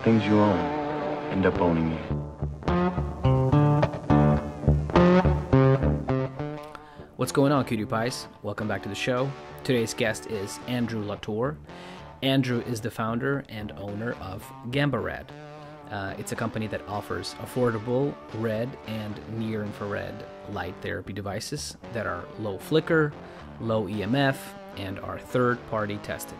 Things you own end up owning you. What's going on, Cutie Pies? Welcome back to the show. Today's guest is Andrew LaTour. Andrew is the founder and owner of GambaRad. It's a company that offers affordable red and near-infrared light therapy devices that are low flicker, low EMF, and are third-party tested.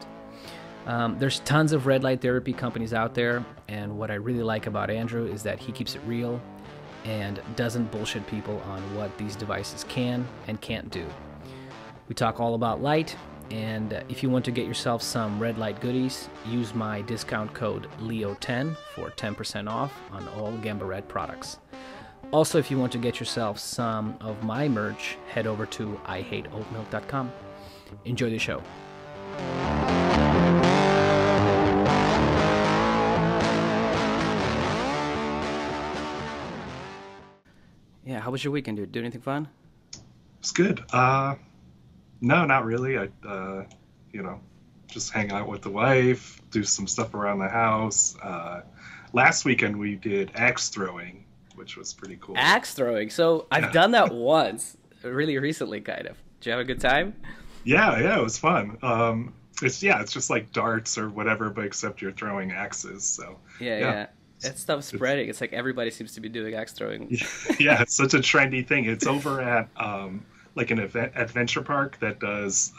There's tons of red light therapy companies out there, and what I really like about Andrew is that he keeps it real and doesn't bullshit people on what these devices can and can't do. We talk all about light, and if you want to get yourself some red light goodies, use my discount code LEO10 for 10% off on all GambaRad products. Also, if you want to get yourself some of my merch, head over to IHateOatMilk.com. Enjoy the show. Yeah, how was your weekend, dude? Do anything fun? It's good. No, not really. Just hang out with the wife, do some stuff around the house. Last weekend we did axe throwing, which was pretty cool. Axe throwing. So I've done that once, really recently, kind of. Did you have a good time? Yeah, it was fun. It's just like darts or whatever, but except you're throwing axes. So yeah. That stuff's spreading. It's like everybody seems to be doing axe throwing. Yeah, it's such a trendy thing. It's over at like an adventure park that does,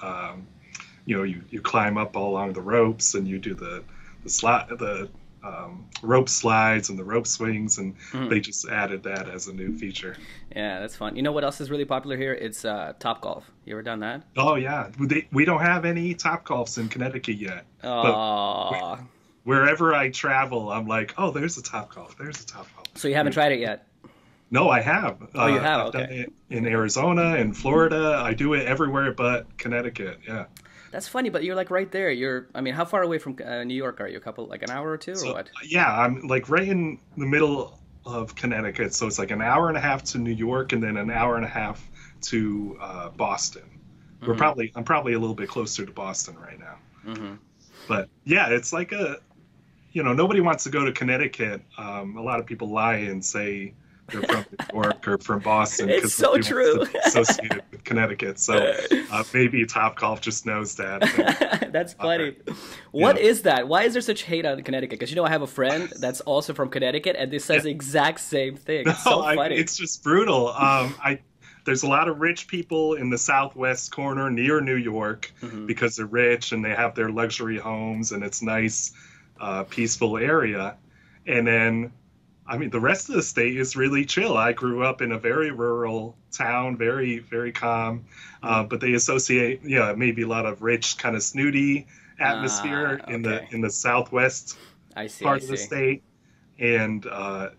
you climb up all along the ropes and you do the rope slides and the rope swings, and they just added that as a new feature. Yeah, that's fun. You know what else is really popular here? It's Topgolf. You ever done that? Oh yeah, we don't have any Topgolfs in Connecticut yet. Oh. Wherever I travel, I'm like, oh, there's a Topgolf. There's a Topgolf. So you haven't tried it yet? No, I have. Oh, you have? I've Okay. done it in Arizona and Florida. I do it everywhere but Connecticut. Yeah. That's funny, but you're like right there. How far away from New York are you? Like an hour or two, or what? Yeah, I'm like right in the middle of Connecticut. So it's like an hour and a half to New York and then an hour and a half to Boston. Mm-hmm. I'm probably a little bit closer to Boston right now. Mm-hmm. But yeah, it's like nobody wants to go to Connecticut. A lot of people lie and say they're from New York or from Boston. It's so true. Associated with Connecticut. So maybe Topgolf just knows that. That's funny. What is that? Why is there such hate on Connecticut? Because I have a friend that's also from Connecticut, and this says the exact same thing. It's so funny. It's just brutal. There's a lot of rich people in the southwest corner near New York because they're rich and they have their luxury homes and it's nice, peaceful area. And then, the rest of the state is really chill. I grew up in a very rural town, very, very calm. But they associate, maybe a lot of rich, kind of snooty atmosphere in the southwest part of the state. And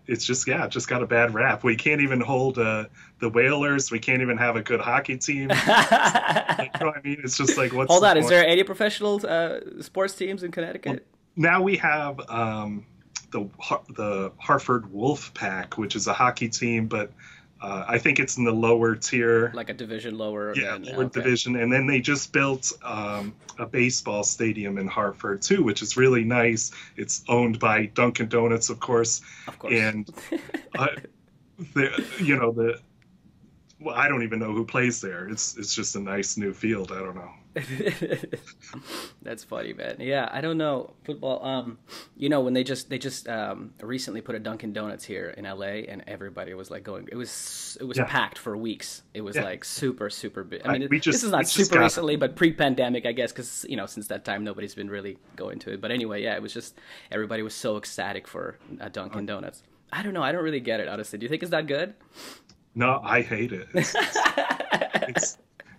it's just got a bad rap. We can't even hold the Whalers. We can't even have a good hockey team. It's just like, what's Hold on, the is point? there any professional sports teams in Connecticut? Well, now we have the Hartford Wolf Pack, which is a hockey team, but I think it's in the lower tier. Like a division lower? Yeah, lower division. And then they just built a baseball stadium in Hartford, too, which is really nice. It's owned by Dunkin' Donuts, of course. Of course. And, I don't even know who plays there. It's just a nice new field. I don't know. That's funny, man. Yeah, I don't know football. When they just recently put a Dunkin' Donuts here in LA, and everybody was like going. It was packed for weeks. It was like super big. This is not super recently, but pre-pandemic, I guess, because since that time nobody's been really going to it. But anyway, yeah, it was just everybody was so ecstatic for a Dunkin' Donuts. I don't know. I don't really get it, honestly. Do you think it's that good? No, I hate it.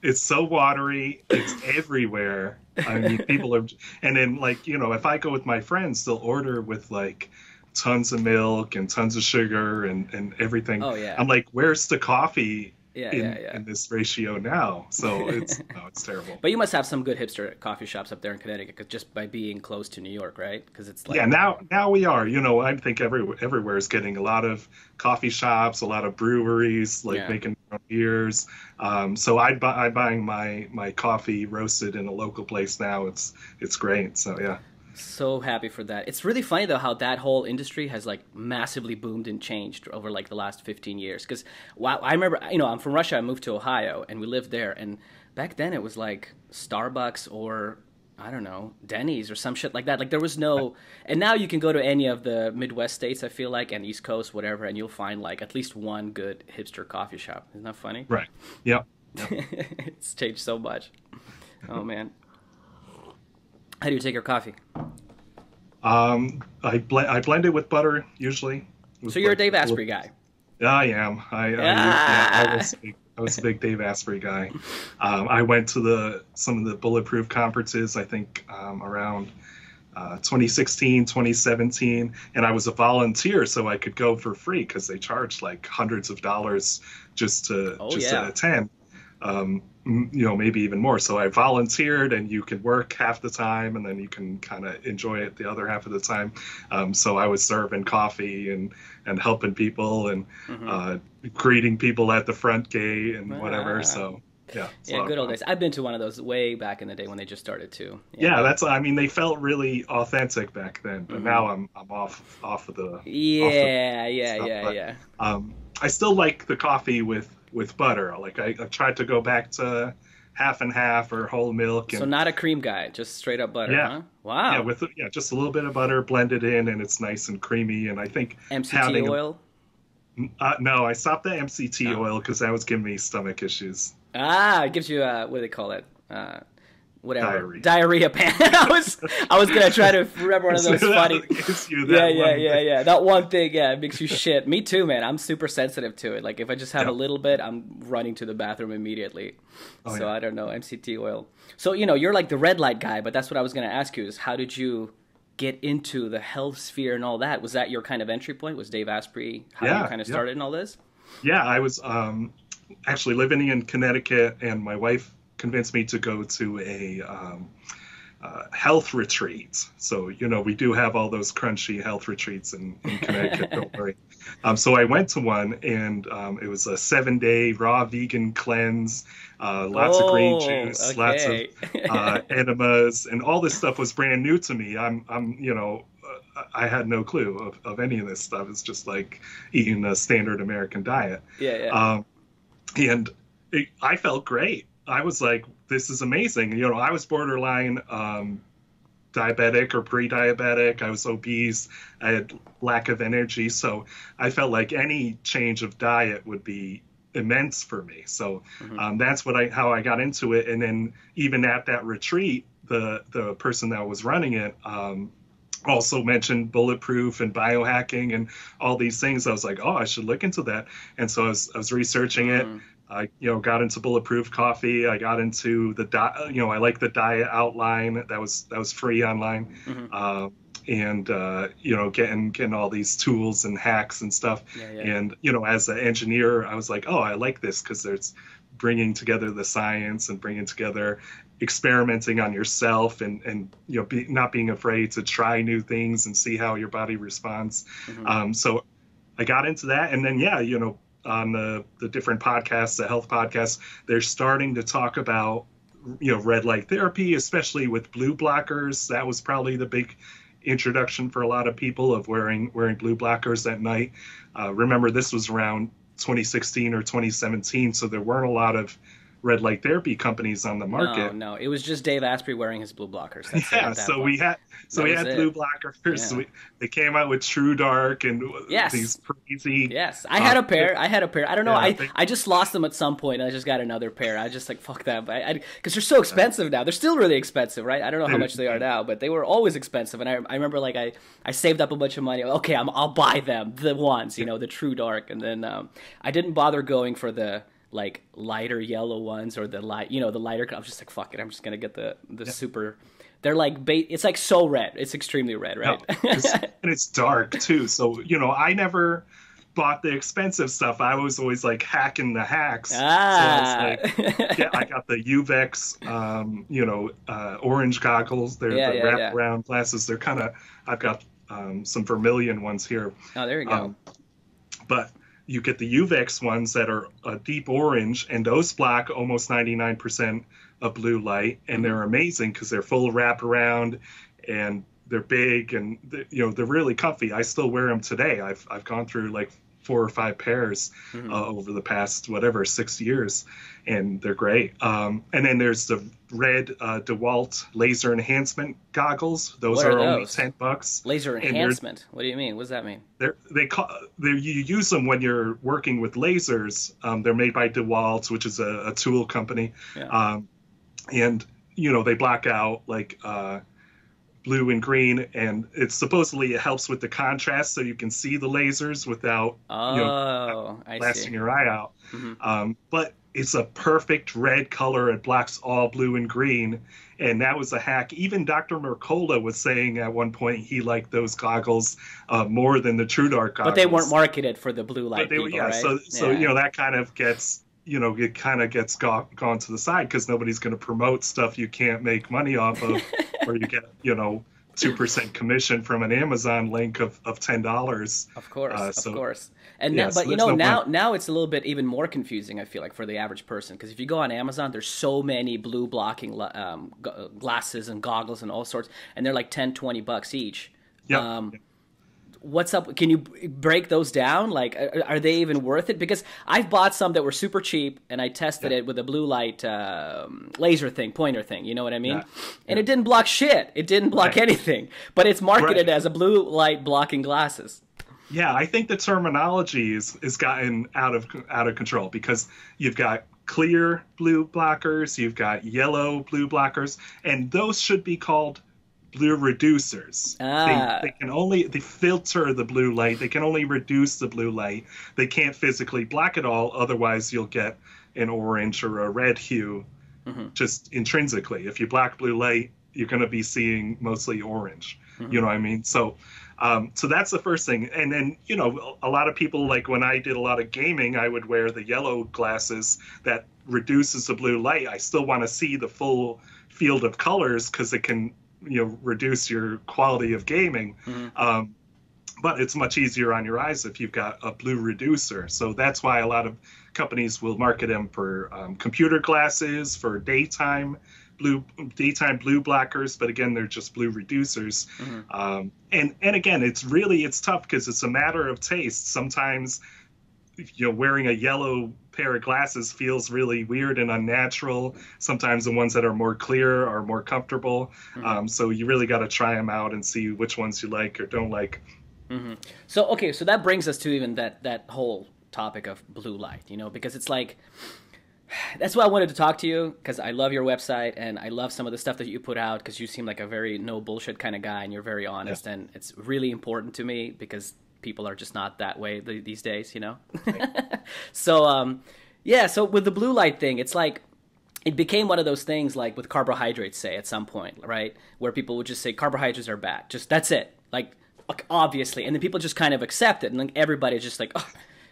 It's so watery. It's everywhere. People are, and then if I go with my friends, they'll order with like tons of milk and tons of sugar and everything. Oh yeah. I'm like, where's the coffee in this ratio now? So it's terrible. But you must have some good hipster coffee shops up there in Connecticut, just by being close to New York, right? Because it's like now we are. I think everywhere is getting a lot of coffee shops, a lot of breweries making their own beers. So I'm buying my coffee roasted in a local place now. It's great. So yeah. So happy for that. It's really funny though how that whole industry has like massively boomed and changed over like the last 15 years. Because I remember, I'm from Russia. I moved to Ohio, and we lived there. And back then, it was like Starbucks or I don't know, Denny's or some shit like that. Like there was no. And now you can go to any of the Midwest states, I feel like, and East Coast, whatever, and you'll find like at least one good hipster coffee shop. Isn't that funny? Right. Yep. It's changed so much. Oh man. How do you take your coffee? I blend it with butter usually. So you're a Dave Asprey guy. I am. I was a big Dave Asprey guy. I went to some of the Bulletproof conferences, I think around 2016, 2017, and I was a volunteer, so I could go for free because they charged like hundreds of dollars just to attend. Maybe even more. So I volunteered, and you could work half the time, and then you can kind of enjoy it the other half of the time. So I was serving coffee and helping people and greeting people at the front gate and whatever. So yeah, good old days. I've been to one of those way back in the day when they just started too. Yeah, they felt really authentic back then, but now I'm off of the I still like the coffee with butter. Like I tried to go back to half and half or whole milk. So not a cream guy, just straight up butter, huh? Wow. Yeah, just a little bit of butter blended in, and it's nice and creamy. And I think MCT oil? No, I stopped the MCT oil because that was giving me stomach issues. It gives you what do they call it? Whatever. Diarrhea pan. I was gonna try to remember one of those funny. That one thing, it makes you shit. Me too, man. I'm super sensitive to it. Like if I just have a little bit, I'm running to the bathroom immediately. I don't know, MCT oil. So you're like the red light guy, but that's what I was gonna ask you: is how did you get into the health sphere and all that? Was that your kind of entry point? Was Dave Asprey how you kind of started in all this? Yeah, I was actually living in Connecticut, and my wife convinced me to go to a health retreat. So, we do have all those crunchy health retreats in Connecticut, don't worry. So I went to one, and it was a 7-day raw vegan cleanse, lots of green juice, lots of enemas, and all this stuff was brand new to me. I had no clue of any of this stuff. It's just like eating a standard American diet. And I felt great. I was like, this is amazing. I was borderline diabetic or pre-diabetic. I was obese. I had lack of energy. So I felt like any change of diet would be immense for me. So that's how I got into it. And then even at that retreat, the person that was running it also mentioned bulletproof and biohacking and all these things. I was like, I should look into that. And so I was researching it. I got into bulletproof coffee. I got into the I like the diet outline that was free online, and getting all these tools and hacks and stuff. And as an engineer, I was like, I like this because there's bringing together the science and bringing together experimenting on yourself and not being afraid to try new things and see how your body responds. So I got into that, and then on the different podcasts, the health podcasts, they're starting to talk about, red light therapy, especially with blue blockers. That was probably the big introduction for a lot of people of wearing blue blockers at night. Remember, this was around 2016 or 2017, so there weren't a lot of red light therapy companies on the market. No, it was just Dave Asprey wearing his blue blockers. We had blue blockers. Yeah. They came out with True Dark and these crazy. Yes, I had a pair. I don't know. I just lost them at some point, and I just got another pair. I just like fuck that, because they're so expensive now. They're still really expensive, right? I don't know how much they are now, but they were always expensive. And I remember like I saved up a bunch of money. Okay, I'll buy them, the ones, the True Dark, and then I didn't bother going for the like lighter yellow ones or the the lighter. I was just like, fuck it, I'm just gonna get the super. They're like it's like so red. It's extremely red, right? And it's dark too. So I never bought the expensive stuff. I was always like hacking the hacks. So I was like, I got the Uvex, orange goggles. They're the wraparound glasses. They're kind of. I've got some vermilion ones here. Oh, there you go. But you get the Uvex ones that are a deep orange, and those block almost 99% of blue light, and they're amazing because they're full wraparound, and they're big and they're really comfy. I still wear them today. I've gone through like 4 or 5 pairs over the past 6 years, and they're great. And then there's the red DeWalt laser enhancement goggles. Those are only $10. Laser enhancement? What do you mean? What does that mean? You use them when you're working with lasers. They're made by DeWalt, which is a tool company. Yeah. And they block out like blue and green, and it helps with the contrast so you can see the lasers without blasting your eye out. But it's a perfect red color. It blocks all blue and green, and that was a hack. Even Dr. Mercola was saying at one point he liked those goggles more than the True Dark goggles. But they weren't marketed for the blue light people, right? So that kind of gets it kind of gets gone to the side because nobody's going to promote stuff you can't make money off of, or you get 2% commission from an Amazon link of $10. Of course. And now, now it's a little bit even more confusing, I feel like, for the average person, because if you go on Amazon, there's so many blue blocking glasses and goggles and all sorts, and they're like $10-$20 each. Yeah. What's up? Can you break those down? Like, are they even worth it? Because I've bought some that were super cheap, and I tested it with a blue light laser pointer thing. You know what I mean? And it didn't block shit. It didn't block anything. But it's marketed as a blue light blocking glasses. Yeah, I think the terminology is gotten out of control, because you've got clear blue blockers, you've got yellow blue blockers, and those should be called blue reducers. They filter the blue light. They can only reduce the blue light. They can't physically block it all. Otherwise, you'll get an orange or a red hue just intrinsically. If you block blue light, you're going to be seeing mostly orange. You know what I mean? So that's the first thing. And then, a lot of people, like when I did a lot of gaming, I would wear the yellow glasses that reduces the blue light. I still want to see the full field of colors because it can reduce your quality of gaming. But it's much easier on your eyes if you've got a blue reducer. So that's why a lot of companies will market them for computer glasses, for daytime blue blockers. But again, they're just blue reducers. And again, it's tough because it's a matter of taste. Sometimes wearing a yellow pair of glasses feels really weird and unnatural. Sometimes the ones that are more clear are more comfortable. So you really got to try them out and see which ones you like or don't like. So that brings us to even that whole topic of blue light, because it's like, that's why I wanted to talk to you, because I love your website and I love some of the stuff that you put out, because you seem like a very no bullshit kind of guy and you're very honest, and it's really important to me because people are just not that way these days, So, so with the blue light thing, it's like, it became one of those things like with carbohydrates, say, at some point, right? Where people would just say carbohydrates are bad. Just, that's it. Like, obviously. And then people just kind of accept it. And like everybody's just like, oh,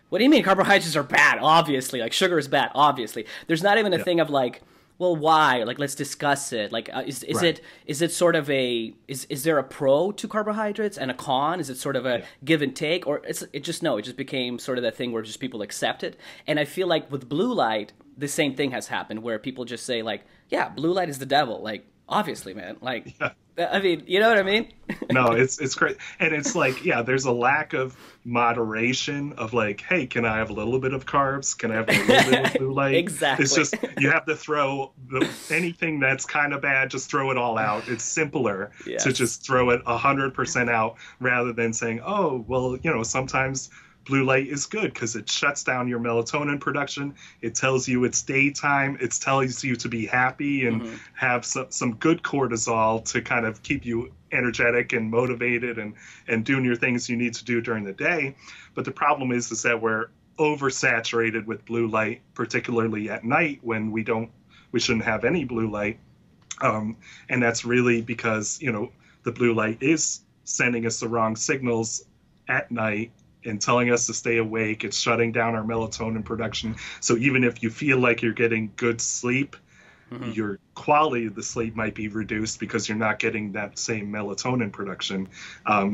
what do you mean carbohydrates are bad? Obviously. Like, sugar is bad. Obviously. There's not even a thing of like, well, why? Like, let's discuss it. Like, is it sort of is there a pro to carbohydrates and a con? Is it sort of a give and take, or it just became sort of that thing where just people accept it? And I feel like with blue light, the same thing has happened where people just say like, yeah, blue light is the devil. Like, obviously, man. Like, I mean, you know what I mean? No, it's great. And it's like, there's a lack of moderation of like, hey, can I have a little bit of carbs? Can I have a little bit of blue light? Exactly. It's just, you have to throw anything that's kind of bad, just throw it all out. It's simpler to just throw it 100% out rather than saying, oh, well, sometimes blue light is good because it shuts down your melatonin production. It tells you it's daytime. It tells you to be happy and have some good cortisol to kind of keep you energetic and motivated and doing your things you need to do during the day. But the problem is that we're oversaturated with blue light, particularly at night when we shouldn't have any blue light. And that's really because, the blue light is sending us the wrong signals at night and telling us to stay awake. It's shutting down our melatonin production. So even if you feel like you're getting good sleep, your quality of the sleep might be reduced because you're not getting that same melatonin production.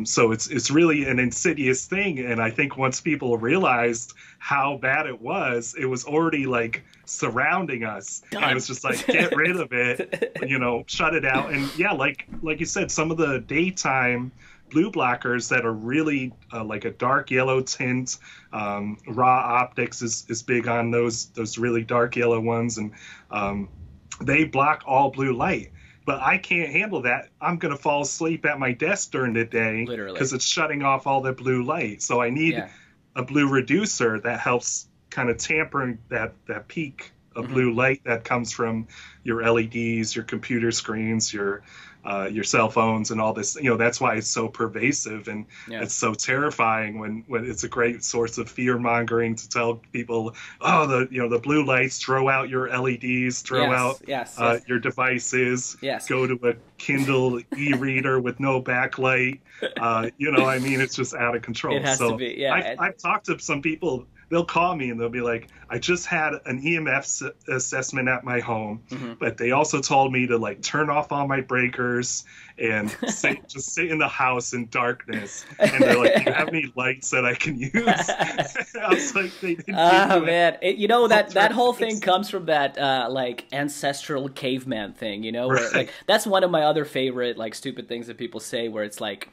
So it's really an insidious thing. And I think once people realized how bad it was already like surrounding us. Done. And it was just like, get rid of it, shut it out. And yeah, like you said, some of the daytime blue blockers that are really like a dark yellow tint, Raw Optics is big on those really dark yellow ones, and they block all blue light. But I can't handle that. I'm going to fall asleep at my desk during the day because it's shutting off all the blue light. So I need a blue reducer that helps kind of tamper that peak of blue light that comes from your LEDs, your computer screens, your cell phones, and all this. That's why it's so pervasive, and it's so terrifying when it's a great source of fear mongering to tell people, oh, the blue lights, throw out your LEDs, throw out your devices, go to a Kindle e-reader with no backlight. It's just out of control. It has to be. Yeah, I've talked to some people. They'll call me and they'll be like, I just had an EMF assessment at my home, but they also told me to like turn off all my breakers and just sit in the house in darkness. And they're like, do you have any lights that I can use? I was like, they didn't. Oh, man. That whole thing comes from that like ancestral caveman thing, where, like, that's one of my other favorite like stupid things that people say, where it's like,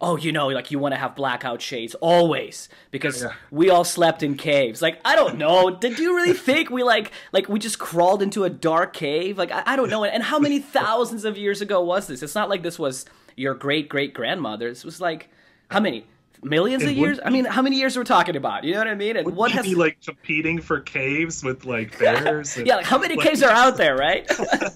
oh, like you want to have blackout shades always because we all slept in caves. Like, I don't know. Did you really think we like we just crawled into a dark cave? Like, I don't know. And how many thousands of years ago was this? It's not like this was your great-great-grandmother. This was like, how many? Millions of years? I mean, how many years we're talking about? You know what I mean? And what has be like competing for caves with like bears? And, like how many caves are out there, right?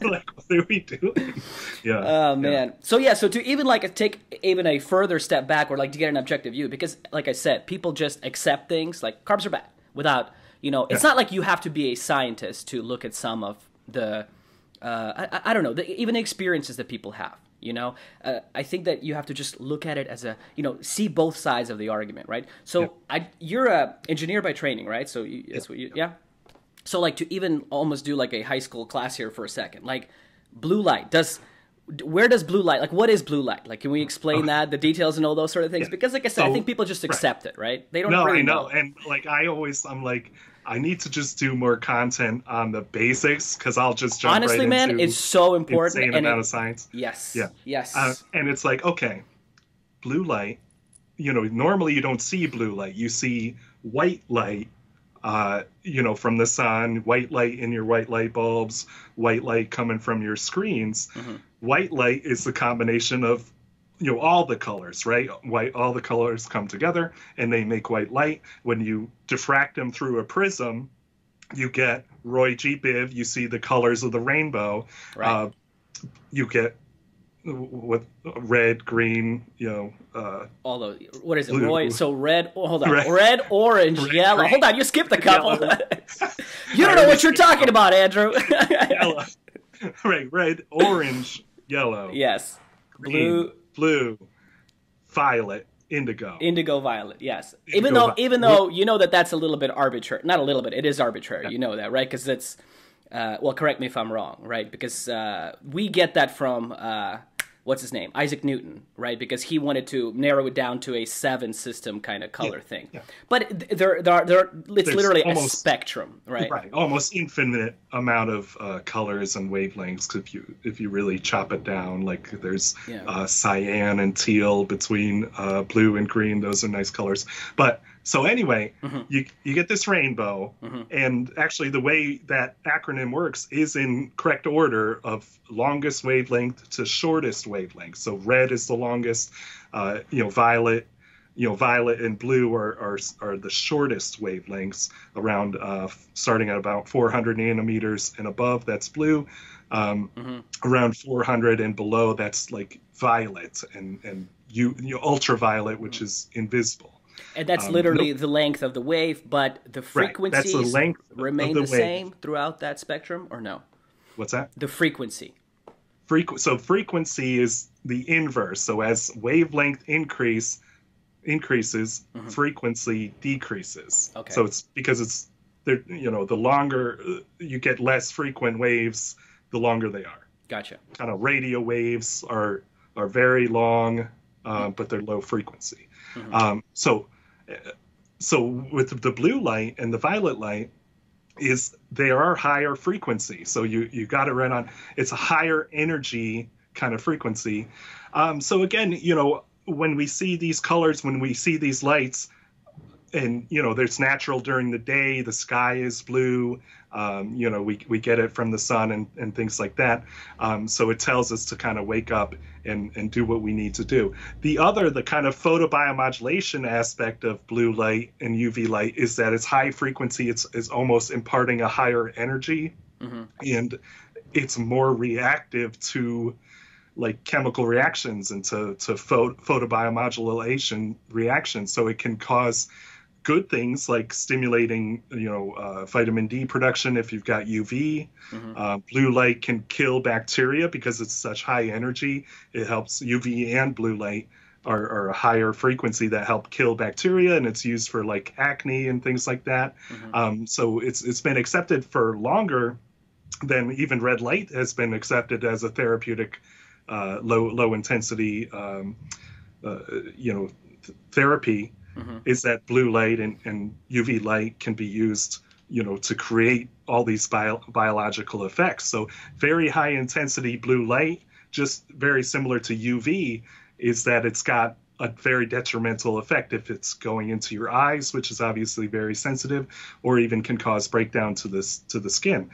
Like, what are we doing? Yeah. Oh man. So to even like take even a further step back, or like to get an objective view, because like I said, people just accept things like carbs are bad without it's not like you have to be a scientist to look at some of the I don't know, even the experiences that people have. I think that you have to just look at it as a, see both sides of the argument, right? So you're a engineer by training, right? So that's what you. So like to even almost do like a high school class here for a second, like blue light, where does blue light, like what is blue light? Like, can we explain that, the details and all those sort of things? Because like I said, I think people just accept it, right? They don't really know. And like I'm like, I need to just do more content on the basics because I'll just jump honestly, right man, into it's so important. Insane amount of science. Yes. Yeah. Yes. And it's like, okay, blue light. Normally you don't see blue light. You see white light. From the sun, white light in your white light bulbs, white light coming from your screens. White light is the combination of all the colors, right? All the colors come together and they make white light. When you diffract them through a prism, you get Roy G. Biv. You see the colors of the rainbow. Right. You get with red, green, all those. What is it, blue. Roy? So red. Hold on. Red, orange, yellow. Green. Hold on. You skipped a couple. You don't know what you're talking about, Andrew. Yellow. Right. Red, orange, yellow. Yes. Green, blue, violet, indigo. Indigo, violet. Yes. Even though you know that's a little bit arbitrary. Not a little bit. It is arbitrary. Yeah. You know that, right? Because it's. Well, correct me if I'm wrong, right? Because we get that from what's his name, Isaac Newton, right? Because he wanted to narrow it down to a 7-system kind of color thing. Yeah. But it's literally a spectrum, right? Right, almost infinite amount of colors and wavelengths if you really chop it down. Like there's cyan and teal between blue and green. Those are nice colors, but. So anyway, you get this rainbow, and actually the way that acronym works is in correct order of longest wavelength to shortest wavelength. So red is the longest, violet, violet and blue are the shortest wavelengths around starting at about 400 nanometers and above. That's blue. Around 400 and below, that's like violet and ultraviolet, which is invisible. And that's literally the length of the wave, but the frequencies remain the same throughout that spectrum, or no? What's that? The frequency. So frequency is the inverse. So as wavelength increases, frequency decreases. Okay. So it's because it's there. The longer you get less frequent waves, the longer they are. Gotcha. Kind of radio waves are very long, but they're low frequency. So with the blue light and the violet light, they are higher frequency. So you got it right on. It's a higher energy kind of frequency. So again, when we see these colors, when we see these lights, and there's natural during the day, the sky is blue, we get it from the sun and things like that. So it tells us to kind of wake up and do what we need to do. The kind of photobiomodulation aspect of blue light and UV light is that it's high frequency. It's almost imparting a higher energy, and it's more reactive to like chemical reactions and to photobiomodulation reactions. So it can cause good things like stimulating, vitamin D production if you've got UV. Blue light can kill bacteria because it's such high energy. It helps. UV and blue light are a higher frequency that help kill bacteria, and it's used for like acne and things like that. So it's been accepted for longer than even red light has been accepted as a therapeutic low intensity therapy. Is that blue light and UV light can be used, to create all these biological effects. So very high intensity blue light, just very similar to UV, is that it's got a very detrimental effect if it's going into your eyes, which is obviously very sensitive, or even can cause breakdown to the skin.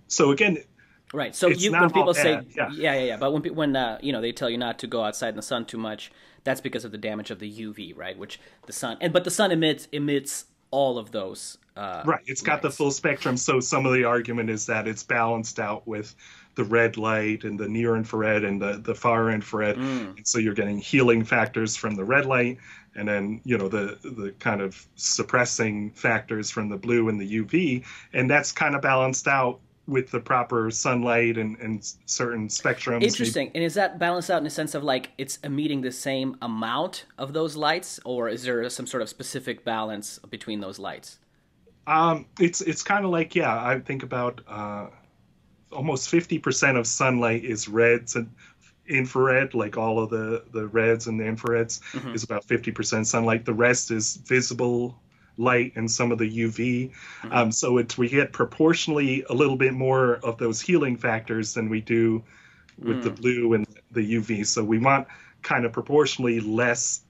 So again, right. So when people say, yeah. But when they tell you not to go outside in the sun too much, that's because of the damage of the UV, right? Which the sun but the sun emits all of those. Right. It's got the full spectrum. So some of the argument is that it's balanced out with the red light and the near infrared and the far infrared. And so you're getting healing factors from the red light, and then the kind of suppressing factors from the blue and the UV, and that's kind of balanced out with the proper sunlight and certain spectrums. Interesting. And is that balanced out in the sense of like it's emitting the same amount of those lights, or is there some sort of specific balance between those lights? It's kind of like, I think about almost 50% of sunlight is reds and infrared, like all of the reds and the infrareds is about 50% sunlight. The rest is visible light and some of the UV. So we get proportionally a little bit more of those healing factors than we do with the blue and the UV. So we want kind of proportionally less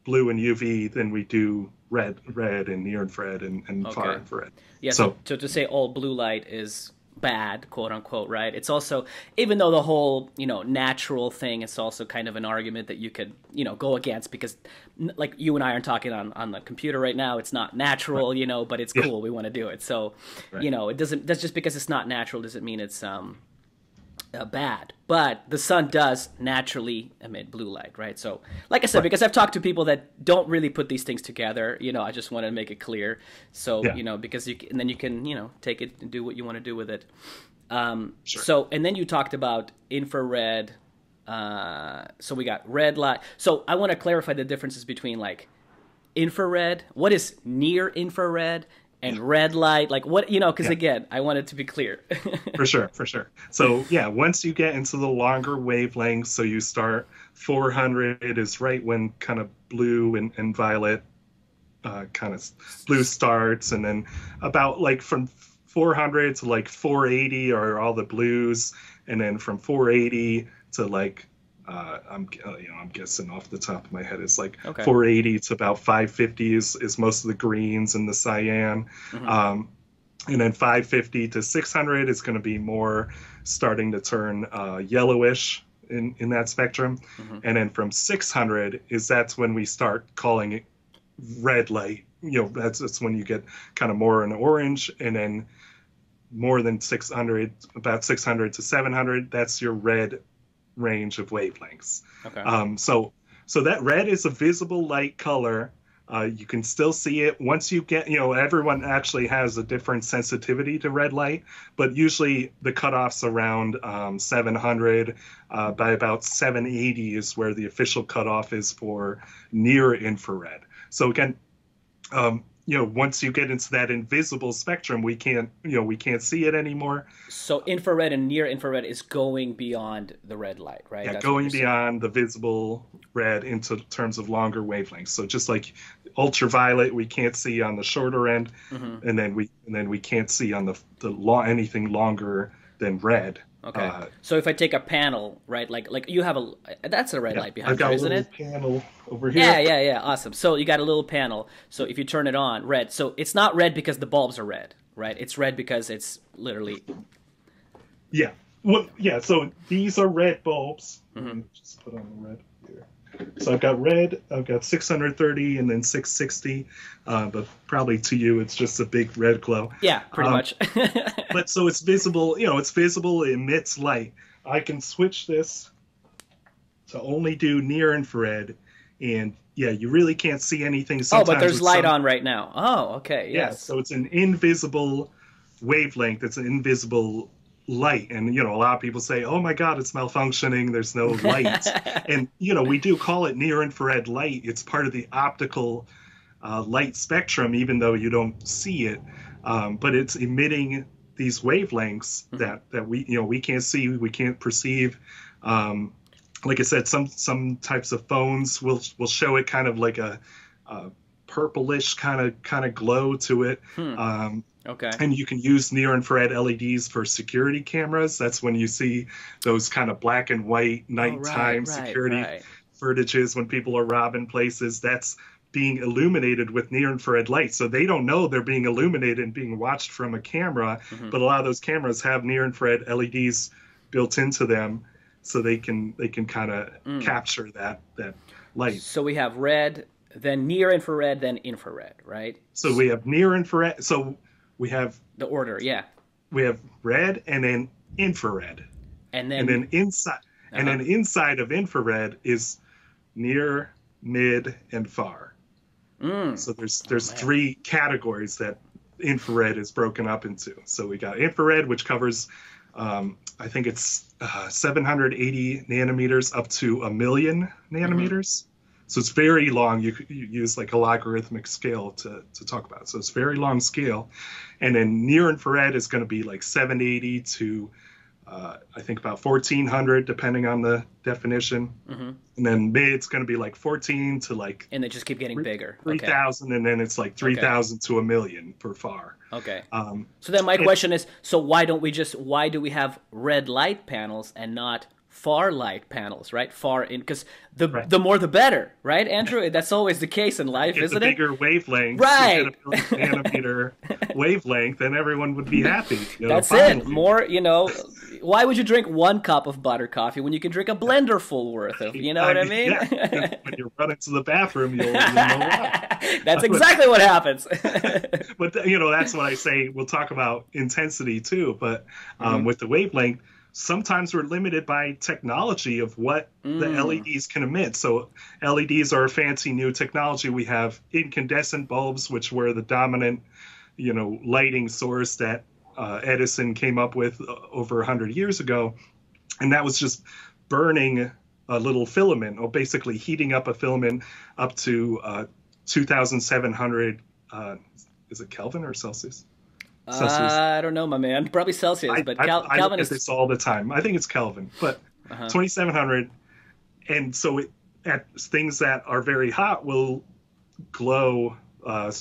blue and UV than we do red and near infrared and far infrared. Yeah. So to say all blue light is bad, quote unquote, right? It's also, even though the whole, natural thing, it's also kind of an argument that you could, go against, because like you and I are talking on the computer right now, it's not natural, but it's cool. We want to do it. So, that's just because it's not natural doesn't mean it's bad. But the sun does naturally emit blue light, right? So, like I said, because I've talked to people that don't really put these things together, I just want to make it clear. So, because then you can, take it and do what you want to do with it. So, and then you talked about infrared. So we got red light. So I want to clarify the differences between like infrared. What is near infrared? And red light, like what, because again, I want it to be clear. For sure. So once you get into the longer wavelengths, so you start 400 is right when kind of blue and violet kind of blue starts, and then about like from 400 to like 480 are all the blues, and then from 480 to like I'm guessing off the top of my head, it's like 480 to about 550 is most of the greens and the cyan. And then 550 to 600 is going to be more starting to turn yellowish in that spectrum. And then from 600 that's when we start calling it red light. That's when you get kind of more an orange, and then more than 600, about 600 to 700, that's your red range of wavelengths. So that red is a visible light color. You can still see it once you get, everyone actually has a different sensitivity to red light, but usually the cutoff's around 700. By about 780 is where the official cutoff is for near infrared. So again, once you get into that invisible spectrum, we can't see it anymore. So infrared and near infrared is going beyond the red light, right? Yeah, That's going beyond the visible red into terms of longer wavelengths. So just like ultraviolet, we can't see on the shorter end, and then we can't see on anything longer than red. Okay. So if I take a panel, right, like you have that's a red light behind I've got you, isn't it? a little panel over here. Yeah. Awesome. So you got a little panel. So if you turn it on, red. So it's not red because the bulbs are red, right? It's red because it's literally. Yeah. Well, yeah. So these are red bulbs. Let me just put on the red here. So I've got red. I've got 630 and then 660. But probably to you, it's just a big red glow. Yeah, pretty much. But so it's visible. It's visible. It emits light. I can switch this to only do near infrared, and yeah, you really can't see anything. Sometimes but there's light on right now. Oh, okay. Yes. Yeah. So it's an invisible wavelength. It's an invisible light, and a lot of people say, oh my god, it's malfunctioning, there's no light. And we do call it near infrared light. It's part of the optical light spectrum, even though you don't see it, but it's emitting these wavelengths that we can't see, we can't perceive. Like I said, some types of phones will show it kind of like a purplish kind of glow to it. Okay. And you can use near-infrared LEDs for security cameras. That's when you see those kind of black and white nighttime security footages when people are robbing places. That's being illuminated with near-infrared light. So they don't know they're being illuminated and being watched from a camera, but a lot of those cameras have near-infrared LEDs built into them, so they can kind of capture that light. So we have red, then near-infrared, then infrared, right? So we have near-infrared. So we have the order, yeah. We have red and then infrared, and then inside of infrared is near, mid, and far. So there's three categories that infrared is broken up into. So we got infrared, which covers I think it's 780 nanometers up to 1,000,000 nanometers. So it's very long. You use like a logarithmic scale to talk about it. So it's very long scale. And then near infrared is going to be like 780 to I think about 1,400, depending on the definition. And then mid's going to be like 14 to like... And they just keep getting bigger. 3,000, and then it's like 3,000 to 1,000,000 for far. Okay. So then my question is, so why do we have red light panels and not far light panels, right? Far in, because the more the better, right, Andrew? That's always the case in life, isn't it? Bigger wavelength, right? Nanometer wavelength, then everyone would be happy. That's finally. It. More, why would you drink 1 cup of butter coffee when you can drink a blender full worth of? You know what I mean? Yeah. When you run into the bathroom, you'll know why. That's exactly what happens. But that's what I say. We'll talk about intensity too, but with the wavelength, sometimes we're limited by technology of what the LEDs can emit. So LEDs are a fancy new technology. We have incandescent bulbs, which were the dominant, lighting source that Edison came up with over 100 years ago. And that was just burning a little filament, or basically heating up a filament up to 2,700, is it Kelvin or Celsius? Celsius. I don't know, my man. Probably Celsius, but Kelvin I look is... at this all the time. I think it's Kelvin, but 2,700. And so at things that are very hot will glow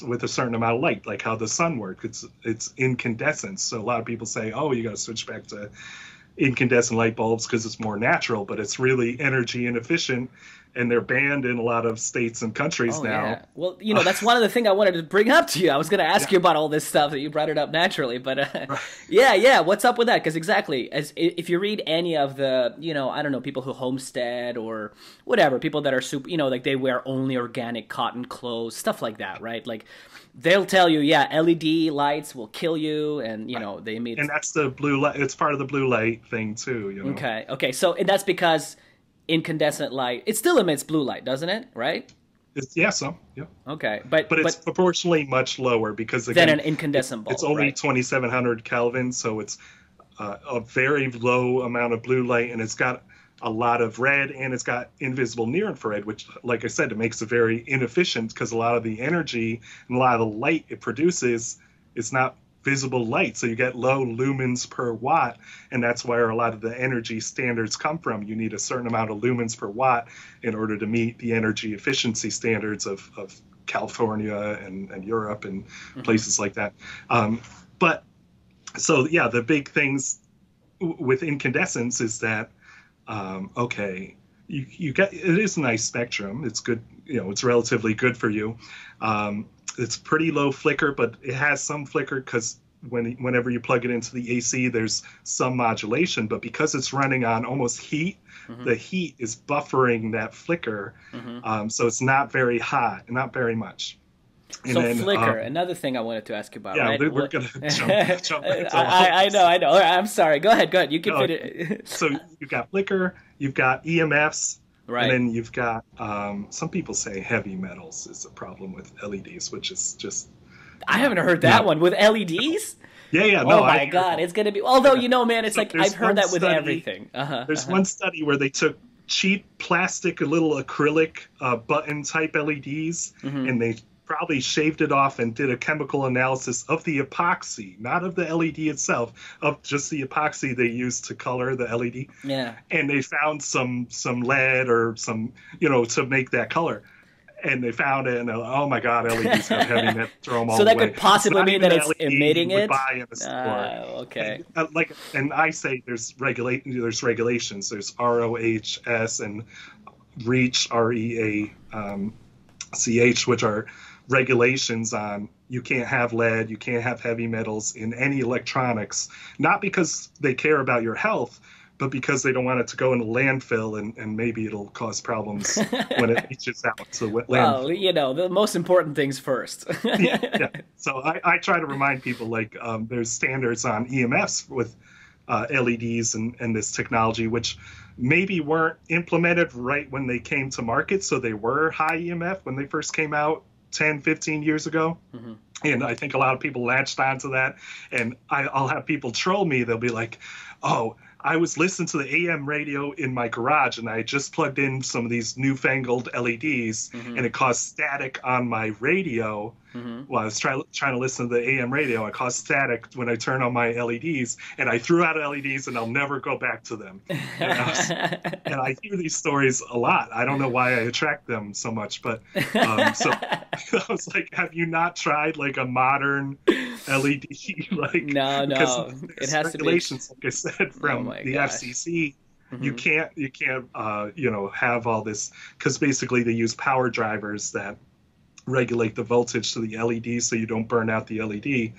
with a certain amount of light, like how the sun works. It's incandescent. So a lot of people say, oh, you got to switch back to incandescent light bulbs because it's more natural, but it's really energy inefficient. And they're banned in a lot of states and countries now. Yeah. Well, that's one of the things I wanted to bring up to you. I was going to ask you about all this stuff that you brought it up naturally, but yeah. What's up with that? Because exactly, if you read any of the, I don't know, people who homestead or whatever, people that are super, like they wear only organic cotton clothes, stuff like that, right? Like they'll tell you, LED lights will kill you, and they emit. And that's the blue light. It's part of the blue light thing too. Okay. So that's because incandescent light, it still emits blue light, doesn't it? Right? Yeah. Okay, but it's proportionally much lower because again, than an incandescent bulb. It's only 2,700 Kelvin, so it's a very low amount of blue light, and it's got a lot of red, and it's got invisible near infrared, which, like I said, it makes it very inefficient because a lot of the energy and a lot of the light it produces is not visible light. So you get low lumens per watt, and that's where a lot of the energy standards come from. You need a certain amount of lumens per watt in order to meet the energy efficiency standards of California and Europe and places like that. But so, yeah, the big things with incandescence is that, okay, you get, it is a nice spectrum. It's good, it's relatively good for you. It's pretty low flicker, but it has some flicker because whenever you plug it into the AC, there's some modulation. But because it's running on almost heat, the heat is buffering that flicker. So it's not very hot, not very much. And so then, flicker, another thing I wanted to ask you about. Yeah, right? we're going to jump into I know. All right, I'm sorry. Go ahead. You can fit it. So you've got flicker, you've got EMFs, right. And then you've got, some people say heavy metals is a problem with LEDs, which is just... I haven't heard that one. With LEDs? Yeah. No, oh, my God. It's going to be... Although, man, it's so like I've heard that with everything. There's one study where they took cheap plastic, little acrylic button-type LEDs, and they probably shaved it off and did a chemical analysis of the epoxy, not of the LED itself, of just the epoxy they used to color the LED. Yeah. And they found some lead or some, to make that color. And they found it, and oh my God, LEDs have heavy metal, throw them all so that away. could possibly mean that it's LED emitting you would it? buy in the store. Okay. And I say there's regulations. There's ROHS and REACH, REACH, which are regulations on you can't have lead, you can't have heavy metals in any electronics, not because they care about your health, but because they don't want it to go in a landfill and maybe it'll cause problems when it reaches out to landfill. Well, the most important things first. yeah. So I try to remind people, like, there's standards on EMFs with LEDs and this technology, which maybe weren't implemented right when they came to market. So they were high EMF when they first came out 10, 15 years ago. And I think a lot of people latched onto that. And I'll have people troll me. They'll be like, oh, I was listening to the AM radio in my garage, and I just plugged in some of these newfangled LEDs, and it caused static on my radio. While I was trying to listen to the AM radio, I caused static when I turned on my LEDs, and I threw out LEDs, and I'll never go back to them. And I hear these stories a lot. I don't know why I attract them so much, but so I was like, have you not tried like a modern LED? Like, no, it has regulations, to be, like I said, from the gosh. FCC. You can't have all this, because basically they use power drivers that regulate the voltage to the LED so you don't burn out the LED.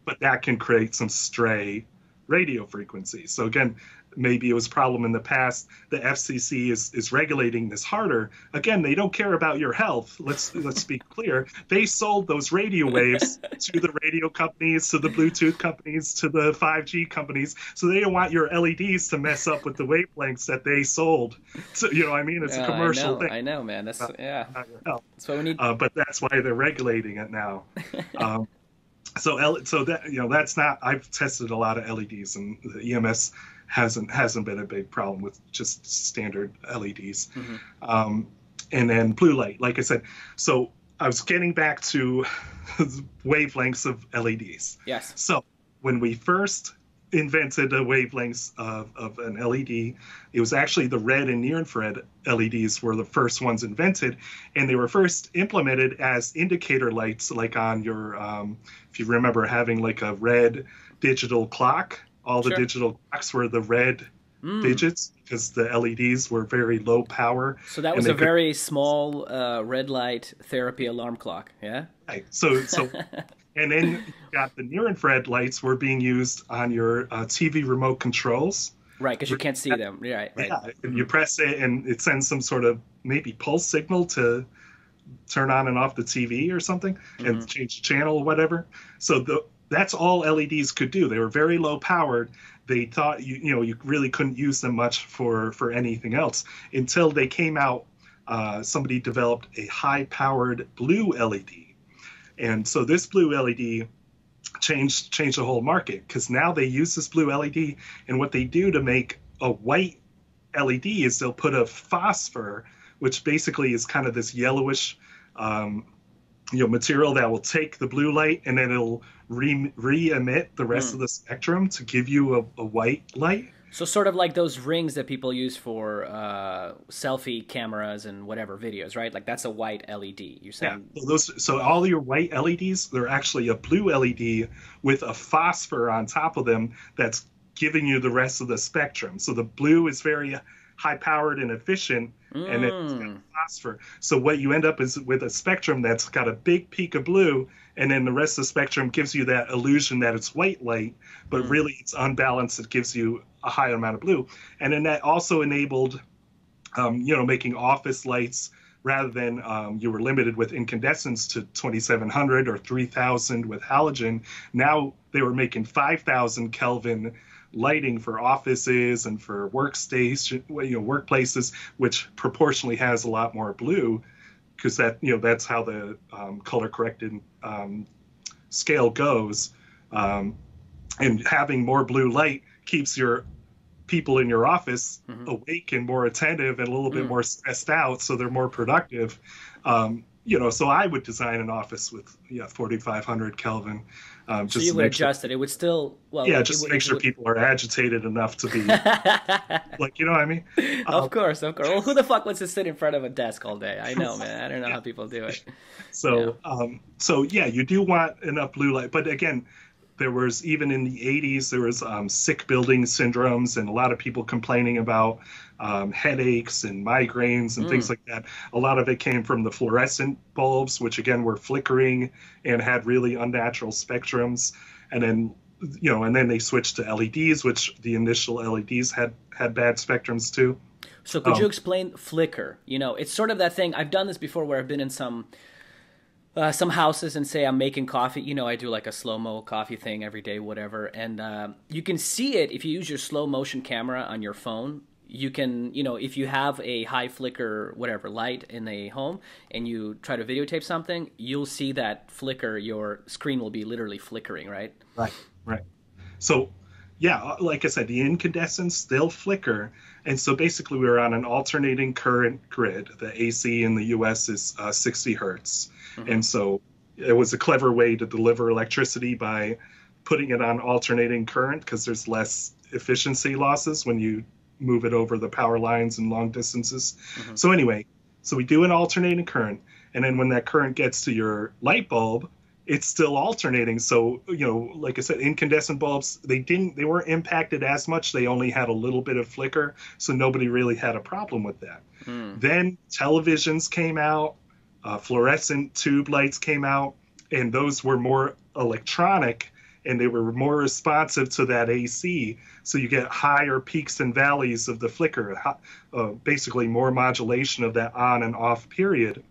But that can create some stray radio frequencies. So again, maybe it was a problem in the past. The FCC is regulating this harder. Again, they don't care about your health. Let's be clear. They sold those radio waves to the radio companies, to the Bluetooth companies, to the 5G companies. So they don't want your LEDs to mess up with the wavelengths that they sold. So, I mean? It's a commercial thing. I know, man. That's not your health. That's what we need. But that's why they're regulating it now. So that that's not. I've tested a lot of LEDs, and the EMS hasn't been a big problem with just standard LEDs. And then blue light, like I said. So I was getting back to wavelengths of LEDs. Yes. So when we first invented the wavelengths of an LED, it was actually the red and near infrared LEDs were the first ones invented, and they were first implemented as indicator lights, like on your, if you remember having like a red digital clock, all the digital clocks were the red digits because the LEDs were very low power. So that was a very small red light therapy alarm clock, yeah? Right. So and then you got the near infrared lights were being used on your TV remote controls. Right, because you can't see them. Right. Yeah, you press it and it sends some sort of maybe pulse signal to turn on and off the TV or something and change the channel or whatever. So that's all LEDs could do. They were very low powered. They thought you really couldn't use them much for anything else until they came out. Somebody developed a high powered blue LED. And so this blue LED changed the whole market, because now they use this blue LED, and what they do to make a white LED is they'll put a phosphor, which basically is kind of this yellowish material that will take the blue light and then it'll re-emit the rest of the spectrum to give you a white light. So sort of like those rings that people use for selfie cameras and whatever videos, right? Like that's a white LED. You're saying? Yeah. So all your white LEDs, they're actually a blue LED with a phosphor on top of them that's giving you the rest of the spectrum. So the blue is very high powered and efficient, and it's got phosphor. So what you end up is with a spectrum that's got a big peak of blue, and then the rest of the spectrum gives you that illusion that it's white light, but really it's unbalanced. It gives you a higher amount of blue. And then that also enabled, making office lights rather than you were limited with incandescents to 2700 or 3000 with halogen. Now they were making 5000 Kelvin lighting for offices and for workplaces, which proportionally has a lot more blue, because that's how the color corrected scale goes. And having more blue light keeps your people in your office awake and more attentive and a little bit more stressed out, so they're more productive. So I would design an office with 4500 Kelvin. So you would adjust it. It would still just to make sure people are agitated enough to be like, you know what I mean? Of course. Well, who the fuck wants to sit in front of a desk all day? I know, man. I don't know how people do it. So you do want enough blue light, but again, there was, even in the 80s, there was sick building syndromes and a lot of people complaining about headaches and migraines and things like that. A lot of it came from the fluorescent bulbs, which again were flickering and had really unnatural spectrums. And then they switched to LEDs, which the initial LEDs had bad spectrums too. So could you explain flicker? It's sort of that thing. I've done this before where I've been in some houses and say I'm making coffee. I do like a slow-mo coffee thing every day, whatever. And you can see it if you use your slow motion camera on your phone. You can, if you have a high flicker, whatever, light in a home and you try to videotape something, you'll see that flicker. Your screen will be literally flickering, right? Right. So, yeah, like I said, the incandescents, they'll flicker. And so basically we were on an alternating current grid. The AC in the US is 60 hertz. And so it was a clever way to deliver electricity by putting it on alternating current, because there's less efficiency losses when you move it over the power lines and long distances. So anyway, we do an alternating current. And then when that current gets to your light bulb, it's still alternating. So, like I said, incandescent bulbs, they weren't impacted as much. They only had a little bit of flicker. So nobody really had a problem with that. Then televisions came out. Fluorescent tube lights came out, and those were more electronic, and they were more responsive to that AC. So you get higher peaks and valleys of the flicker, basically more modulation of that on and off period.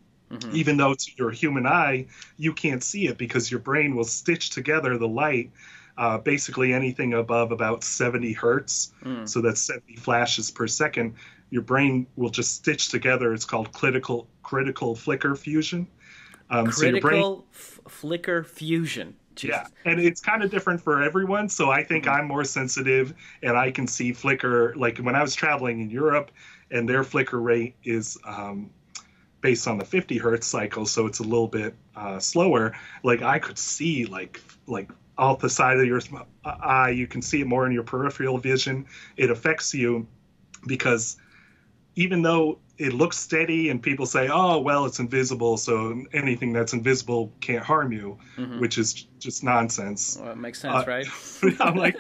Even though to your human eye, you can't see it because your brain will stitch together the light, basically anything above about 70 hertz. So that's 70 flashes per second. Your brain will just stitch together. It's called critical flicker fusion. Flicker fusion. Jesus. Yeah, and it's kind of different for everyone. So I think I'm more sensitive, and I can see flicker. Like when I was traveling in Europe, and their flicker rate is based on the 50 hertz cycle, so it's a little bit slower. Like I could see like off the side of your eye, you can see it more in your peripheral vision. It affects you because even though it looks steady and people say, oh, well, it's invisible, so anything that's invisible can't harm you, which is just nonsense. Well, it makes sense, right? I'm like,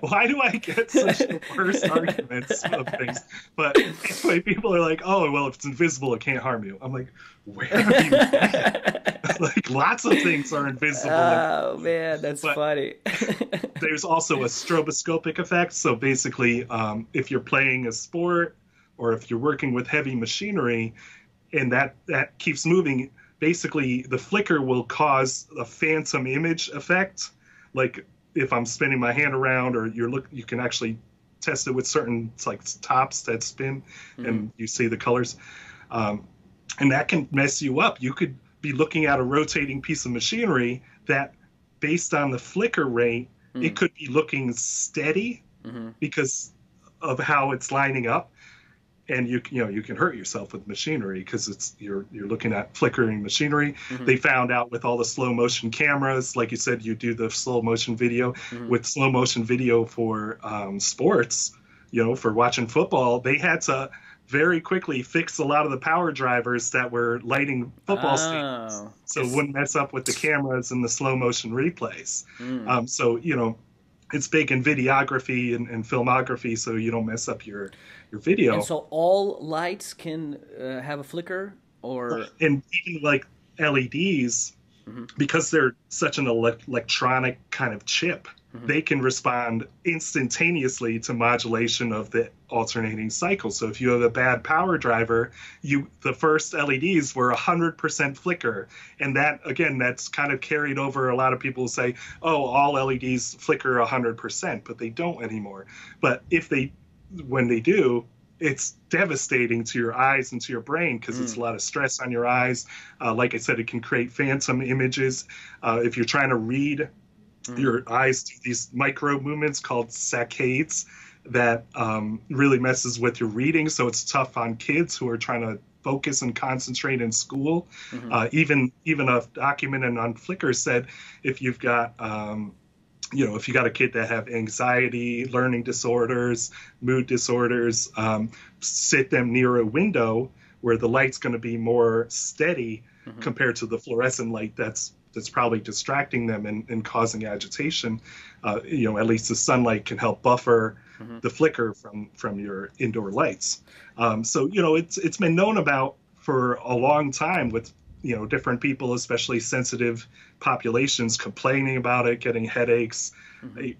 why do I get such the worst arguments of things? But anyway, people are like, oh, well, if it's invisible, it can't harm you. I'm like, where are you at? Like, lots of things are invisible. Oh, man, that's funny. There's also a stroboscopic effect. So basically, if you're playing a sport, or if you're working with heavy machinery and that keeps moving, basically the flicker will cause a phantom image effect. Like if I'm spinning my hand around, or you can actually test it with certain tops that spin and you see the colors. And that can mess you up. You could be looking at a rotating piece of machinery that, based on the flicker rate, it could be looking steady because of how it's lining up. and you can hurt yourself with machinery because you're looking at flickering machinery. They found out with all the slow motion cameras, like you said, you do the slow motion video with slow motion video for sports, for watching football. They had to very quickly fix a lot of the power drivers that were lighting football stadiums, so it wouldn't mess up with the cameras and the slow motion replays. So it's big in videography and filmography, so you don't mess up your video. And so all lights can have a flicker, or and even like LEDs, because they're such an electronic kind of chip, they can respond instantaneously to modulation of the alternating cycle. So if you have a bad power driver, the first LEDs were 100% flicker, and that's kind of carried over. A lot of people say, oh, all LEDs flicker 100%, but they don't anymore. But when they do, it's devastating to your eyes and to your brain because it's a lot of stress on your eyes. Like I said, it can create phantom images. If you're trying to read, your eyes do these micro movements called saccades that really messes with your reading. So it's tough on kids who are trying to focus and concentrate in school. Even a document on Flickr said if you've got if you got a kid that have anxiety, learning disorders, mood disorders, sit them near a window where the light's going to be more steady compared to the fluorescent light that's probably distracting them and causing agitation. At least the sunlight can help buffer the flicker from your indoor lights. So it's been known about for a long time with different people, especially sensitive populations, complaining about it, getting headaches,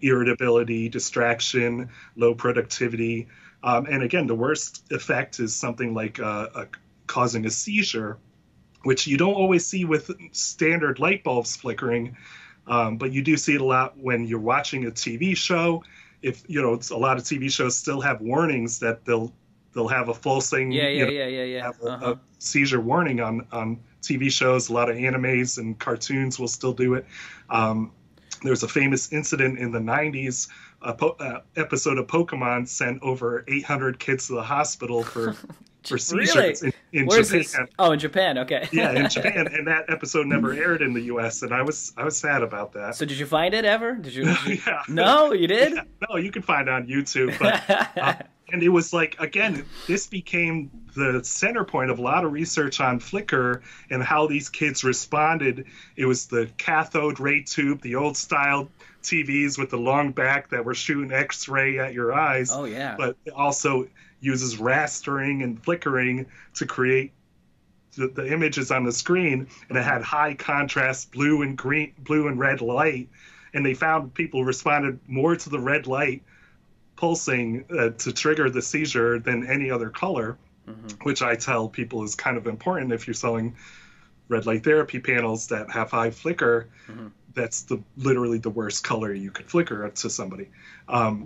irritability, distraction, low productivity. And again, the worst effect is something like causing a seizure, which you don't always see with standard light bulbs flickering, but you do see it a lot when you're watching a TV show. If a lot of TV shows still have warnings that they'll have a pulsing, have a seizure warning on TV shows. A lot of animes and cartoons will still do it. There's a famous incident in the 90s. Episode of Pokemon sent over 800 kids to the hospital for seizures in Where Japan. is this? Oh, in Japan. Okay. Yeah, in Japan, and that episode never aired in the U.S. And I was sad about that. So did you find it ever? Did you? Yeah. No, you did? Yeah. No, you can find it on YouTube. But, and it was like, again, this became the center point of a lot of research on Flickr and how these kids responded. It was the cathode ray tube, the old style TVs with the long back that were shooting X-ray at your eyes. Oh, yeah. But it also uses rastering and flickering to create the images on the screen, and it had high contrast blue and red light, and they found people responded more to the red light pulsing to trigger the seizure than any other color, which I tell people is kind of important. If you're selling red light therapy panels that have high flicker, that's literally the worst color you could flicker to somebody.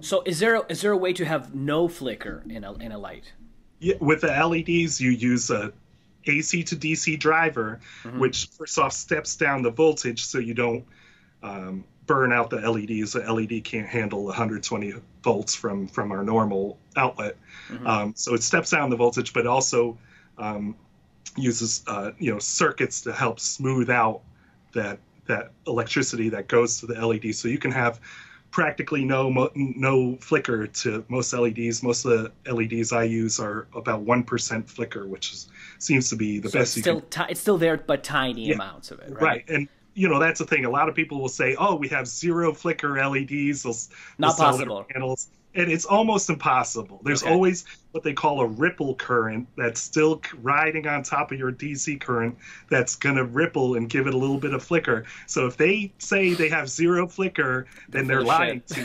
So is there a way to have no flicker in a light? Yeah, with the LEDs, you use a AC to DC driver, which first off steps down the voltage so you don't burn out the LEDs. The LED can't handle 120 volts from our normal outlet. So it steps down the voltage, but also uses circuits to help smooth out that electricity that goes to the LED. So you can have practically no flicker to most LEDs. Most of the LEDs I use are about 1% flicker, which seems to be the best. It's still there, but tiny amounts of it, right? And that's the thing. A lot of people will say, "Oh, we have zero flicker LEDs." Not possible. Panels. And it's almost impossible. There's always what they call a ripple current that's still riding on top of your DC current that's going to ripple and give it a little bit of flicker. So if they say they have zero flicker, then they're lying to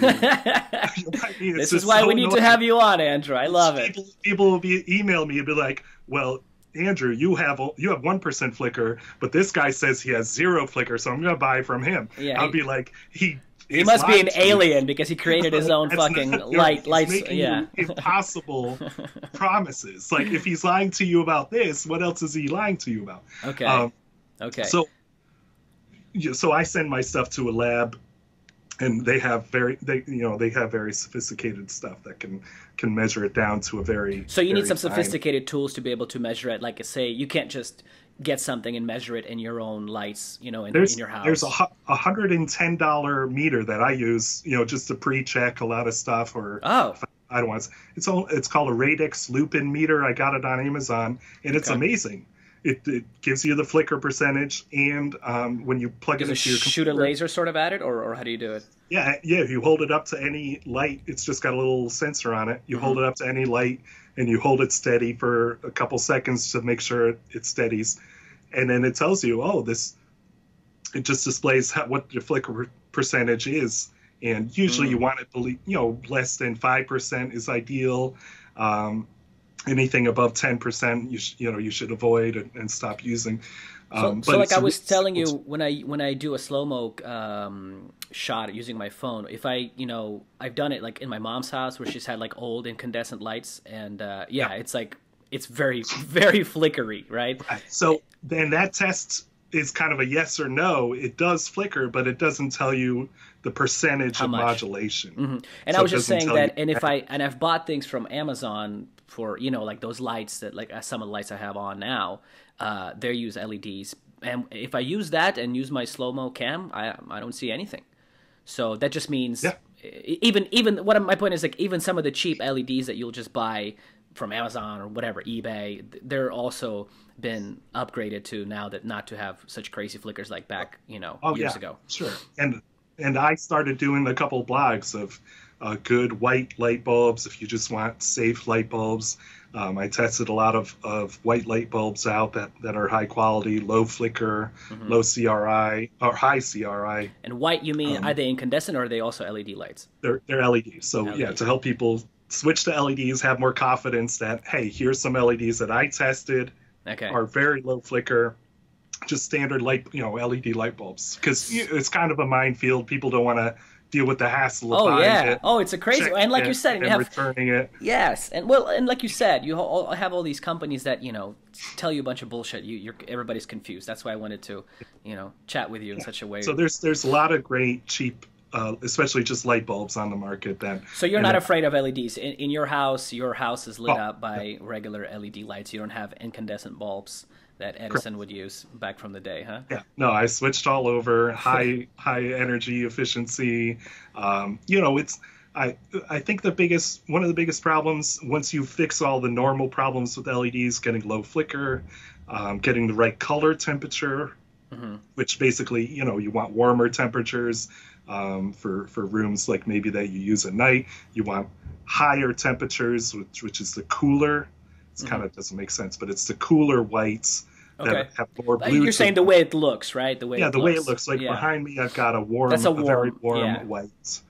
you. This is why we need to have you on, Andrew. I love it. People will email me and be like, well, Andrew, you have 1% flicker, but this guy says he has zero flicker, so I'm going to buy from him. Yeah, I'll be like, he must be an alien because he created his own fucking lights. Yeah, impossible promises. Like if he's lying to you about this, what else is he lying to you about? Okay. Okay. So I send my stuff to a lab and they have they have very sophisticated stuff that can measure it down to a very, So you need very some fine. sophisticated tools to be able to measure it. Like, say, you can't just get something and measure it in your own lights, in your house. There's $110 meter that I use, just to pre-check a lot of stuff, or Oh, if I don't want to. It's called a Radix Lupin meter. I got it on Amazon, and it's Okay. amazing. It gives you the flicker percentage, and when you plug it does it into your shoot a computer, laser sort of at it, or how do you do it? yeah, if you hold it up to any light, it's just got a little sensor on it. You hold it up to any light, and you hold it steady for a couple seconds to make sure it steadies, and then it tells you, it just displays what your flicker percentage is, and usually you want it, less than 5% is ideal. Anything above 10%, you should avoid and stop using. So like I was telling you, when I do a slow-mo shot using my phone, if I've done it like in my mom's house where she's had like old incandescent lights, and it's like, it's very, very flickery, right? Right. So then that test is kind of a yes or no. It does flicker, but it doesn't tell you the percentage of modulation. And So I was it just doesn't saying tell that, you- and I've bought things from Amazon for, like those lights that, like some of the lights I have on now, they use LEDs. And if I use that and use my slow-mo cam, I don't see anything. So that just means, even my point is, like, even some of the cheap LEDs that you'll just buy from Amazon or whatever, eBay, they're also been upgraded to now that not to have such crazy flickers like back, years ago. Sure. And I started doing a couple blogs of good white light bulbs if you just want safe light bulbs. I tested a lot of white light bulbs out that are high quality, low flicker, low CRI, or high CRI. And white, you mean, are they incandescent or are they also LED lights? They're LEDs. So LED. to help people switch to LEDs, have more confidence that, hey, here's some LEDs that I tested are very low flicker, just standard LED light bulbs. Because it's kind of a minefield. People don't want to deal with the hassle of buying it. Oh, it's a crazy, and like you said, and you have returning it. Yes, and like you said, you have all these companies that tell you a bunch of bullshit. Everybody's confused. That's why I wanted to chat with you in such a way. So there's a lot of great cheap, especially just light bulbs on the market. So you're not afraid of LEDs in your house? Your house is lit up by regular LED lights. You don't have incandescent bulbs that Edison would use back from the day, huh? Yeah, no, I switched all over high energy efficiency. I think one of the biggest problems, once you fix all the normal problems with LEDs, getting low flicker, getting the right color temperature, which basically you want warmer temperatures for rooms like maybe that you use at night. You want higher temperatures, which is the cooler. It kind of doesn't make sense, but it's the cooler whites that have more blue. You're saying the way it looks, right? The way it looks. Like behind me, I've got a very warm white.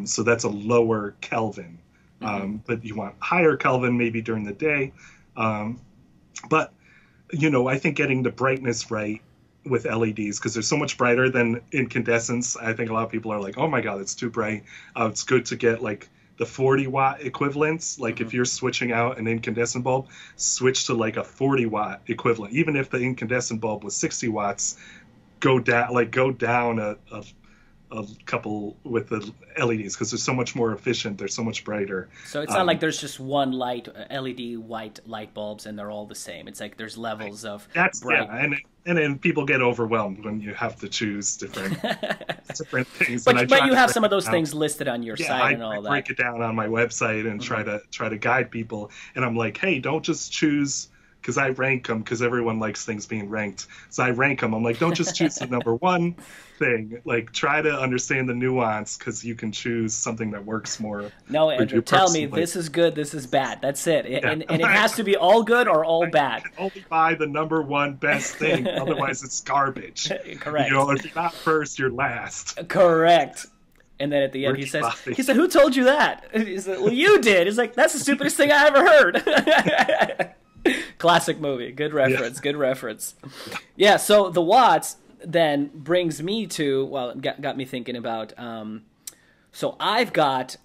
So that's a lower Kelvin. But you want higher Kelvin maybe during the day. But I think getting the brightness right with LEDs, because they're so much brighter than incandescents. I think a lot of people are like, oh my God, it's too bright. It's good to get like the 40-watt equivalents. Like if you're switching out an incandescent bulb, switch to like a 40-watt equivalent. Even if the incandescent bulb was 60 watts, go down a couple with the LEDs, because they're so much more efficient. They're so much brighter. So it's not like there's just one LED white light bulbs and they're all the same. It's like there's levels of bright. Yeah, and then people get overwhelmed when you have to choose different things. But you have some of those things listed on your site and all that. I break it down on my website and try to guide people. And I'm like, hey, don't just choose, because I rank them, because everyone likes things being ranked. So I rank them. I'm like, don't just choose the number one thing. Like, try to understand the nuance, because you can choose something that works more. No, Andrew, tell me, this is good, this is bad. That's it. Yeah. And it has to be all good or all bad. You can only buy the number one best thing. Otherwise, it's garbage. Correct. If you're not first, you're last. Correct. And then at the end, he said, who told you that? He said, well, you did. He's like, that's the stupidest thing I ever heard. Classic movie. Good reference. Good reference. Yeah, so the watts then brings me to, well, got me thinking about, so I've got,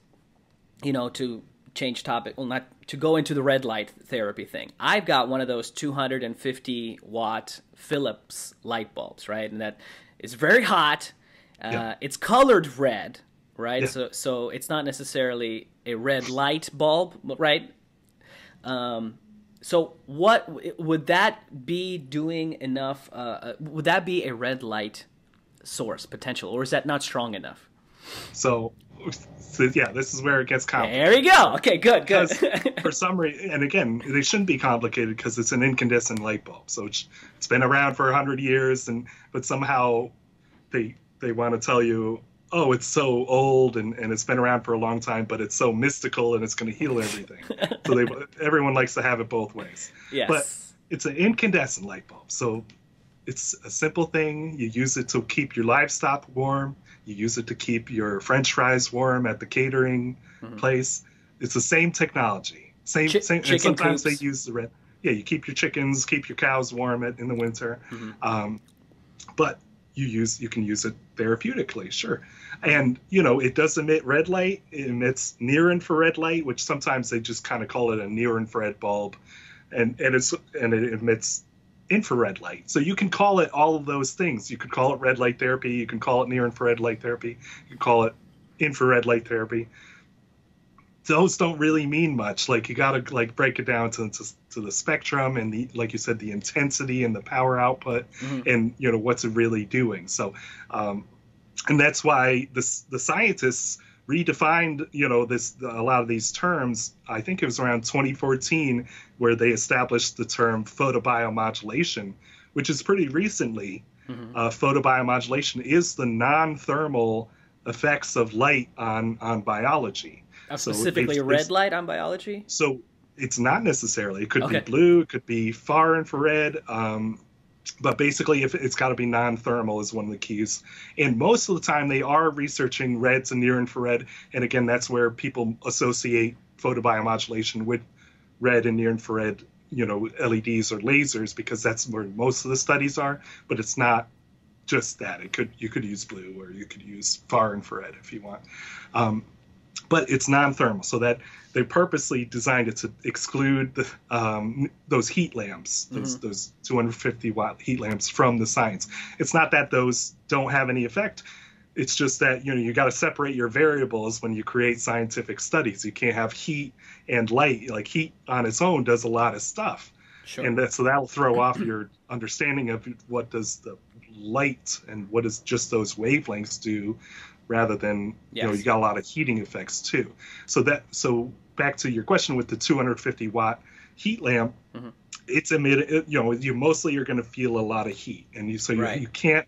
to change topic, well, not to go into the red light therapy thing. I've got one of those 250 watt Philips light bulbs, right? And that it's very hot, It's colored red, right? Yeah. So it's not necessarily a red light bulb, right? So what would that be doing enough? Would that be a red light source potential, or is that not strong enough? So yeah, this is where it gets complicated. There we go. Okay, good. For some reason, and again, they shouldn't be complicated because it's an incandescent light bulb. So it's been around for 100 years, but somehow they want to tell you, oh, it's so old and it's been around for a long time, but it's so mystical and it's going to heal everything. So everyone likes to have it both ways. Yes. But it's an incandescent light bulb. So it's a simple thing. You use it to keep your livestock warm. You use it to keep your French fries warm at the catering place. It's the same technology. Same. And sometimes they use the red. Yeah, you keep your chickens, keep your cows warm in the winter. But you can use it therapeutically, sure. And it does emit red light. It emits near infrared light, which sometimes they just kind of call it a near infrared bulb, and it emits infrared light. So you can call it all of those things. You could call it red light therapy. You can call it near infrared light therapy. You can call it infrared light therapy. Those don't really mean much. Like, you got to break it down to the spectrum and like you said, the intensity and the power output and what's it really doing. So and that's why the scientists redefined a lot of these terms. I think it was around 2014 where they established the term photobiomodulation, which is pretty recently. Photobiomodulation is the non-thermal effects of light on biology. Specifically red light on biology? So it's not necessarily. It could be blue, it could be far infrared, but basically it's got to be non-thermal is one of the keys. And most of the time they are researching red to near infrared, and again, that's where people associate photobiomodulation with red and near infrared, LEDs or lasers, because that's where most of the studies are, but it's not just that. You could use blue, or you could use far infrared if you want. But it's non-thermal, so that they purposely designed it to exclude those heat lamps, those 250 watt heat lamps from the science. It's not that those don't have any effect. It's just that you got to separate your variables when you create scientific studies. You can't have heat and light. Like, heat on its own does a lot of stuff, and so that'll throw off your understanding of what does the light and what does just those wavelengths do, rather than you got a lot of heating effects too. So back to your question with the 250 watt heat lamp, it's emitted. You mostly you're going to feel a lot of heat, and you can't.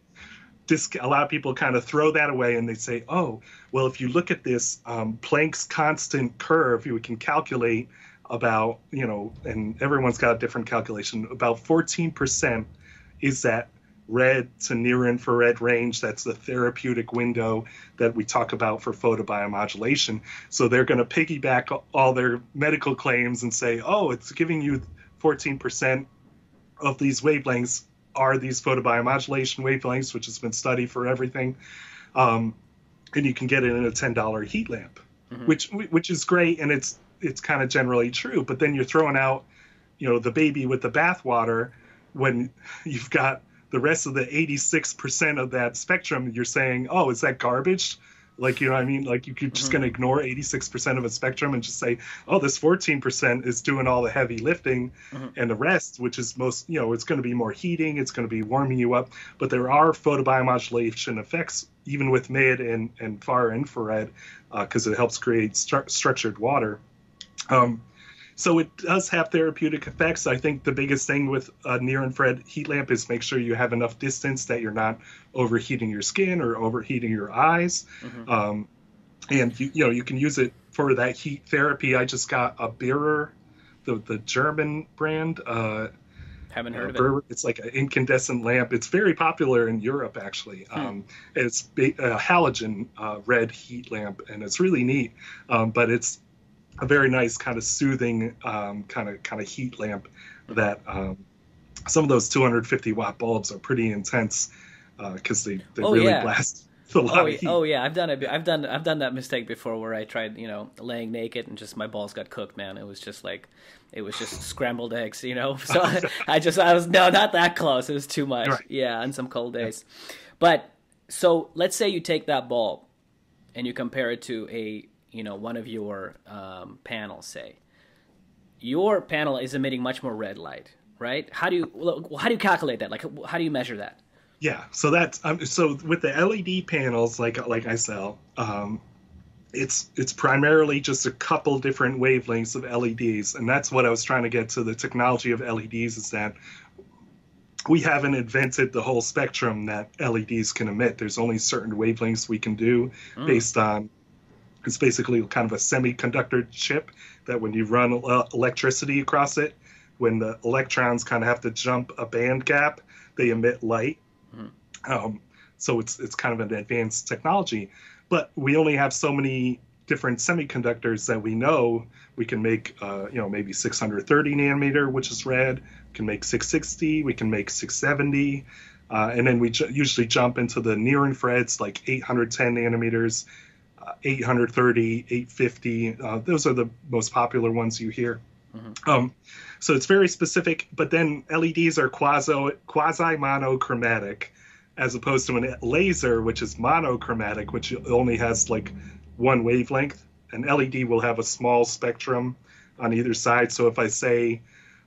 A lot of people kind of throw that away, and they say, oh, well, if you look at this Planck's constant curve, you can calculate about and everyone's got a different calculation. About 14% is that red to near infrared range. That's the therapeutic window that we talk about for photobiomodulation. So they're going to piggyback all their medical claims and say, oh, it's giving you 14% of these wavelengths are these photobiomodulation wavelengths, which has been studied for everything. And you can get it in a $10 heat lamp, which is great, and it's kind of generally true. But then you're throwing out, the baby with the bathwater when you've got the rest of the 86% of that spectrum. You're saying, oh, is that garbage? Like, what I mean? Like, you're just going to ignore 86% of a spectrum and just say, oh, this 14% is doing all the heavy lifting, and the rest, which is most, it's going to be more heating, it's going to be warming you up. But there are photobiomodulation effects, even with mid and far infrared, because it helps create structured water. So it does have therapeutic effects. I think the biggest thing with a near-infrared heat lamp is make sure you have enough distance that you're not overheating your skin or overheating your eyes. And you can use it for that heat therapy. I just got a Bearer, the German brand. Haven't heard of it. It's like an incandescent lamp. It's very popular in Europe, actually. It's a halogen red heat lamp, and it's really neat. But it's a very nice kind of soothing kind of heat lamp that some of those 250 watt bulbs are pretty intense because they really blast a lot of heat. Oh yeah, I've done that mistake before where I tried laying naked and just my balls got cooked, man. It was just scrambled eggs, So I was not that close. It was too much. Right. Yeah, on some cold days. But So let's say you take that bulb and you compare it to one of your panels, say. Your panel is emitting much more red light, right? How do you calculate that? Like, how do you measure that? Yeah, so that's so with the LED panels, like I sell, it's primarily just a couple different wavelengths of LEDs, and that's what I was trying to get to. The technology of LEDs is that we haven't invented the whole spectrum that LEDs can emit. There's only certain wavelengths we can do based on. It's basically kind of a semiconductor chip that when you run electricity across it, when the electrons kind of have to jump a band gap, they emit light. So it's kind of an advanced technology, but we only have so many different semiconductors that we know. We can make, maybe 630 nanometer, which is red. We can make 660. We can make 670. And then we usually jump into the near infrareds, like 810 nanometers, 830, 850. Those are the most popular ones you hear. So it's very specific, but then LEDs are quasi monochromatic, as opposed to a laser, which is monochromatic, which only has like one wavelength. An LED will have a small spectrum on either side. So if I say,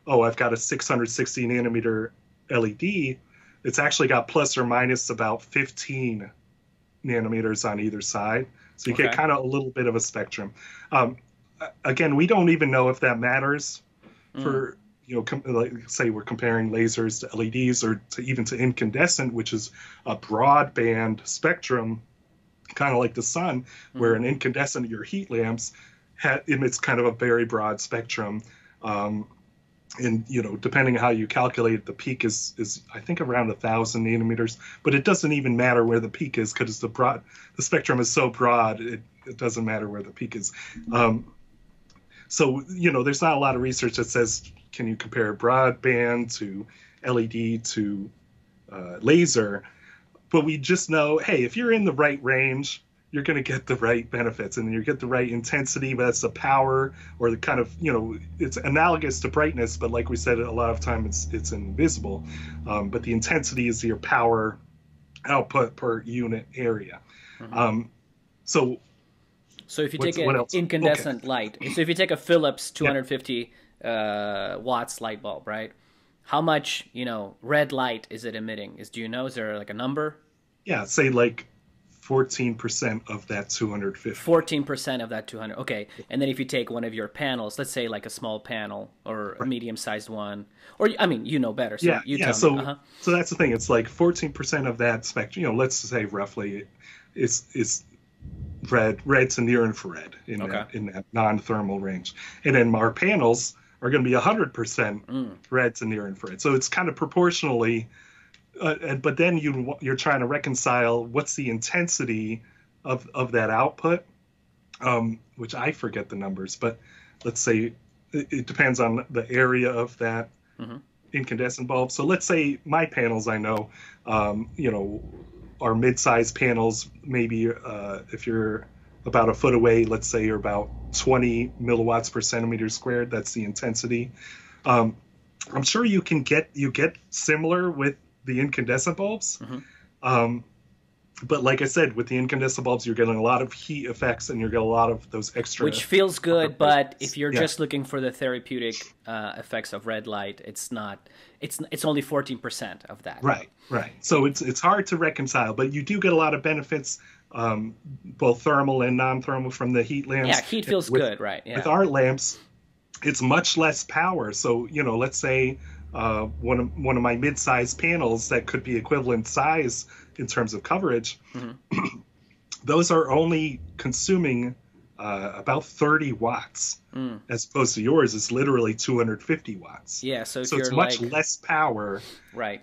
oh, I've got a 660 nanometer LED, it's actually got plus or minus about 15 nanometers on either side. So you get kind of a little bit of a spectrum. Again, we don't even know if that matters for, like say we're comparing lasers to LEDs or even to incandescent, which is a broadband spectrum, kind of like the sun, where an incandescent, your heat lamps, emits kind of a very broad spectrum. And, depending on how you calculate it, the peak is I think around 1,000 nanometers, but it doesn't even matter where the peak is because the spectrum is so broad, it doesn't matter where the peak is. So, there's not a lot of research that says, can you compare broadband to LED to laser? But we just know, hey, if you're in the right range, you're going to get the right benefits and you get the right intensity, but that's the power or the kind of, it's analogous to brightness, but like we said, a lot of time it's invisible. But the intensity is your power output per unit area. So if you take an incandescent light, so if you take a Philips 250 watts light bulb, right? How much, red light is it emitting? Do you know? Is there like a number? Yeah, say like 14% of that 250. 14% of that 200. Okay. And then if you take one of your panels, let's say like a small panel or a medium-sized one, or I mean, you know better. So tell me. So that's the thing. It's like 14% of that spectrum. Let's say roughly, is red to near infrared in that non-thermal range, and then our panels are going to be 100% red to near infrared. So it's kind of proportionally. But then you're trying to reconcile what's the intensity of that output, which I forget the numbers, but let's say it depends on the area of that incandescent bulb. So let's say my panels, I know, are mid-sized panels. Maybe if you're about a foot away, let's say you're about 20 milliwatts per centimeter squared. That's the intensity. I'm sure you get similar with the incandescent bulbs. But like I said, with the incandescent bulbs, you're getting a lot of heat effects and you're getting a lot of those extra... Which feels good, but if you're just looking for the therapeutic effects of red light, it's not... It's only 14% of that. Right. So it's hard to reconcile, but you do get a lot of benefits, both thermal and non-thermal from the heat lamps. Yeah, heat feels good, right. Yeah. With our lamps, it's much less power. So, let's say... one of my mid-sized panels that could be equivalent size in terms of coverage, those are only consuming about 30 watts, as opposed to yours is literally 250 watts. Yeah, so it's much less power. Right.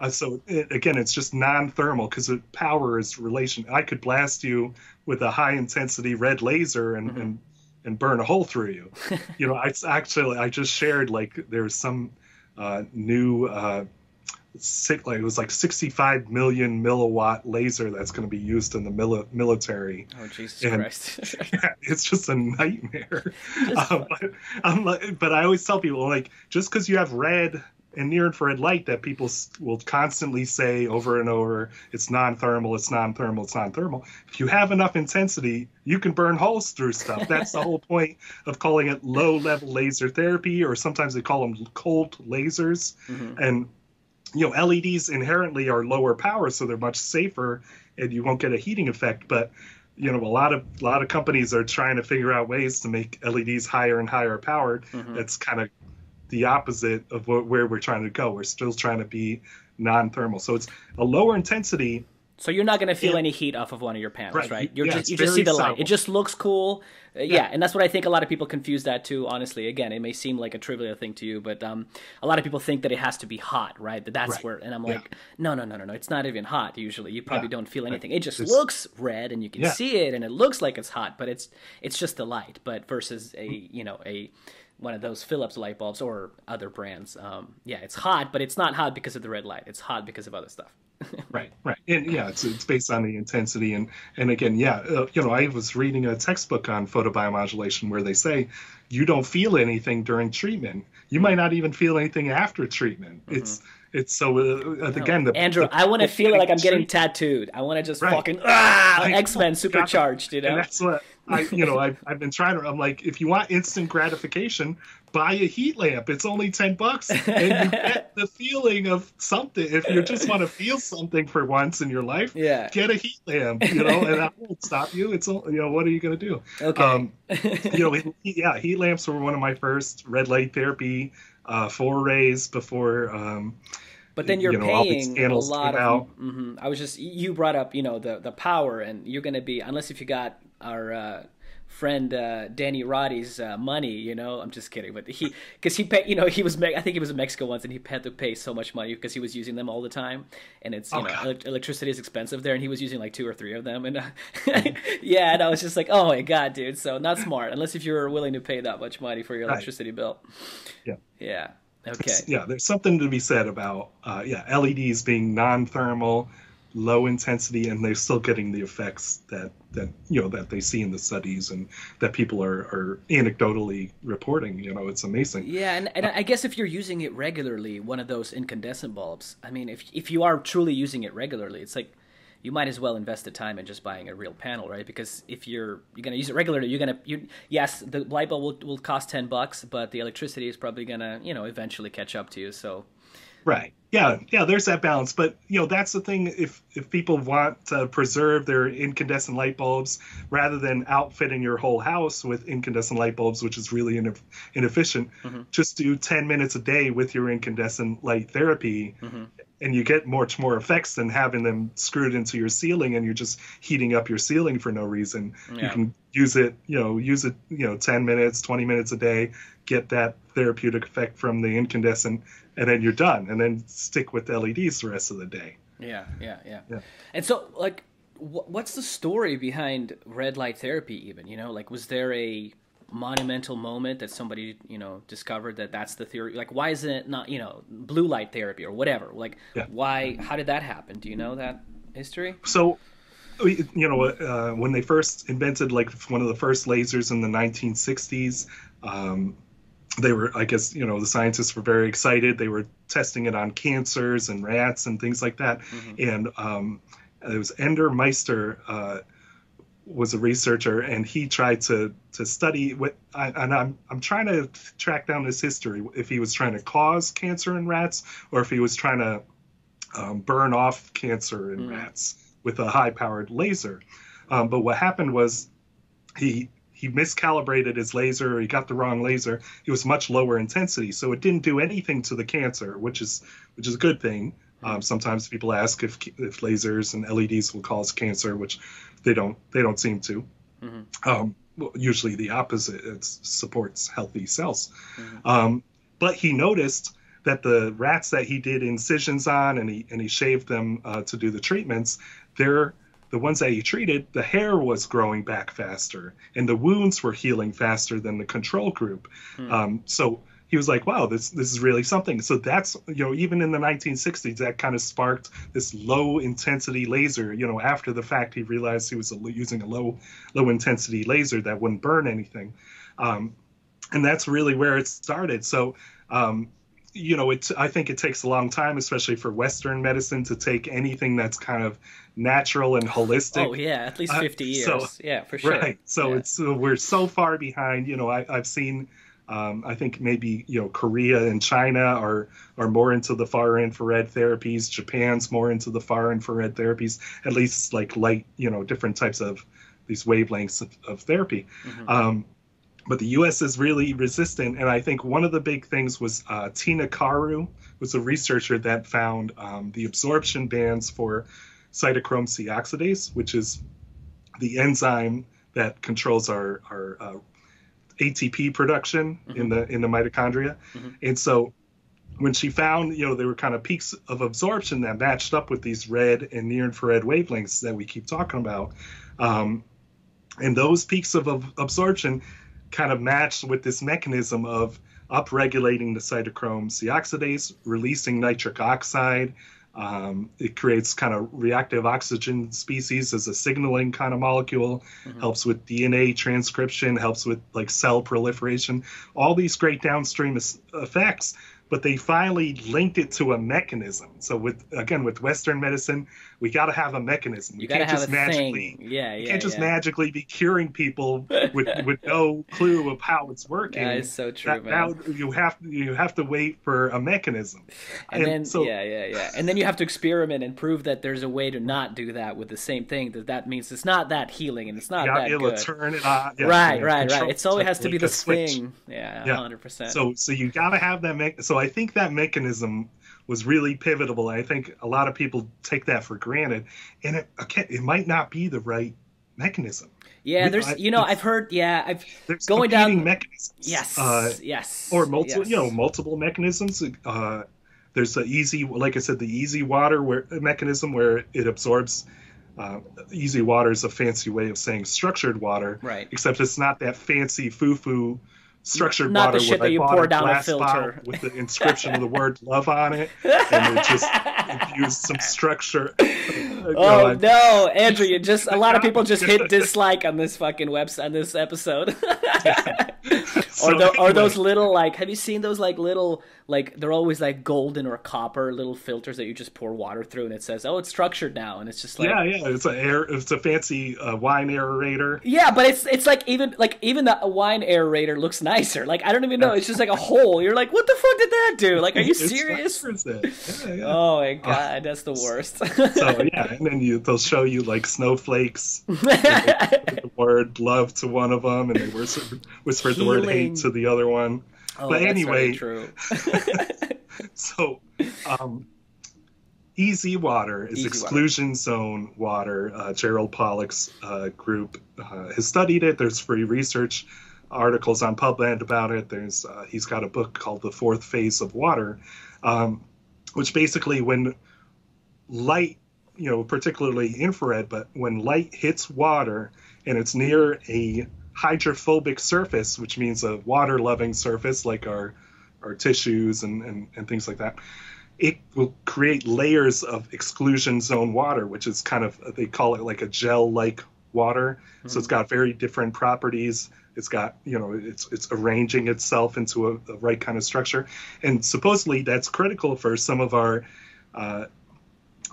Again, it's just non-thermal because the power is relation. I could blast you with a high-intensity red laser and burn a hole through you. I just shared there's some new it was like 65 million milliwatt laser that's going to be used in the military. Oh, Jesus Christ. Yeah, it's just a nightmare. But I always tell people, just because you have red and near infrared light that people will constantly say over and over, it's non-thermal, it's non-thermal, it's non-thermal. If you have enough intensity, you can burn holes through stuff. That's the whole point of calling it low-level laser therapy, or sometimes they call them cold lasers. And LEDs inherently are lower power, so they're much safer, and you won't get a heating effect. But a lot of companies are trying to figure out ways to make LEDs higher and higher powered. That's kind of the opposite of where we're trying to go. We're still trying to be non-thermal, so it's a lower intensity. So you're not going to feel any heat off of one of your panels, right? You just see the light. subtle. It just looks cool. Yeah, and that's what I think a lot of people confuse that too, honestly. Again, it may seem like a trivial thing to you, but a lot of people think that it has to be hot, right? That's where, and I'm like, no. It's not even hot usually. You probably don't feel anything. It just looks red and you can see it and it looks like it's hot, but it's just the light. But versus a one of those Philips light bulbs or other brands, it's hot, but it's not hot because of the red light. It's hot because of other stuff. Right. And it's based on the intensity. And again, I was reading a textbook on photobiomodulation where they say you don't feel anything during treatment. You might not even feel anything after treatment. It's so, again, Andrew, I want to feel like I'm getting tattooed. I want to just fucking, X-Men supercharged, And that's what I've been trying to, I'm like, if you want instant gratification, buy a heat lamp. It's only $10 and you get the feeling of something. If you just want to feel something for once in your life, get a heat lamp, and that won't stop you. It's, what are you going to do? Okay. Heat lamps were one of my first red light therapy forays before, but then you're paying a lot of. Mm-hmm. You brought up, the power, and you're going to be, unless if you got our friend Danny Roddy's money, I'm just kidding, but because he paid, I think he was in Mexico once, and he had to pay so much money because he was using them all the time, and it's electricity is expensive there, and he was using like 2 or 3 of them, and and I was just like, oh my god, dude, so not smart unless if you're willing to pay that much money for your electricity bill. Yeah. Okay. There's something to be said about LEDs being non-thermal, low intensity, and they're still getting the effects that they see in the studies and that people are anecdotally reporting. It's amazing. Yeah, and I guess if you're using it regularly, one of those incandescent bulbs, I mean, if you are truly using it regularly, it's like you might as well invest the time in just buying a real panel, right? Because if you're going to use it regularly, yes, the light bulb will cost $10, but the electricity is probably going to, eventually catch up to you. So, right. Yeah, there's that balance. But, that's the thing. If people want to preserve their incandescent light bulbs rather than outfitting your whole house with incandescent light bulbs, which is really inefficient, just do 10 minutes a day with your incandescent light therapy. And you get much more effects than having them screwed into your ceiling and you're just heating up your ceiling for no reason. Yeah. You can use it 10 minutes, 20 minutes a day, get that therapeutic effect from the incandescent, and then you're done. And then stick with LEDs the rest of the day. Yeah. And so, like, what's the story behind red light therapy even? Was there a monumental moment that somebody discovered that's the theory? Like, why isn't it not blue light therapy or whatever? Like, why? How did that happen? Do you know that history? So when they first invented like one of the first lasers in the 1960s, they were, I guess, the scientists were very excited. They were testing it on cancers and rats and things like that. And it was Ender Meister was a researcher, and he tried to study I'm trying to track down his history, if he was trying to cause cancer in rats or if he was trying to burn off cancer in rats with a high-powered laser. But what happened was he miscalibrated his laser. He got the wrong laser. It was much lower intensity, so it didn't do anything to the cancer, which is a good thing. Sometimes people ask if lasers and LEDs will cause cancer, which they don't seem to. Usually the opposite. It supports healthy cells. But he noticed that the rats that he did incisions on and he shaved them to do the treatments, the ones that he treated, the hair was growing back faster and the wounds were healing faster than the control group. So he was like, wow, this is really something. So that's, even in the 1960s, that kind of sparked this low intensity laser. After the fact, he realized he was using a low intensity laser that wouldn't burn anything. And that's really where it started. So, I think it takes a long time, especially for Western medicine, to take anything that's kind of natural and holistic. Oh yeah, at least 50 years. So, yeah, for sure. Right. So yeah. we're so far behind. I've seen. I think maybe Korea and China are more into the far infrared therapies. Japan's more into the far infrared therapies, at least like light, different types of these wavelengths of therapy. But the U.S. is really resistant, and I think one of the big things was Tina Karu was a researcher that found the absorption bands for cytochrome C oxidase, which is the enzyme that controls our ATP production in the mitochondria. And so when she found, there were kind of peaks of absorption that matched up with these red and near infrared wavelengths that we keep talking about. And those peaks of absorption kind of matched with this mechanism of upregulating the cytochrome C oxidase, releasing nitric oxide. It creates kind of reactive oxygen species as a signaling kind of molecule, helps with DNA transcription, helps with like cell proliferation, all these great downstream effects. But they finally linked it to a mechanism. So with Western medicine, we got to have a mechanism. You can't just magically, you can't just magically be curing people with no clue of how it's working. That is so true, man. Now you have to wait for a mechanism, and then and then you have to experiment and prove that there's a way to not do that with the same thing. That means it's not that healing and it's not that good. To turn it on. Right. It always has to be the thing. 100%. So you got to have that. So I think that mechanism was really pivotal. I think a lot of people take that for granted, and it might not be the right mechanism. Yeah, I've heard. Yeah, there's going down mechanisms. Yes. Or multiple mechanisms. There's the easy water mechanism where it absorbs. Easy water is a fancy way of saying structured water, right? Except it's not that fancy foo-foo structured not water the shit that you pour down a filter with the inscription of the word love on it, and it just infused some structure. No, Andrew, a lot of people just hit dislike on this fucking website, on this episode. Or those little, like, have you seen those like little, like, they're always like golden or copper little filters that you just pour water through, and it says, oh, it's structured now, and it's just like, it's a fancy wine aerator. Yeah, but it's like even the wine aerator looks nicer. Like, I don't even know, it's just like a hole. You're like, what the fuck did that do? Like, are you serious? Oh my god, that's the worst. And then they'll show you like snowflakes. The word love to one of them, and they whispered the word hate to the other one. Oh, but anyway, true. So easy water is exclusion zone water. Gerald Pollack's group has studied it. There's free research articles on PubMed about it. He's got a book called The Fourth Phase of Water, which basically when light, particularly infrared, but when light hits water and it's near a hydrophobic surface, which means a water-loving surface like our tissues and things like that, it will create layers of exclusion zone water, which is kind of, they call it like a gel-like water. Mm-hmm. So it's got very different properties. It's got, it's arranging itself into a right kind of structure. And supposedly that's critical for some of our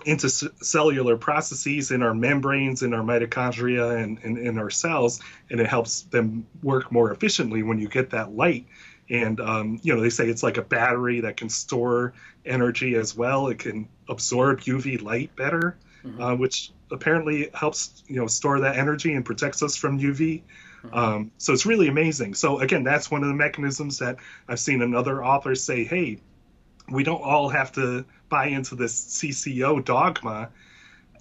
intercellular processes in our membranes, in our mitochondria, and in our cells, and it helps them work more efficiently when you get that light. And they say it's like a battery that can store energy as well. It can absorb UV light better, which apparently helps store that energy and protects us from UV. So it's really amazing. So again, that's one of the mechanisms that I've seen another author say, hey, we don't all have to buy into this CCO dogma.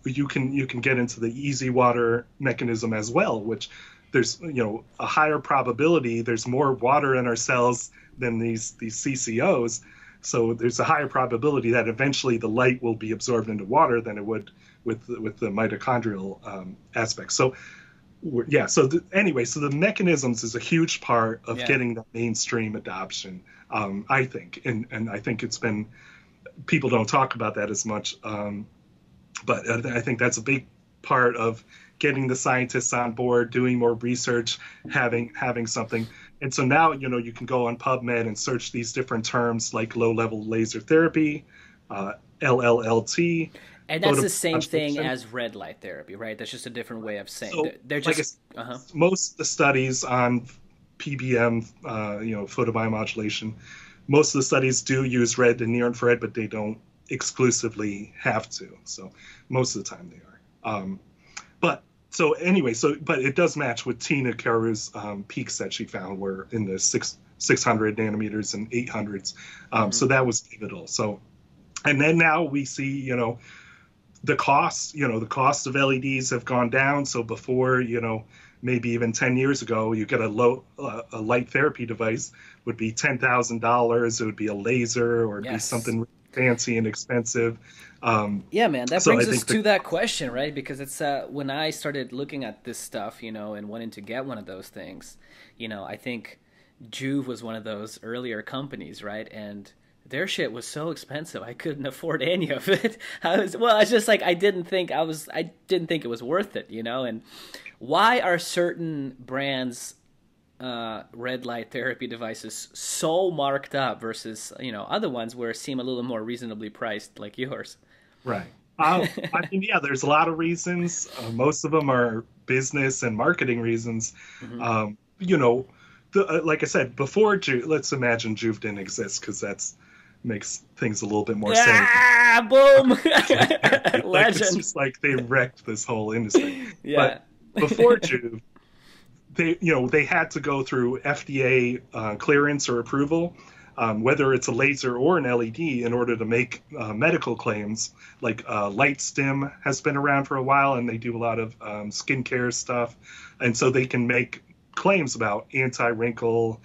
You can get into the easy water mechanism as well, which there's a higher probability. There's more water in our cells than these CCOs, so there's a higher probability that eventually the light will be absorbed into water than it would with the mitochondrial aspect. So anyway, so the mechanisms is a huge part of getting the mainstream adoption. I think, and I think it's been, people don't talk about that as much, but I think that's a big part of getting the scientists on board, doing more research, having something. And so now, you can go on PubMed and search these different terms like low-level laser therapy, LLLT. And that's the same thing as red light therapy, right? That's just a different way of saying So, they're like just. most of the studies on PBM, photobiomodulation, most of the studies do use red and near infrared, but they don't exclusively have to. So most of the time they are. But it does match with Tina Caru's peaks that she found were in the 600 nanometers and 800s. So that was pivotal. So, and then now we see, the cost of LEDs have gone down. So before, maybe even 10 years ago, you get a light therapy device would be $10,000. It would be a laser, or it'd be something fancy and expensive. Yeah, man, that brings us to that question, right? Because it's when I started looking at this stuff, and wanting to get one of those things, I think Juve was one of those earlier companies, right? And their shit was so expensive, I couldn't afford any of it. It's just like I didn't think it was worth it, And why are certain brands red light therapy devices so marked up versus other ones where it seem a little more reasonably priced, like yours? Right. I mean, yeah, there's a lot of reasons. Most of them are business and marketing reasons. Like I said before, let's imagine Juve didn't exist, because that's makes things a little bit more sane. Boom. Legend. It's just like they wrecked this whole industry. Yeah. But before Juve, they had to go through FDA clearance or approval, whether it's a laser or an LED, in order to make medical claims. Like LightStim has been around for a while, and they do a lot of skincare stuff, and so they can make claims about anti-wrinkle,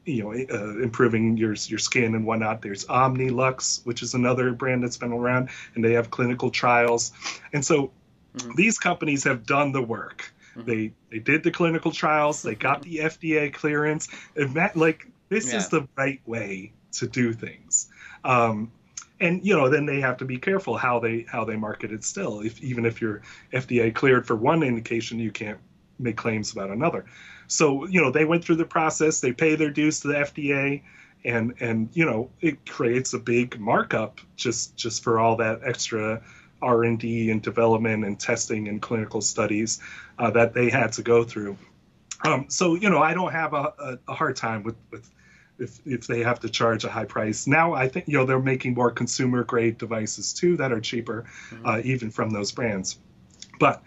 improving your skin and whatnot. There's Omnilux, which is another brand that's been around, and they have clinical trials. And so these companies have done the work. They did the clinical trials. They got the FDA clearance. And this is the right way to do things. And then they have to be careful how they market it still. Even if you're FDA cleared for one indication, you can't make claims about another. So, they went through the process, they pay their dues to the FDA, and it creates a big markup just for all that extra R&D and development and testing and clinical studies that they had to go through. So, I don't have a hard time with if they have to charge a high price. Now, I think, they're making more consumer grade devices too that are cheaper, even from those brands. But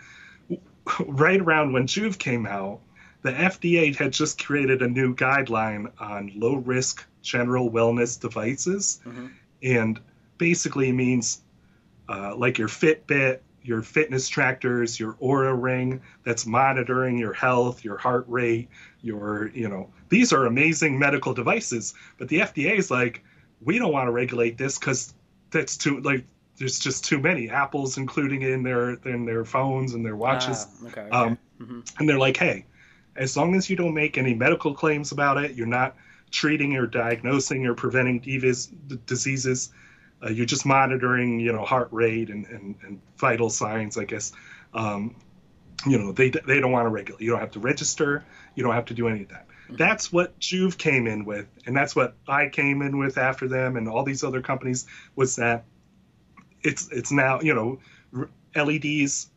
right around when Juve came out, the FDA had just created a new guideline on low-risk general wellness devices, and basically means like your Fitbit, your fitness trackers, your Oura Ring that's monitoring your health, your heart rate, these are amazing medical devices. But the FDA is like, we don't want to regulate this because that's too, there's just too many. Apple's including it in their phones and their watches. And they're like, hey, as long as you don't make any medical claims about it, you're not treating or diagnosing or preventing diseases, you're just monitoring, heart rate and vital signs, I guess. They don't want to regulate. You don't have to register. You don't have to do any of that. That's what Juve came in with, and that's what I came in with after them, and all these other companies, was that it's now, LEDs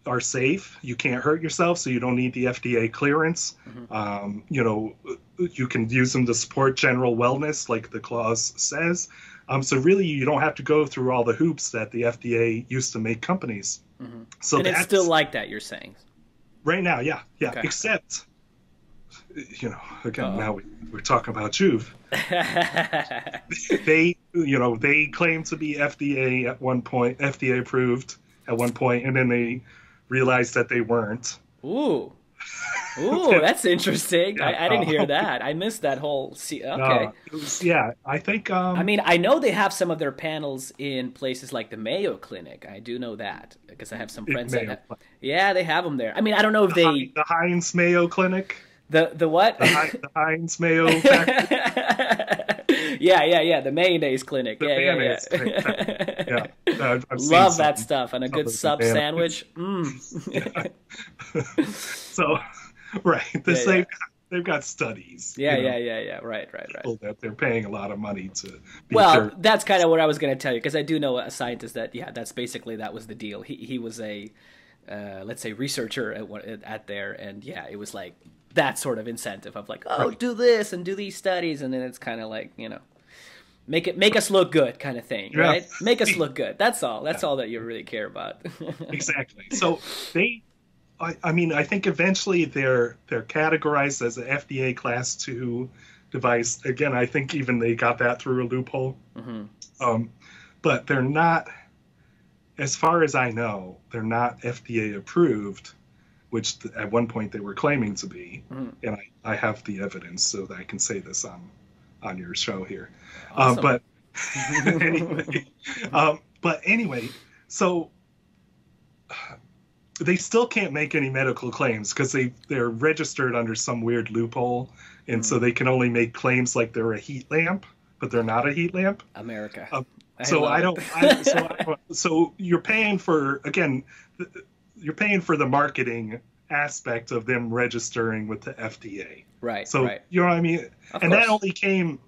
are safe. You can't hurt yourself, so you don't need the FDA clearance. You can use them to support general wellness, like the clause says. So really, you don't have to go through all the hoops that the FDA used to make companies. So and it's still like that, you're saying? Right now, yeah. Okay. Except, again, now we're talking about Juve. They claim to be FDA at one point, FDA approved at one point, and then they realized that they weren't. Ooh, that's interesting. Yeah, I didn't hear that. I missed that whole. Okay. I think. I mean, I know they have some of their panels in places like the Mayo Clinic. I do know that because I have some friends that. Yeah, they have them there. I mean, I don't know if the Heinz Mayo Clinic. The what? The Heinz Mayo factory. Yeah. The mayonnaise clinic. Mayonnaise clinic. Love that stuff and a good sub sandwich. So, right. they've got studies. Yeah, you know, yeah. Right. people that they're paying a lot of money to be Well, careful. that's kind of what I was going to tell you, because I do know a scientist that, yeah, that's basically, that was the deal. He was a, let's say, researcher at there, and yeah, it was like that sort of incentive of like, oh, do this and do these studies, and then it's kind of like, make us look good kind of thing, right? Make us look good. That's all. That's all that you really care about. Exactly. So I mean, I think eventually they're categorized as an FDA Class 2 device. Again, I think even they got that through a loophole. But they're not, as far as I know, they're not FDA approved, which at one point they were claiming to be. And I have the evidence so that I can say this on your show here. Awesome. But anyway, so they still can't make any medical claims because they're registered under some weird loophole, and so they can only make claims like they're a heat lamp, but they're not a heat lamp. America. So you're paying for, again, you're paying for the marketing aspect of them registering with the FDA. Right. So right. you know what I mean? Of And course. that only came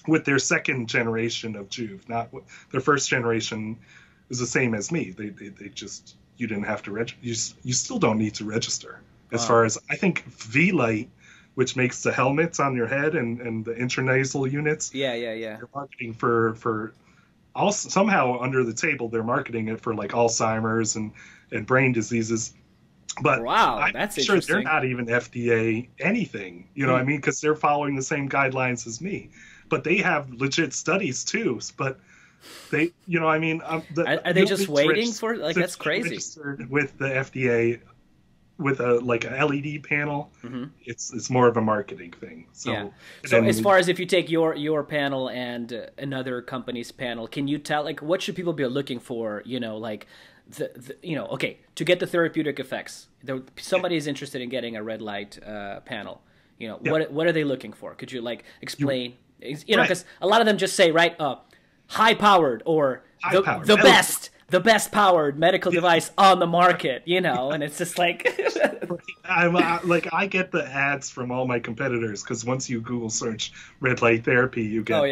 with their second generation of Juve, not their first generation is the same as me. They just, you didn't have to register. You still don't need to register. As far as, I think V-Light, which makes the helmets on your head and the intranasal units. Yeah. They're marketing for also, somehow under the table, they're marketing it for like Alzheimer's and brain diseases. But Wow, I'm that's sure they're interesting. not even FDA anything. You know what I mean? Because they're following the same guidelines as me. But they have legit studies too. But they, you know, I mean, Are they just waiting for, like, that's crazy. Registered with the FDA with a LED panel. It's more of a marketing thing. So, Yeah. So as far as if you take your panel and another company's panel, can you tell, like, what should people be looking for? Like okay, to get the therapeutic effects. Somebody is interested in getting a red light panel. What are they looking for? Could you like explain? Because a lot of them just say high powered or the best powered medical device on the market, and it's just like I get the ads from all my competitors because once you Google search red light therapy, you get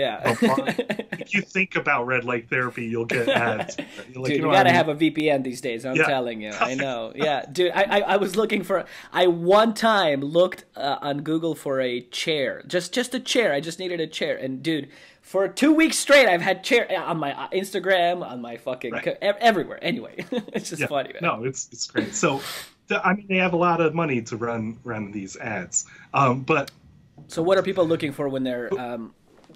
if you think about red light therapy, you'll get ads. Dude, you gotta have a VPN these days. I'm telling you, I know. Yeah, dude, I was looking for. I one time looked on Google for a chair, just a chair. I just needed a chair, and dude, for 2 weeks straight, I've had chair on my Instagram, on my fucking everywhere. Anyway, it's just funny. Man. No, it's great. So, I mean, they have a lot of money to run these ads. But so, what are people looking for when they're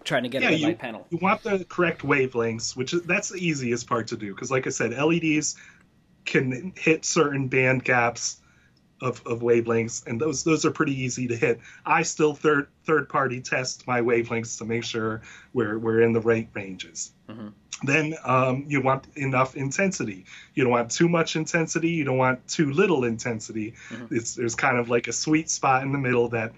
trying to get a red light panel? You want the correct wavelengths, that's the easiest part to do because, like I said, LEDs can hit certain band gaps of wavelengths, and those are pretty easy to hit. I still third party test my wavelengths to make sure we're in the right ranges. Then you want enough intensity. You don't want too much intensity. You don't want too little intensity. There's kind of like a sweet spot in the middle that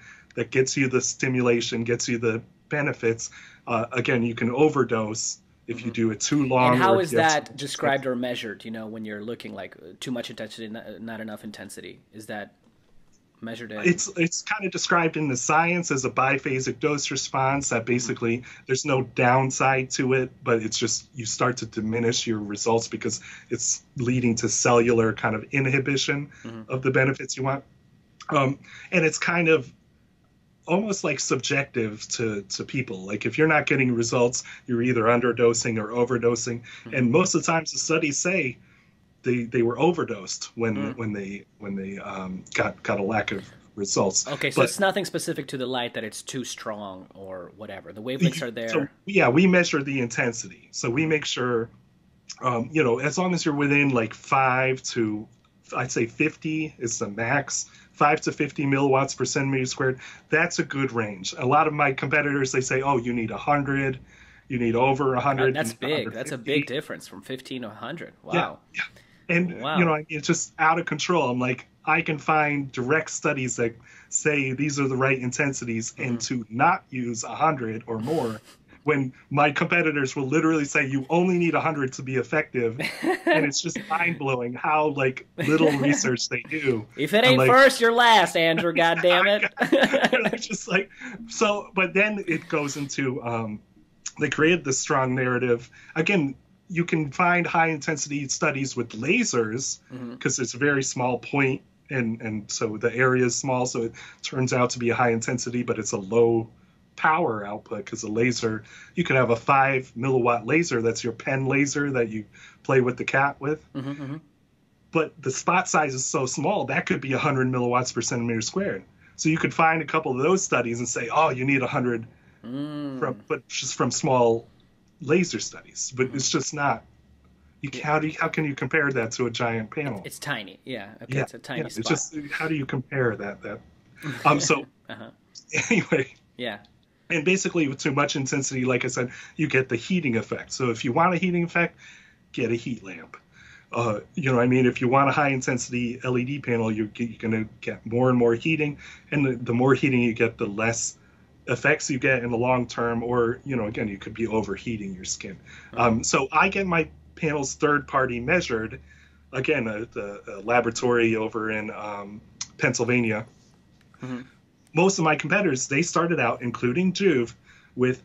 gets you the stimulation, gets you the benefits. Again, you can overdose if you do it too long. And how is that described or measured? When you're looking like too much intensity, not enough intensity, is that measured in? It's kind of described in the science as a biphasic dose response. That basically there's no downside to it, but it's just you start to diminish your results because it's leading to cellular kind of inhibition of the benefits you want. And it's kind of almost like subjective to people. Like if you're not getting results, you're either underdosing or overdosing. And most of the times the studies say they were overdosed when they got a lack of results. Okay, so it's nothing specific to the light that it's too strong or whatever. The wavelengths are there. So, we measure the intensity. So we make sure, as long as you're within like 5 to, I'd say 50 is the max. 5 to 50 milliwatts per centimeter squared, that's a good range. A lot of my competitors, they say, oh, you need 100, you need over 100. That's big. That's a big difference from 15 to 100. Wow. Yeah. And, it's just out of control. I'm like, I can find direct studies that say these are the right intensities and to not use 100 or more when my competitors will literally say you only need 100 to be effective, and it's just mind-blowing how like little research they do. If it ain't first, you're last, Andrew. God damn it! Just like so, but then it goes into they created this strong narrative. Again, you can find high-intensity studies with lasers because it's a very small point, and so the area is small, so it turns out to be a high intensity, but it's a low power output because a laser, you could have a 5 milliwatt laser that's your pen laser that you play with the cat with, but the spot size is so small that could be 100 milliwatts per centimeter squared. So you could find a couple of those studies and say, oh, you need 100 but just from small laser studies, but it's just not. How can you compare that to a giant panel? It's tiny, yeah. Okay, it's a tiny spot. It's just, how do you compare that? So anyway, yeah. And basically, with too much intensity, like I said, you get the heating effect. So if you want a heating effect, get a heat lamp. You know what I mean? If you want a high intensity LED panel, you're going to get more and more heating, and the more heating you get, the less effects you get in the long term. Or, you know, again, you could be overheating your skin. So I get my panels third party measured, again, a laboratory over in Pennsylvania. Most of my competitors, they started out, including Juve, with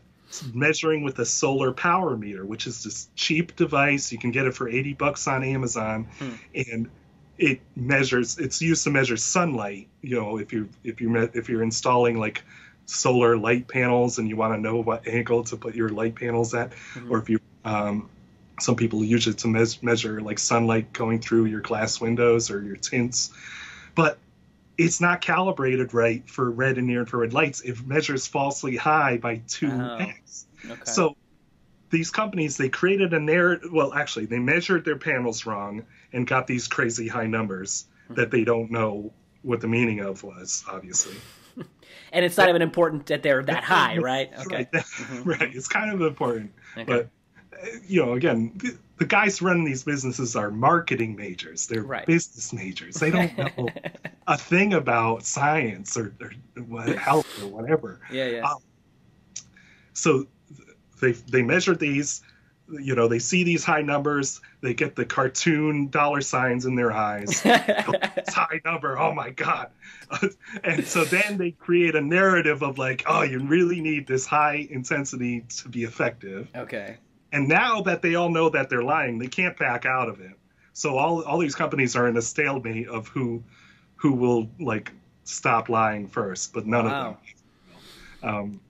measuring with a solar power meter, which is this cheap device. You can get it for $80 on Amazon, and it measures. It's used to measure sunlight. You know, if you're installing like solar light panels and you want to know what angle to put your light panels at, or if you some people use it to measure like sunlight going through your glass windows or your tints, but it's not calibrated right for red and near infrared lights. It measures falsely high by 2x. Okay. So these companies, they created a narrative. Well, actually, they measured their panels wrong and got these crazy high numbers that they don't know what the meaning of was, obviously. And it's not even important that they're that high, right? Okay. Right. It's kind of important. Okay. But, you know, again, the guys running these businesses are marketing majors. They're business majors. They don't know a thing about science or health or whatever. So they measured these. You know, they see these high numbers. They get the cartoon dollar signs in their eyes. This high number. Oh my God. And so then they create a narrative of like, oh, you really need this high intensity to be effective. Okay. And now that they all know that they're lying, they can't back out of it. So all these companies are in a stalemate of who will like stop lying first, but none of them.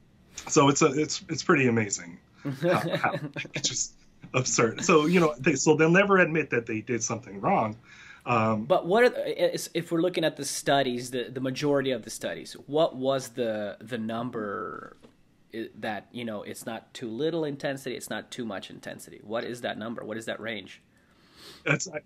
So it's pretty amazing. How it's just absurd. So, you know, they'll never admit that they did something wrong. But what if we're looking at the studies, the majority of the studies, what was the number that, you know, it's not too little intensity, it's not too much intensity? What is that number? What is that range?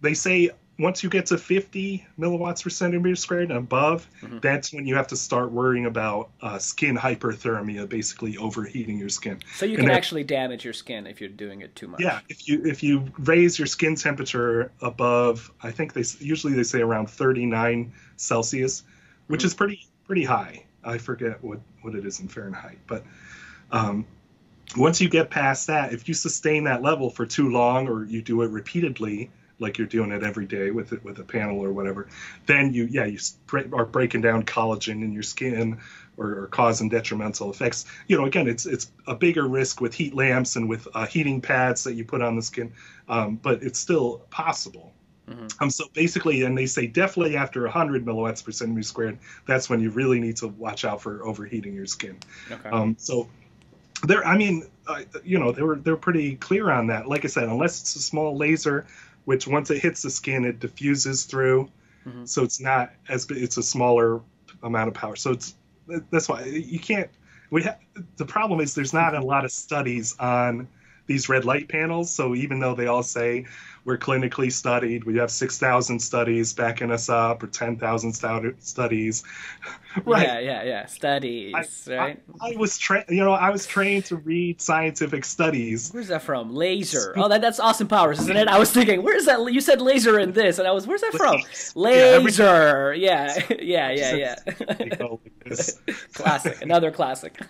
They say once you get to 50 milliwatts per centimeter squared and above, that's when you have to start worrying about skin hyperthermia, basically overheating your skin. So you can actually damage your skin if you're doing it too much. Yeah, if you raise your skin temperature above, I think usually they say around 39 Celsius, which is pretty high. I forget what it is in Fahrenheit, but once you get past that, if you sustain that level for too long, or you do it repeatedly, like you're doing it every day with a panel or whatever, then you are breaking down collagen in your skin or causing detrimental effects. You know, again, it's a bigger risk with heat lamps and with heating pads that you put on the skin, but it's still possible. So basically, and they say definitely after 100 milliwatts per centimeter squared, that's when you really need to watch out for overheating your skin. Okay. So you know, they're pretty clear on that. Like I said, unless it's a small laser, which once it hits the skin, it diffuses through. So it's not it's a smaller amount of power. So that's why you can't. The problem is there's not a lot of studies on these red light panels. So even though they all say we're clinically studied, we have 6,000 studies backing us up, or 10,000 studies. Right. Yeah. Studies, right? I was trained to read scientific studies. Where's that from? Laser. Oh, that's Austin Powers, isn't it? I was thinking, where's that? You said laser in this, and where's that from? Laser. Yeah. Like Classic. Another classic.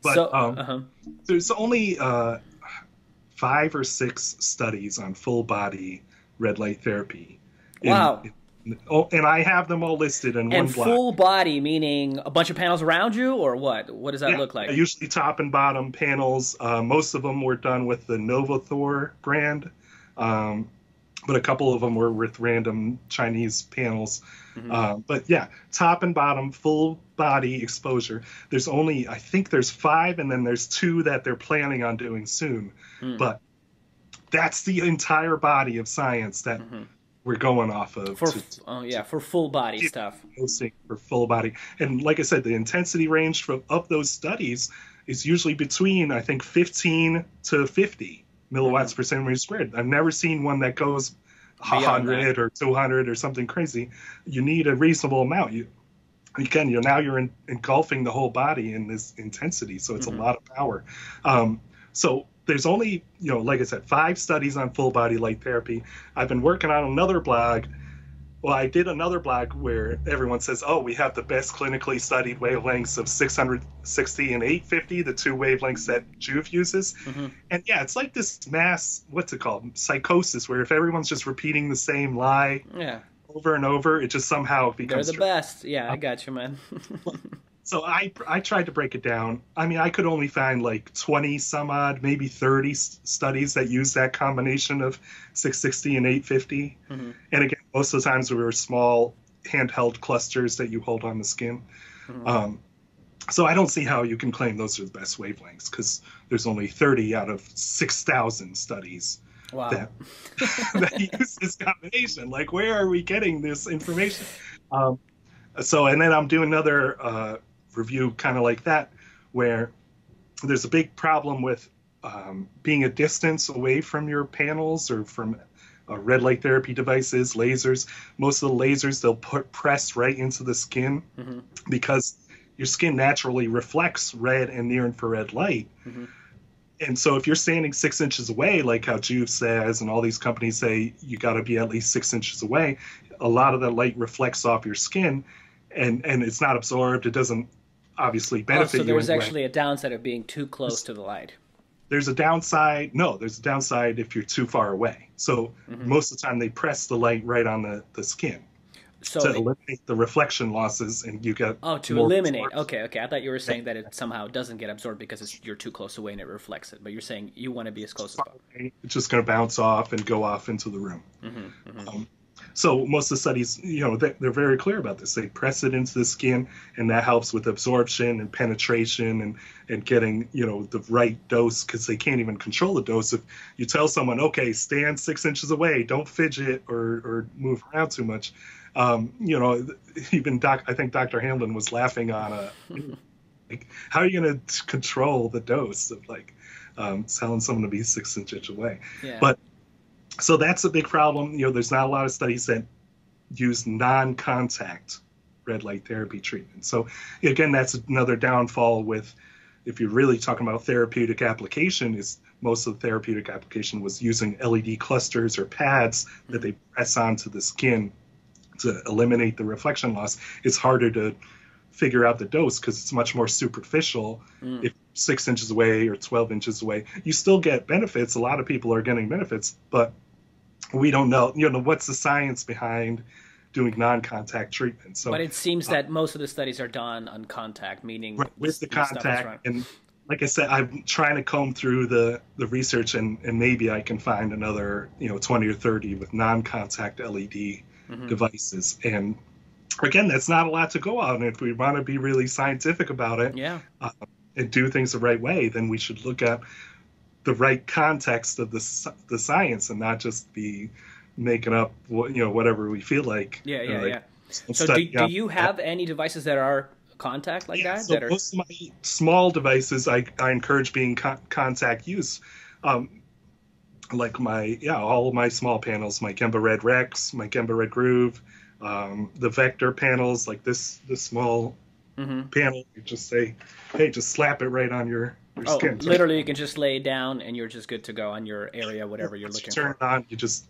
But So, uh-huh. there's only 5 or 6 studies on full body red light therapy. Wow. And I have them all listed in one And blog. full body, meaning a bunch of panels around you, or what? What does that look like? Usually top and bottom panels. Most of them were done with the LaTour brand, but a couple of them were with random Chinese panels. But yeah, top and bottom, full body exposure. I think there's 5, and then there's 2 that they're planning on doing soon. But that's the entire body of science that we're going off of. For full body stuff. For full body. And like I said, the intensity range of those studies is usually between, I think, 15 to 50 milliwatts per centimeter squared. I've never seen one that goes 100 or 200 or something crazy. You need a reasonable amount. Now you're engulfing the whole body in this intensity, so it's a lot of power. So there's only, like I said, 5 studies on full body light therapy. I've been working on another blog. Well, I did another blog where everyone says, oh, we have the best clinically studied wavelengths of 660 and 850, the 2 wavelengths that Juve uses. And yeah, it's like this mass, what's it called? Psychosis, where if everyone's just repeating the same lie over and over, it just somehow becomes They're the best. Yeah, I got you, man. So I tried to break it down. I mean, I could only find like 20 some odd, maybe 30 studies that use that combination of 660 and 850. And again, most of the times we were small handheld clusters that you hold on the skin. So I don't see how you can claim those are the best wavelengths, because there's only 30 out of 6,000 studies that use this combination. Like, where are we getting this information? And then I'm doing another review kind of like that, where there's a big problem with being a distance away from your panels or from red light therapy devices, lasers. Most of the lasers, they'll press right into the skin because your skin naturally reflects red and near infrared light. And so if you're standing 6 inches away, like how Juve says, and all these companies say you got to be at least 6 inches away, a lot of that light reflects off your skin, and it's not absorbed. It doesn't obviously benefit you. So there's actually a downside of being too close to the light. There's a downside. No, there's a downside if you're too far away. So most of the time they press the light right on the skin to eliminate the reflection losses, and you get to eliminate. Absorbed. Okay. I thought you were saying that it somehow doesn't get absorbed because you're too close away and it reflects it. But you're saying you want to be as close as possible. It's just going to bounce off and go off into the room. So most of the studies, they're very clear about this. They press it into the skin, and that helps with absorption and penetration and getting, the right dose, because they can't even control the dose. If you tell someone, okay, stand 6 inches away, don't fidget or move around too much. Even I think Dr. Hamlin was laughing on like, how are you going to control the dose of telling someone to be 6 inches away? Yeah. But so that's a big problem. There's not a lot of studies that use non-contact red light therapy treatment. So again, that's another downfall with, if you're really talking about therapeutic application, is most of the therapeutic application was using LED clusters or pads that they press onto the skin to eliminate the reflection loss. It's harder to figure out the dose because it's much more superficial. If 6 inches away or 12 inches away, you still get benefits. A lot of people are getting benefits, but we don't know, what's the science behind doing non-contact treatment. So, but it seems that most of the studies are done on contact, meaning with the contact. And like I said, I'm trying to comb through the research, and maybe I can find another 20 or 30 with non-contact LED devices. And again, that's not a lot to go on. If we want to be really scientific about it, and do things the right way, then we should look at the right context of the science, and not just be making up whatever we feel like. So do you have any devices that are contact like that? So most of my small devices, I encourage being contact use. Like all of my small panels, my Gemba Red Rex, my Gemba Red Groove, the Vector panels, like this small panel, you just say, hey, just slap it right on your skin. Literally, you can just lay it down and you're just good to go on your area, whatever you're looking for. Turn it on, you just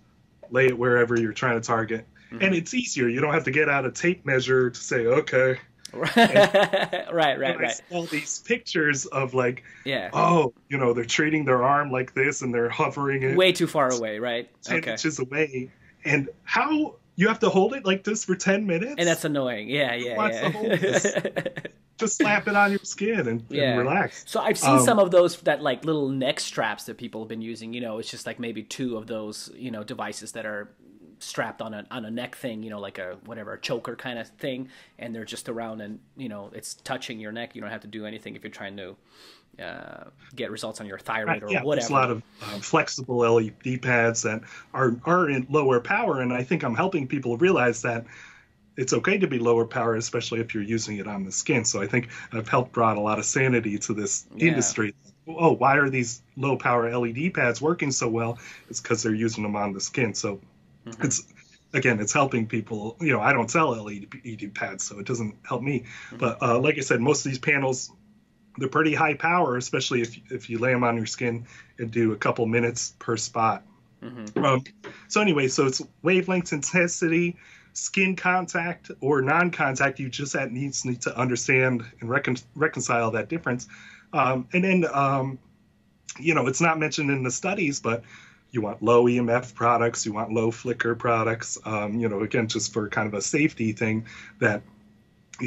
lay it wherever you're trying to target. And it's easier. You don't have to get out a tape measure to say, okay, Right. I saw these pictures of like, Yeah. oh, they're treating their arm like this and they're hovering it Way too far away, right? 10 Okay. inches away. And how you have to hold it like this for 10 minutes? And that's annoying. Yeah. Who wants to hold this? Just slap it on your skin and relax. So I've seen some of those, that like little neck straps that people have been using. It's just like maybe two of those, devices that are strapped on a neck thing, like a choker kind of thing, and they're just around, and it's touching your neck. You don't have to do anything if you're trying to get results on your thyroid or whatever. There's a lot of flexible LED pads that are in lower power, and I think I'm helping people realize that it's okay to be lower power, especially if you're using it on the skin. So I think I've helped brought a lot of sanity to this industry. Oh, why are these low power LED pads working so well? It's because they're using them on the skin. So it's helping people. I don't sell LED pads, so it doesn't help me. But like I said, most of these panels, they're pretty high power, especially if you lay them on your skin and do a couple minutes per spot. So anyway, so it's wavelength intensity, skin contact or non-contact. You just need to understand and reconcile that difference. And then, it's not mentioned in the studies, but you want low EMF products, you want low flicker products, again, just for kind of a safety thing that,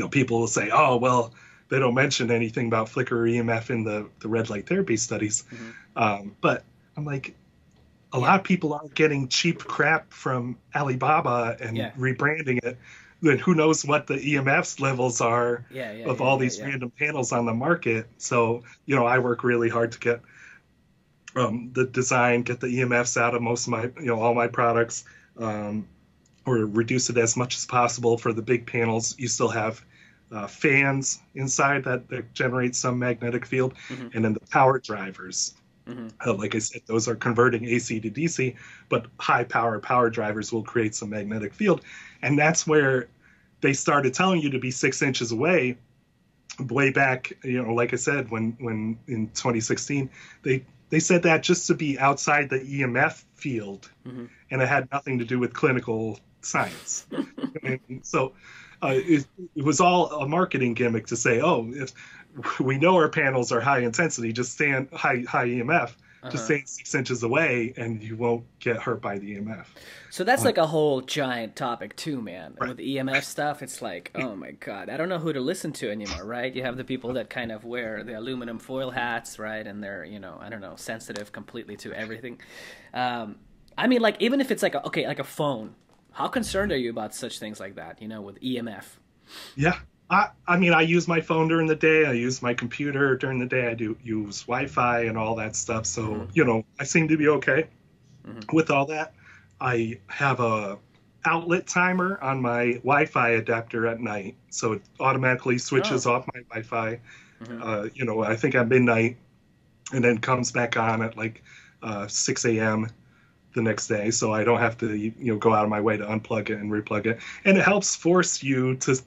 people will say, oh, well, they don't mention anything about flicker or EMF in the red light therapy studies. But I'm like, a lot of people are getting cheap crap from Alibaba and rebranding it. Then who knows what the EMF levels are of all these random panels on the market. So, I work really hard to get the design, get the EMFs out of most of my, all my products, or reduce it as much as possible. For the big panels, you still have fans inside that generate some magnetic field, and then the power drivers. Like I said, those are converting AC to DC, but high power drivers will create some magnetic field. And that's where they started telling you to be 6 inches away way back, like I said, when in 2016, they said that just to be outside the EMF field, and it had nothing to do with clinical science. And so it was all a marketing gimmick to say, oh, if we know our panels are high intensity, just stand high EMF, just stay 6 inches away and you won't get hurt by the EMF. So that's like a whole giant topic too, man. With the EMF stuff, it's like, oh my God, I don't know who to listen to anymore, right? You have the people that kind of wear the aluminum foil hats, right? And they're, I don't know, sensitive completely to everything. I mean, like, even if it's like like a phone, how concerned are you about such things like that, with EMF? Yeah. I mean, I use my phone during the day. I use my computer during the day. I do use Wi-Fi and all that stuff. So, I seem to be okay with all that. I have a outlet timer on my Wi-Fi adapter at night. So it automatically switches off my Wi-Fi, I think at midnight, and then comes back on at like 6 a.m. the next day. So I don't have to, go out of my way to unplug it and replug it. And it helps force you to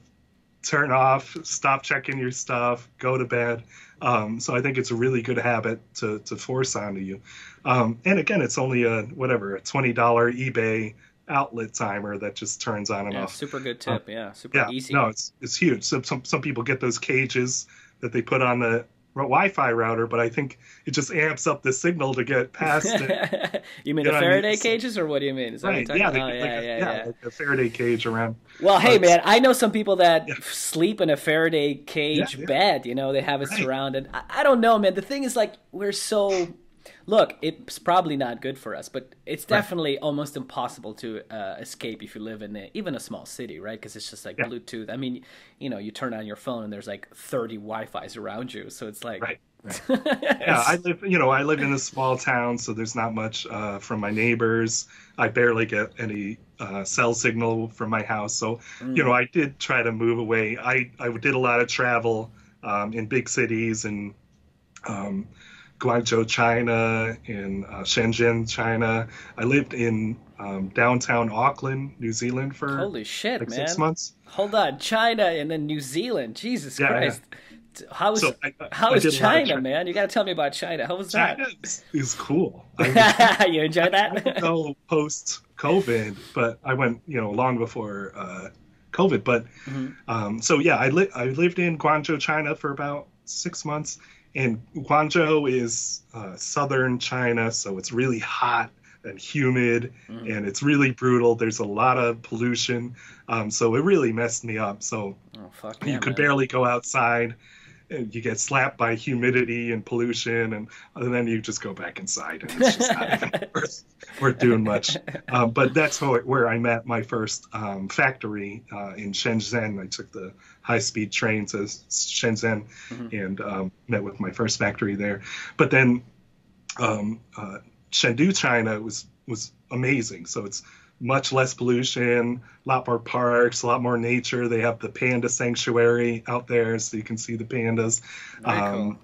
turn off, stop checking your stuff, go to bed. So I think it's a really good habit to force onto you. And again, it's only a $20 eBay outlet timer that just turns on and off. Super good tip. Super easy. No, it's huge. Some people get those cages that they put on the Wi-Fi router, but I think it just amps up the signal to get past it. You mean the Faraday cages, or what do you mean? Is that what you're talking about? Like a Faraday cage around. Well, hey man, I know some people that sleep in a Faraday cage bed. They have it surrounded. I don't know, man. The thing is, like, we're so... Look, it's probably not good for us, but it's definitely almost impossible to escape if you live in even a small city, right? Because it's just like Bluetooth. I mean, you turn on your phone and there's like 30 Wi-Fis around you, so it's like... Right. I live in a small town, so there's not much from my neighbors. I barely get any cell signal from my house. So, I did try to move away. I did a lot of travel in big cities and Guangzhou, China, in Shenzhen, China. I lived in downtown Auckland, New Zealand for holy shit, like man. 6 months. Hold on, China and then New Zealand. Jesus Christ. Yeah. How is China, man? You got to tell me about China. How was that? China is cool. You enjoy that? I didn't go post-COVID, but I went, long before COVID. But so yeah, I lived in Guangzhou, China for about 6 months, and Guangzhou is southern China, so it's really hot and humid, and it's really brutal. There's a lot of pollution, so it really messed me up. So you could barely go outside. And you get slapped by humidity and pollution, and then you just go back inside, and it's just not even worth doing much. But that's where I met my first factory in Shenzhen. I took the high-speed train to Shenzhen and met with my first factory there. But then Chengdu, China was amazing. So it's much less pollution, a lot more parks, a lot more nature. They have the panda sanctuary out there, so you can see the pandas. Very cool.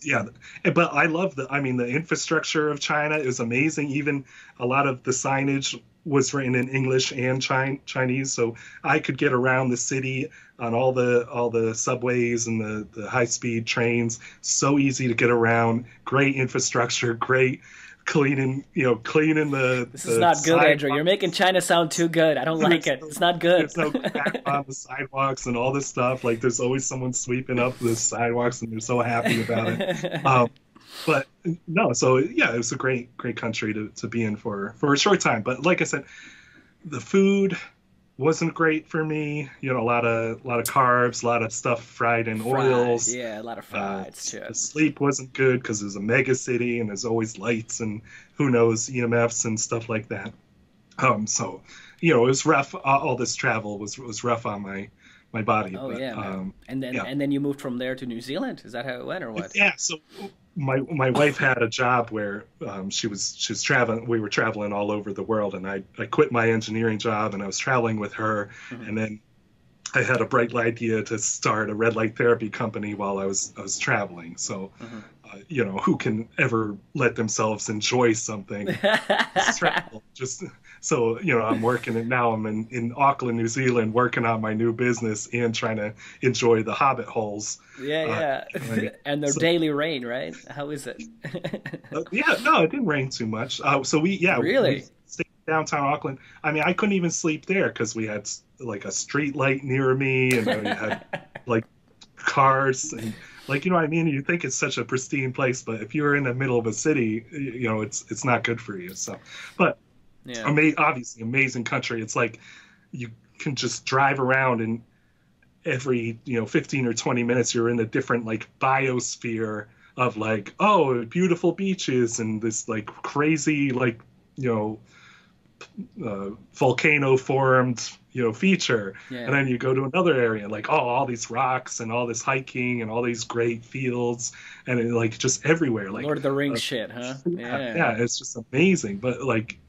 Yeah, but I love the infrastructure of China is amazing. Even a lot of the signage was written in English and Chinese, so I could get around the city on all the subways and the high-speed trains. So easy to get around. Great infrastructure, great cleaning the. This is not good, Andrew. You're making China sound too good. I don't like it. It's not good. There's no crap on the sidewalks and all this stuff. Like, there's always someone sweeping up the sidewalks, and they're so happy about it. But no, so yeah, it was a great country to be in for a short time. But like I said, the food wasn't great for me. A lot of carbs, a lot of stuff fried in oils. Yeah, a lot of fried shit. The sleep wasn't good because it was a mega city and there's always lights and who knows, EMFs and stuff like that. So it was rough. All this travel was rough on my body. Oh, but, yeah, man. And then you moved from there to New Zealand. Is that how it went, or what? Yeah. So my wife had a job where she was traveling. We were traveling all over the world, and I quit my engineering job and I was traveling with her. And then I had a bright idea to start a red light therapy company while I was traveling. So, who can ever let themselves enjoy something? Travel. Just so I'm working, and now I'm in Auckland, New Zealand, working on my new business and trying to enjoy the hobbit holes. Yeah. And their daily rain, right? How is it? Yeah, no, it didn't rain too much. So we stayed downtown Auckland. I mean, I couldn't even sleep there because we had like a street light near me, and then we had like cars and like, what I mean? You think it's such a pristine place, but if you're in the middle of a city, it's not good for you. So, but obviously amazing country. It's like you can just drive around, and every 15 or 20 minutes you're in a different like biosphere of like, oh, beautiful beaches and this like crazy like volcano formed feature, and then you go to another area like, oh, all these rocks and all this hiking and all these great fields, and it, like just everywhere, like Lord of the Rings shit, huh? Yeah, it's just amazing. But like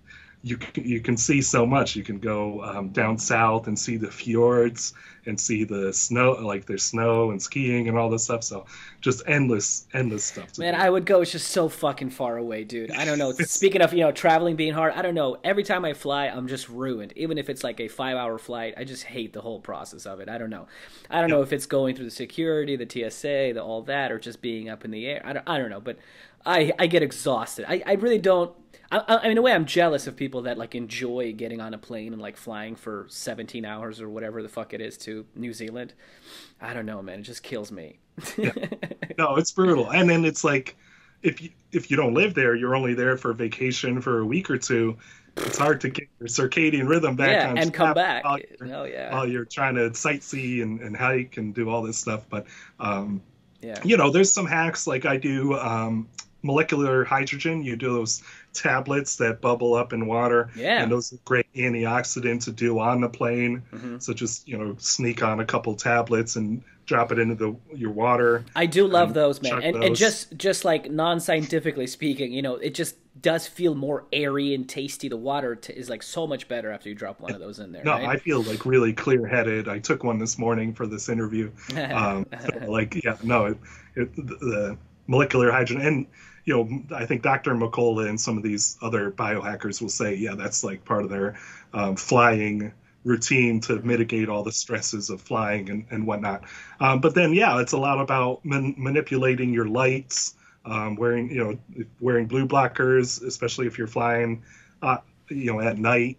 you can see so much. You can go down south and see the fjords and see the snow, like there's snow and skiing and all this stuff. So just endless stuff. Man, I would go. It's just so fucking far away, dude. I don't know. Speaking of, traveling being hard, I don't know. Every time I fly, I'm just ruined. Even if it's like a 5-hour flight, I just hate the whole process of it. I don't know. I don't know if it's going through the security, the TSA, all that, or just being up in the air. I don't know. But I get exhausted. I really don't. I mean, in a way, I'm jealous of people that like enjoy getting on a plane and like flying for 17 hours or whatever the fuck it is to New Zealand. I don't know, man. It just kills me. Yeah. No, it's brutal. And then it's like, if you don't live there, you're only there for vacation for a week or two. It's hard to get your circadian rhythm back on and come back. While you're trying to sightsee and hike and do all this stuff. But there's some hacks like I do. Molecular hydrogen, you do those tablets that bubble up in water, and those are great antioxidants to do on the plane. So just sneak on a couple tablets and drop it into your water. I do love those, man. And just like non-scientifically speaking, it just does feel more airy and tasty. The water is like so much better after you drop one of those in there. No, right? I feel like really clear-headed. I took one this morning for this interview. The molecular hydrogen, and I think Dr. McCullough and some of these other biohackers will say, that's like part of their flying routine to mitigate all the stresses of flying and whatnot. But then, it's a lot about manipulating your lights, wearing blue blockers, especially if you're flying, at night,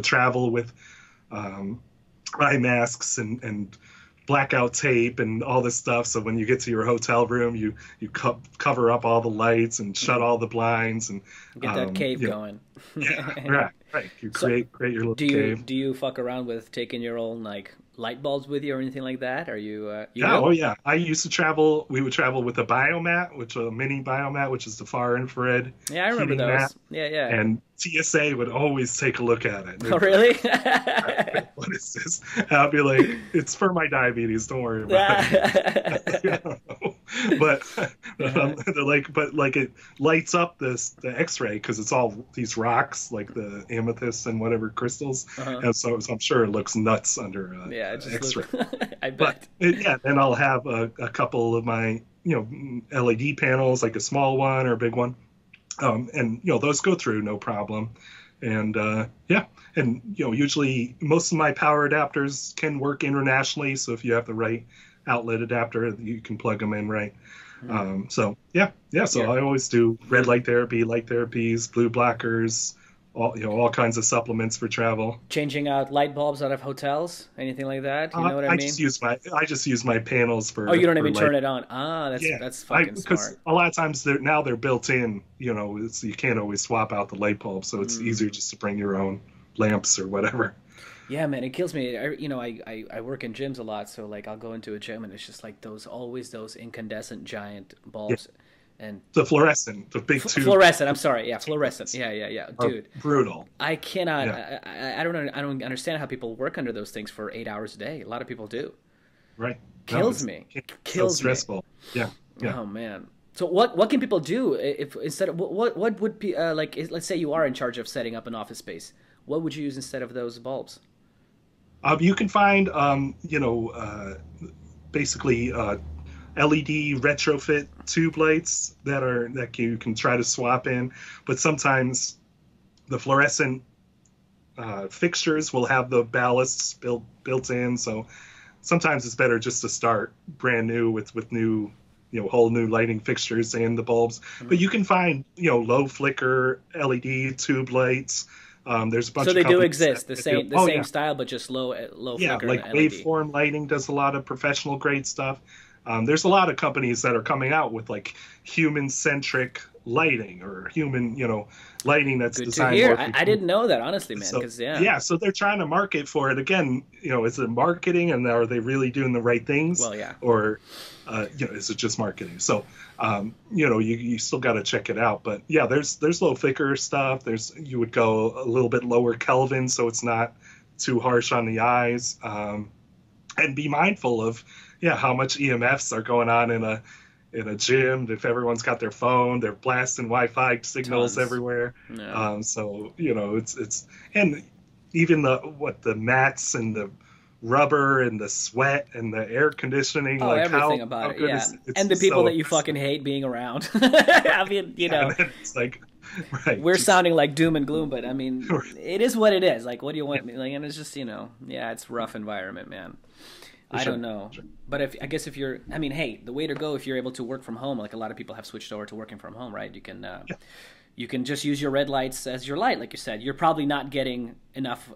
travel with eye masks and blackout tape and all this stuff. So when you get to your hotel room, you cover up all the lights and shut all the blinds and Get that cave you know, going. yeah, right. You So, create your little do you cave. do you fuck around with taking your own like light bulbs with you or anything like that? Are you you Yeah, do? oh yeah. I used to travel. We would travel with a biomat, which a mini biomat, which is the far infrared Yeah, I remember heating mat, those. Yeah, yeah. and TSA would always take a look at it. Oh, They'd be like, really? "What is this?" And I'd be like, "It's for my diabetes. Don't worry about it." But they're like, but like it lights up the X-ray because it's all these rocks, like the amethyst and whatever crystals, Uh-huh. and so I'm sure it looks nuts under Yeah, it just X-ray. looks. I But bet. yeah, then I'll have a couple of my LED panels, like a small one or a big one, and those go through no problem. And yeah, and usually most of my power adapters can work internationally. So if you have the right outlet adapter, you can plug them in right. So yeah. So Yeah. I always do red light therapy, light therapies, blue blockers, all kinds of supplements for travel. Changing out light bulbs out of hotels, anything like that? You know what I I mean? I just use my panels Oh, you don't for even light. turn it on. Ah, Yeah, that's I fucking because smart. a lot of times they're built in. You can't always swap out the light bulb, so it's easier just to bring your own lamps or whatever. Yeah, man, it kills me. I work in gyms a lot, so like I'll go into a gym and it's just like those incandescent giant Yeah, bulbs and the fluorescent, the big tube fluorescent. I'm sorry, yeah, fluorescent. Yeah, are dude. brutal. I cannot. Yeah, I don't understand how people work under those things for 8 hours a day. A lot of people do. right. No, Kills me. it's so Kills me. stressful. Yeah, yeah. Oh man. So what can people do if instead of what would be let's say you are in charge of setting up an office space. What would you use instead of those bulbs? You can find basically LED retrofit tube lights that you can try to swap in, but sometimes the fluorescent fixtures will have the ballasts built in, so sometimes it's better just to start brand new with new whole new lighting fixtures and the bulbs. But you can find low flicker LED tube lights. There's a bunch So of they do companies exist, that do. the Oh same yeah, style, but just low yeah, flicker and like LED. waveform lighting does a lot of professional grade stuff. There's a lot of companies that are coming out with like human centric lighting or human lighting that's Good to designed hear. more for I human. didn't know that honestly, man. So Because yeah. yeah, so they're trying to market for it again. Is it marketing, and are they really doing the right things, Well, yeah. or is it just marketing? So you still got to check it out. But yeah, there's low flicker stuff. You would go a little bit lower Kelvin, so it's not too harsh on the eyes. And be mindful of how much EMFs are going on in a gym. If everyone's got their phone, they're blasting Wi-Fi signals Tons. everywhere. Yeah. So it's and even the mats and the rubber and the sweat and the air conditioning, Oh, like everything how about it. good Yeah. it's And the people so that you efficient. fucking hate being around. I mean, And then it's like right, we're just- sounding like doom and gloom, but I mean, it is what it is. Like, what do you want me? Like, and it's just yeah, it's a rough environment, man. I sure, don't know, sure. but I guess if you're, I mean, hey, the way to go if you're able to work from home, like a lot of people have switched over to working from home, right? You can just use your red lights as your light, like you said. You're probably not getting enough.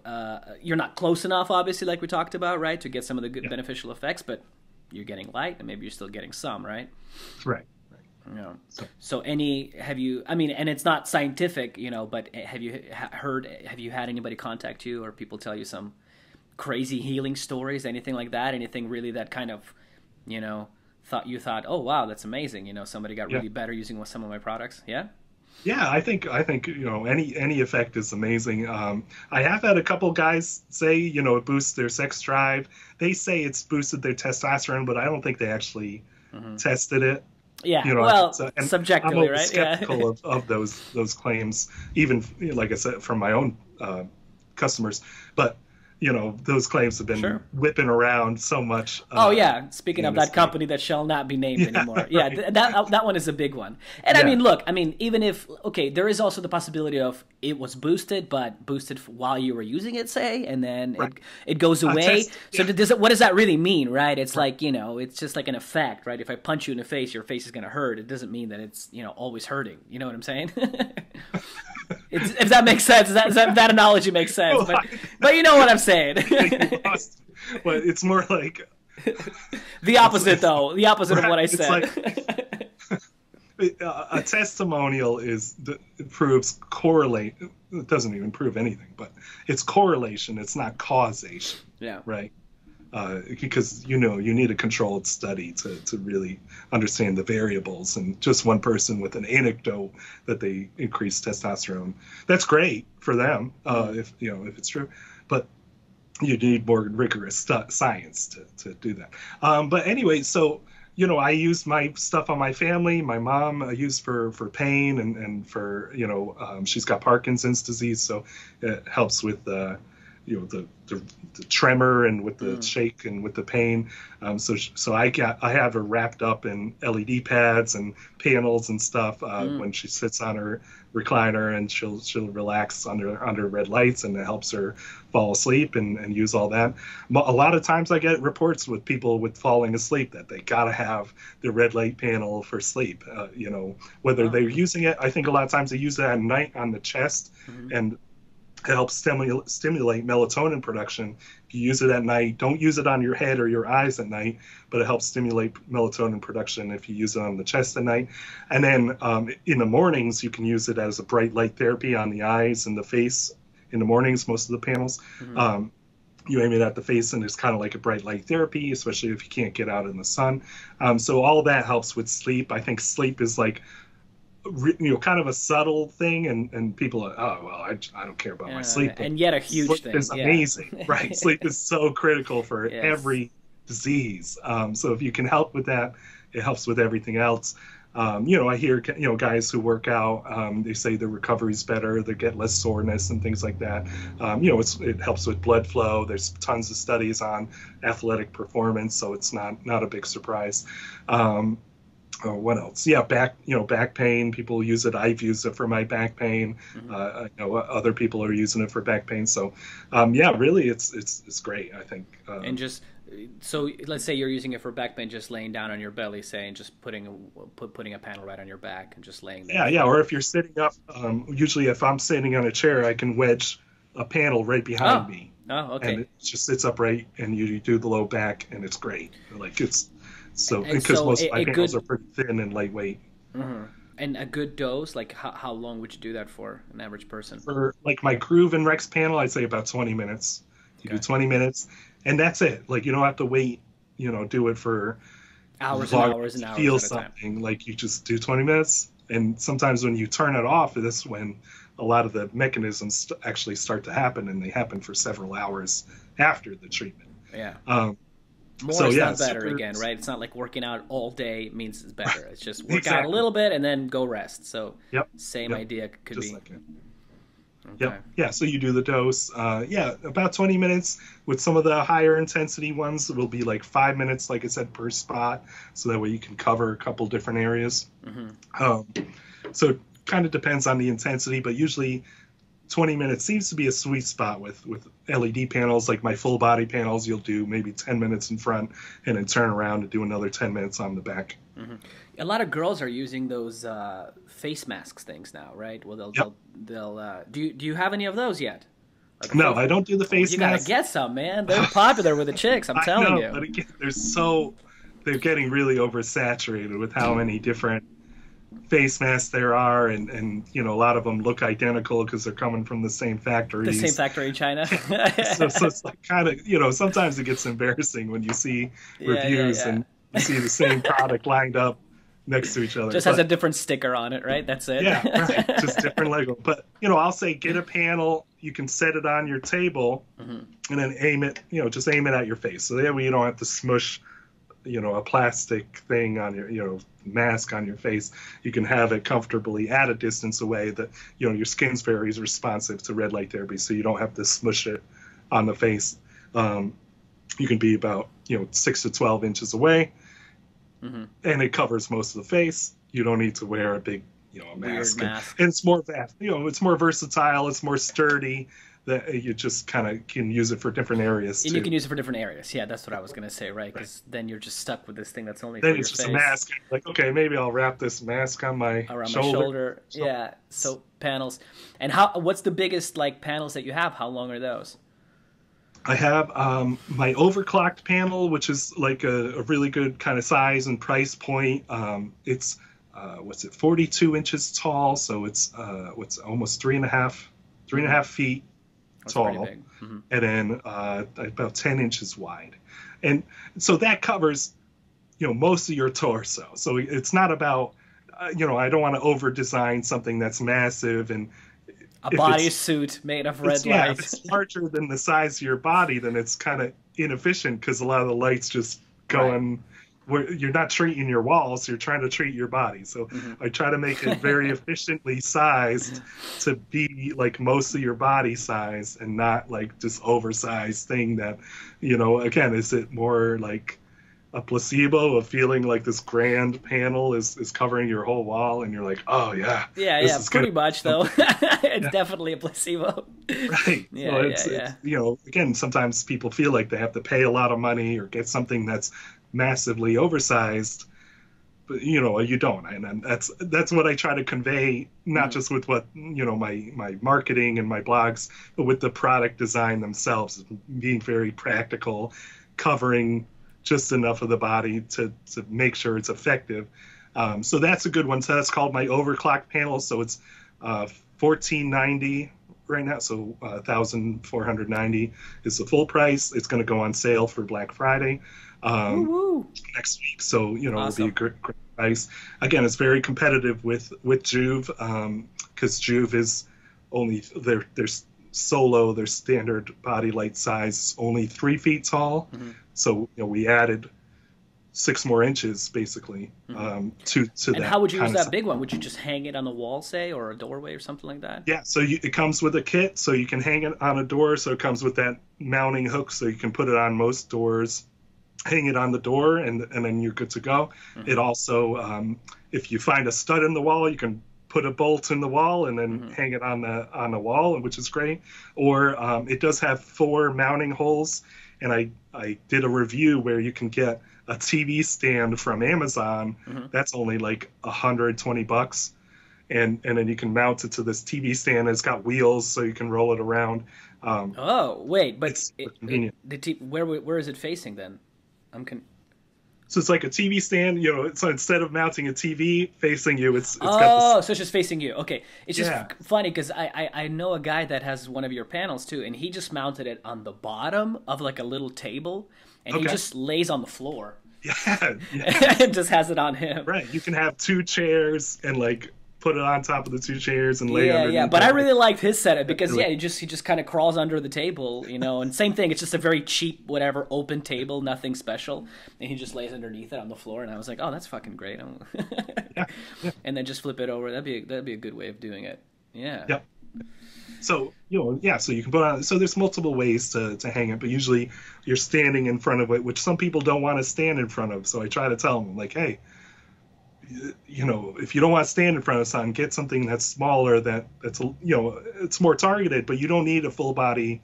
You're not close enough, obviously, like we talked about, right, to get some of the good beneficial effects. But you're getting light, and maybe you're still getting some, right? right. Yeah. So Have you? I mean, and it's not scientific, but have you heard? Have you had anybody contact you or people tell you some crazy healing stories, anything like that? Anything really that kind of, thought, oh wow, that's amazing. Somebody got really better using some of my products. Yeah. yeah, I think any effect is amazing. I have had a couple guys say it boosts their sex drive. They say it's boosted their testosterone, but I don't think they actually tested it. Yeah. You know, Well, and subjectively, I'm always right? skeptical Yeah. of those claims, even like I said, from my own customers. But those claims have been Sure. whipping around so much. Oh yeah, speaking of that industry. company that shall not be named anymore. Yeah, right. that one is a big one. And I Yeah. mean, look, even if there is also the possibility of it was boosted, but boosted while you were using it, say, and then Right. it goes away. So yeah. what does that really mean, right? It's like it's just like an effect, right? If I punch you in the face, your face is gonna hurt. It doesn't mean that it's always hurting. You know what I'm saying? If that makes sense, that analogy makes sense. But you know what I'm saying. But it's more like the opposite, though. The opposite of what I said. A testimonial proves correlate. It doesn't even prove anything, but it's correlation. It's not causation. Yeah. Right. Because you need a controlled study to really understand the variables, and just one person with an anecdote that they increase testosterone, that's great for them, if it's true, but you need more rigorous science to do that. But anyway, so I use my stuff on my family. My mom I use for pain and for she's got Parkinson's disease, so it helps with the tremor and with the shake and with the pain. So I have her wrapped up in LED pads and panels and stuff when she sits on her recliner, and she'll relax under red lights, and it helps her fall asleep and use all that. A lot of times I get reports with people with falling asleep that they gotta have the red light panel for sleep. Whether they're using it, I think a lot of times they use it at night on the chest, and it helps stimulate melatonin production. If you use it at night, don't use it on your head or your eyes at night, but it helps stimulate melatonin production if you use it on the chest at night. And then in the mornings, you can use it as a bright light therapy on the eyes and the face. In the mornings, most of the panels, you aim it at the face, and it's kind of like a bright light therapy, especially if you can't get out in the sun. So all that helps with sleep. I think sleep is like kind of a subtle thing, and people are, I don't care about my sleep, and yet a huge sleep thing. is amazing. Right? Sleep is so critical for every disease. So if you can help with that, it helps with everything else. I hear guys who work out, they say their recovery's better, they get less soreness and things like that. It helps with blood flow. There's tons of studies on athletic performance, so it's not a big surprise. What else? Yeah, back pain. People use it. I've used it for my back pain. I know other people are using it for back pain. So, really, it's great, I think. And so let's say you're using it for back pain, just laying down on your belly, say, and just putting a panel right on your back and just laying there. Yeah. Or if you're sitting up, usually if I'm sitting on a chair, I can wedge a panel right behind me. Oh, okay. And it just sits upright, and you do the low back, and it's great. Like it's. So And because so most of my panels are pretty thin and lightweight. And a good dose, like how long would you do that for an average person? For like my Groove and Rex panel, I'd say about 20 minutes. You do 20 minutes, and that's it. Like you don't have to wait. Do it for hours and hours and hours. Feel at a time. something like you just do 20 minutes, and sometimes when you turn it off, that's when a lot of the mechanisms actually start to happen, and they happen for several hours after the treatment. Yeah. More is not better again, right? It's not like working out all day means it's better. It's just work out a little bit and then go rest. So same idea could just be. Like it. Okay. Yep. Yeah. So you do the dose. About 20 minutes. With some of the higher intensity ones, it will be like 5 minutes, like I said, per spot. So that way you can cover a couple different areas. So it kind of depends on the intensity, but usually 20 minutes seems to be a sweet spot with LED panels. Like my full body panels, you'll do maybe 10 minutes in front and then turn around and do another 10 minutes on the back. A lot of girls are using those face masks things now, right? Well, they'll do you have any of those yet? No, I don't do the face masks. You gotta get some, man. They're popular with the chicks, I'm telling you. But again, they're getting really oversaturated with how many different face masks there are, and a lot of them look identical because they're coming from the same factories. The same factory in China. so it's like kind of sometimes it gets embarrassing when you see reviews and you see the same product lined up next to each other. Just has a different sticker on it, right? That's it. Yeah, right. Just different Lego. But I'll say get a panel. You can set it on your table and then aim it. Just aim it at your face. So that way you don't have to smush a plastic thing on your mask on your face. You can have it comfortably at a distance away that your skin's very responsive to red light therapy, so you don't have to smush it on the face. You can be about 6 to 12 inches away, and it covers most of the face. You don't need to wear a big mask. And it's more vast. It's more versatile. It's more sturdy. that you just kind of can use it for different areas And too. you can use it for different areas. Yeah, that's what I was gonna say, right? Because then you're just stuck with this thing that's only Then for your it's just face. a mask. Like, okay, maybe I'll wrap this mask on my Around shoulder. my shoulder. Yeah. So panels. And what's the biggest like panels that you have? How long are those? I have my overclocked panel, which is like a really good kind of size and price point. It's what's it, 42 inches tall, so it's what's almost three and a half feet That's tall, pretty big. and then about 10 inches wide, and so that covers most of your torso. So it's not about I don't want to over design something that's massive and A bodysuit made of red light. if it's larger than the size of your body, then it's kind of inefficient because a lot of the light's just going where you're not treating your walls, you're trying to treat your body. So I try to make it very efficiently sized to be like most of your body size and not like this oversized thing that, again, is it more like a placebo of feeling like this grand panel is covering your whole wall and you're like, oh yeah. Yeah, pretty much though. It's definitely a placebo. Right. Yeah, so again, sometimes people feel like they have to pay a lot of money or get something that's massively oversized, but you don't. And that's what I try to convey, not just with what, my marketing and my blogs, but with the product design themselves, being very practical, covering just enough of the body to make sure it's effective. So that's a good one. So that's called my overclock panel. So it's $1,490 right now. So $1,490 is the full price. It's going to go on sale for Black Friday next week. So it'll be a great price. Again, it's very competitive with Juve because Juve is only their solo, their standard body light size is only 3 feet tall. So we added 6 more inches basically to that. And how would you use that big one? Would you just hang it on the wall, say, or a doorway or something like that? Yeah, so it comes with a kit, so you can hang it on a door. So it comes with that mounting hook, so you can put it on most doors, hang it on the door, and then you're good to go. It also, if you find a stud in the wall, you can put a bolt in the wall and then hang it on the wall, which is great. Or it does have 4 mounting holes, and I did a review where you can get a TV stand from Amazon. That's only like $120, and then you can mount it to this TV stand. It's got wheels, so you can roll it around. Oh wait, but it's convenient. Where is it facing then? So it's like a TV stand, so instead of mounting a TV facing you, it's got this... so it's just facing you. Okay. It's just funny because I know a guy that has one of your panels too, and he just mounted it on the bottom of like a little table, and he just lays on the floor. Yeah. And just has it on him. Right. You can have 2 chairs and like put it on top of the 2 chairs and lay underneath. Yeah, but I really liked his setup because he just kind of crawls under the table, and same thing. It's just a very cheap, whatever, open table, nothing special, and he just lays underneath it on the floor. And I was like, oh, that's fucking great. And then just flip it over. That'd be a good way of doing it. Yeah. Yep. So so you can put on. So there's multiple ways to hang it, but usually you're standing in front of it, which some people don't want to stand in front of. So I try to tell them like, hey, if you don't want to stand in front of something, get something that's smaller, that's it's more targeted, but you don't need a full body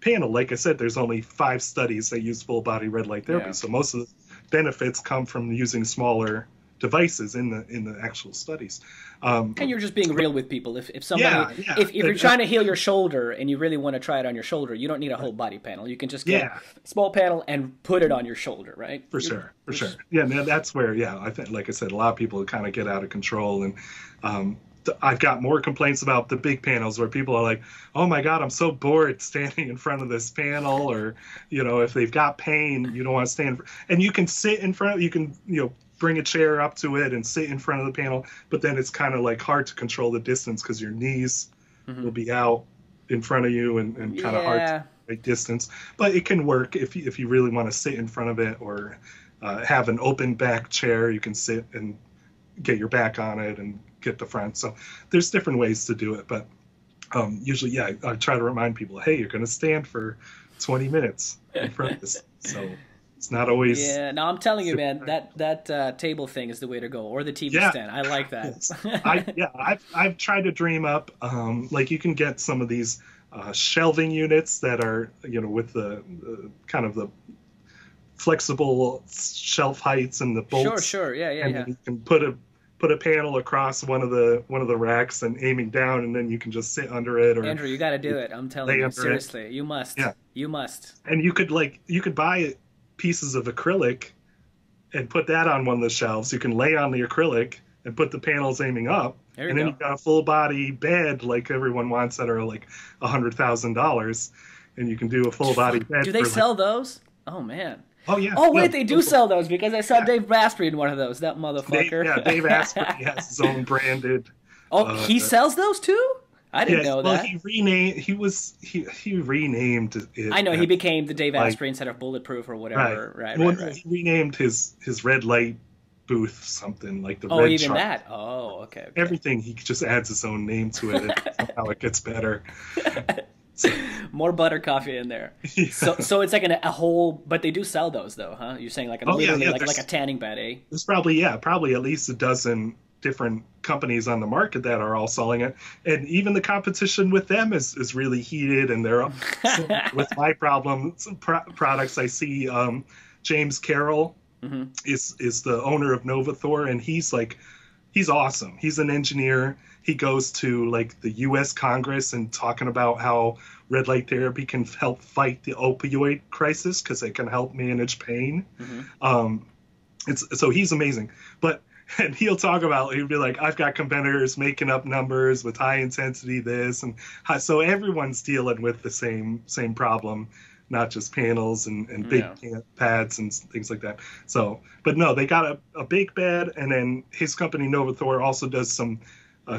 panel. Like I said, there's only 5 studies that use full body red light therapy, so most of the benefits come from using smaller devices in the actual studies. And you're just being real with people. If somebody, if you're trying to heal your shoulder and you really want to try it on your shoulder, you don't need a whole body panel. You can just get a small panel and put it on your shoulder, right? For sure. Yeah, that's where I think, like I said, a lot of people kind of get out of control, and I've got more complaints about the big panels where people are like, oh my God, I'm so bored standing in front of this panel, or if they've got pain, you don't want to stand, and you can sit in front, you can bring a chair up to it and sit in front of the panel, but then it's kind of like hard to control the distance because your knees will be out in front of you and kind of hard to make distance. But it can work if you really want to sit in front of it, or have an open back chair. You can sit and get your back on it and get the front. So there's different ways to do it, but usually I try to remind people, hey, you're going to stand for 20 minutes in front of this, so it's not always... Yeah, no, I'm telling you, man, that table thing is the way to go, or the TV stand. I like that. I've tried to dream up, like you can get some of these shelving units that are, with the kind of the flexible shelf heights and the bolts. Sure. Yeah. And then you can put a panel across one of the racks and aiming down, and then you can just sit under it. Or Andrew, you got to do it. I'm telling you, seriously, you must. Yeah. You must. And you could buy pieces of acrylic and put that on one of the shelves. You can lay on the acrylic and put the panels aiming up, and then you've got a full body bed like everyone wants that are like $100,000, and you can do a full body bed. Do they sell those? Oh man. Oh yeah. Oh wait, they do sell those because I saw Dave Asprey in one of those. That motherfucker. Dave Asprey has his own branded. Oh, he sells those too? I didn't know that. He renamed it. I know he became the Dave Asprey instead of Bulletproof or whatever. Right. He renamed his red light booth something like the. Oh, red even chart. that. Oh, okay. Everything he just adds his own name to it, and somehow it gets better. More butter coffee in there. Yeah. So it's like a whole, but they do sell those though, huh? You're saying like like a tanning bed, eh? There's probably at least a dozen different companies on the market that are all selling it, and even the competition with them is really heated. And they're with my products. I see James Carroll is the owner of LaTour, and he's awesome. He's an engineer. He goes to like the U.S. Congress and talking about how red light therapy can help fight the opioid crisis because it can help manage pain. So he's amazing. And he'll be like, I've got competitors making up numbers with high intensity this, and so everyone's dealing with the same problem, not just panels and big pads and things like that. So, but no, they got a big bed, and then his company LaTour also does some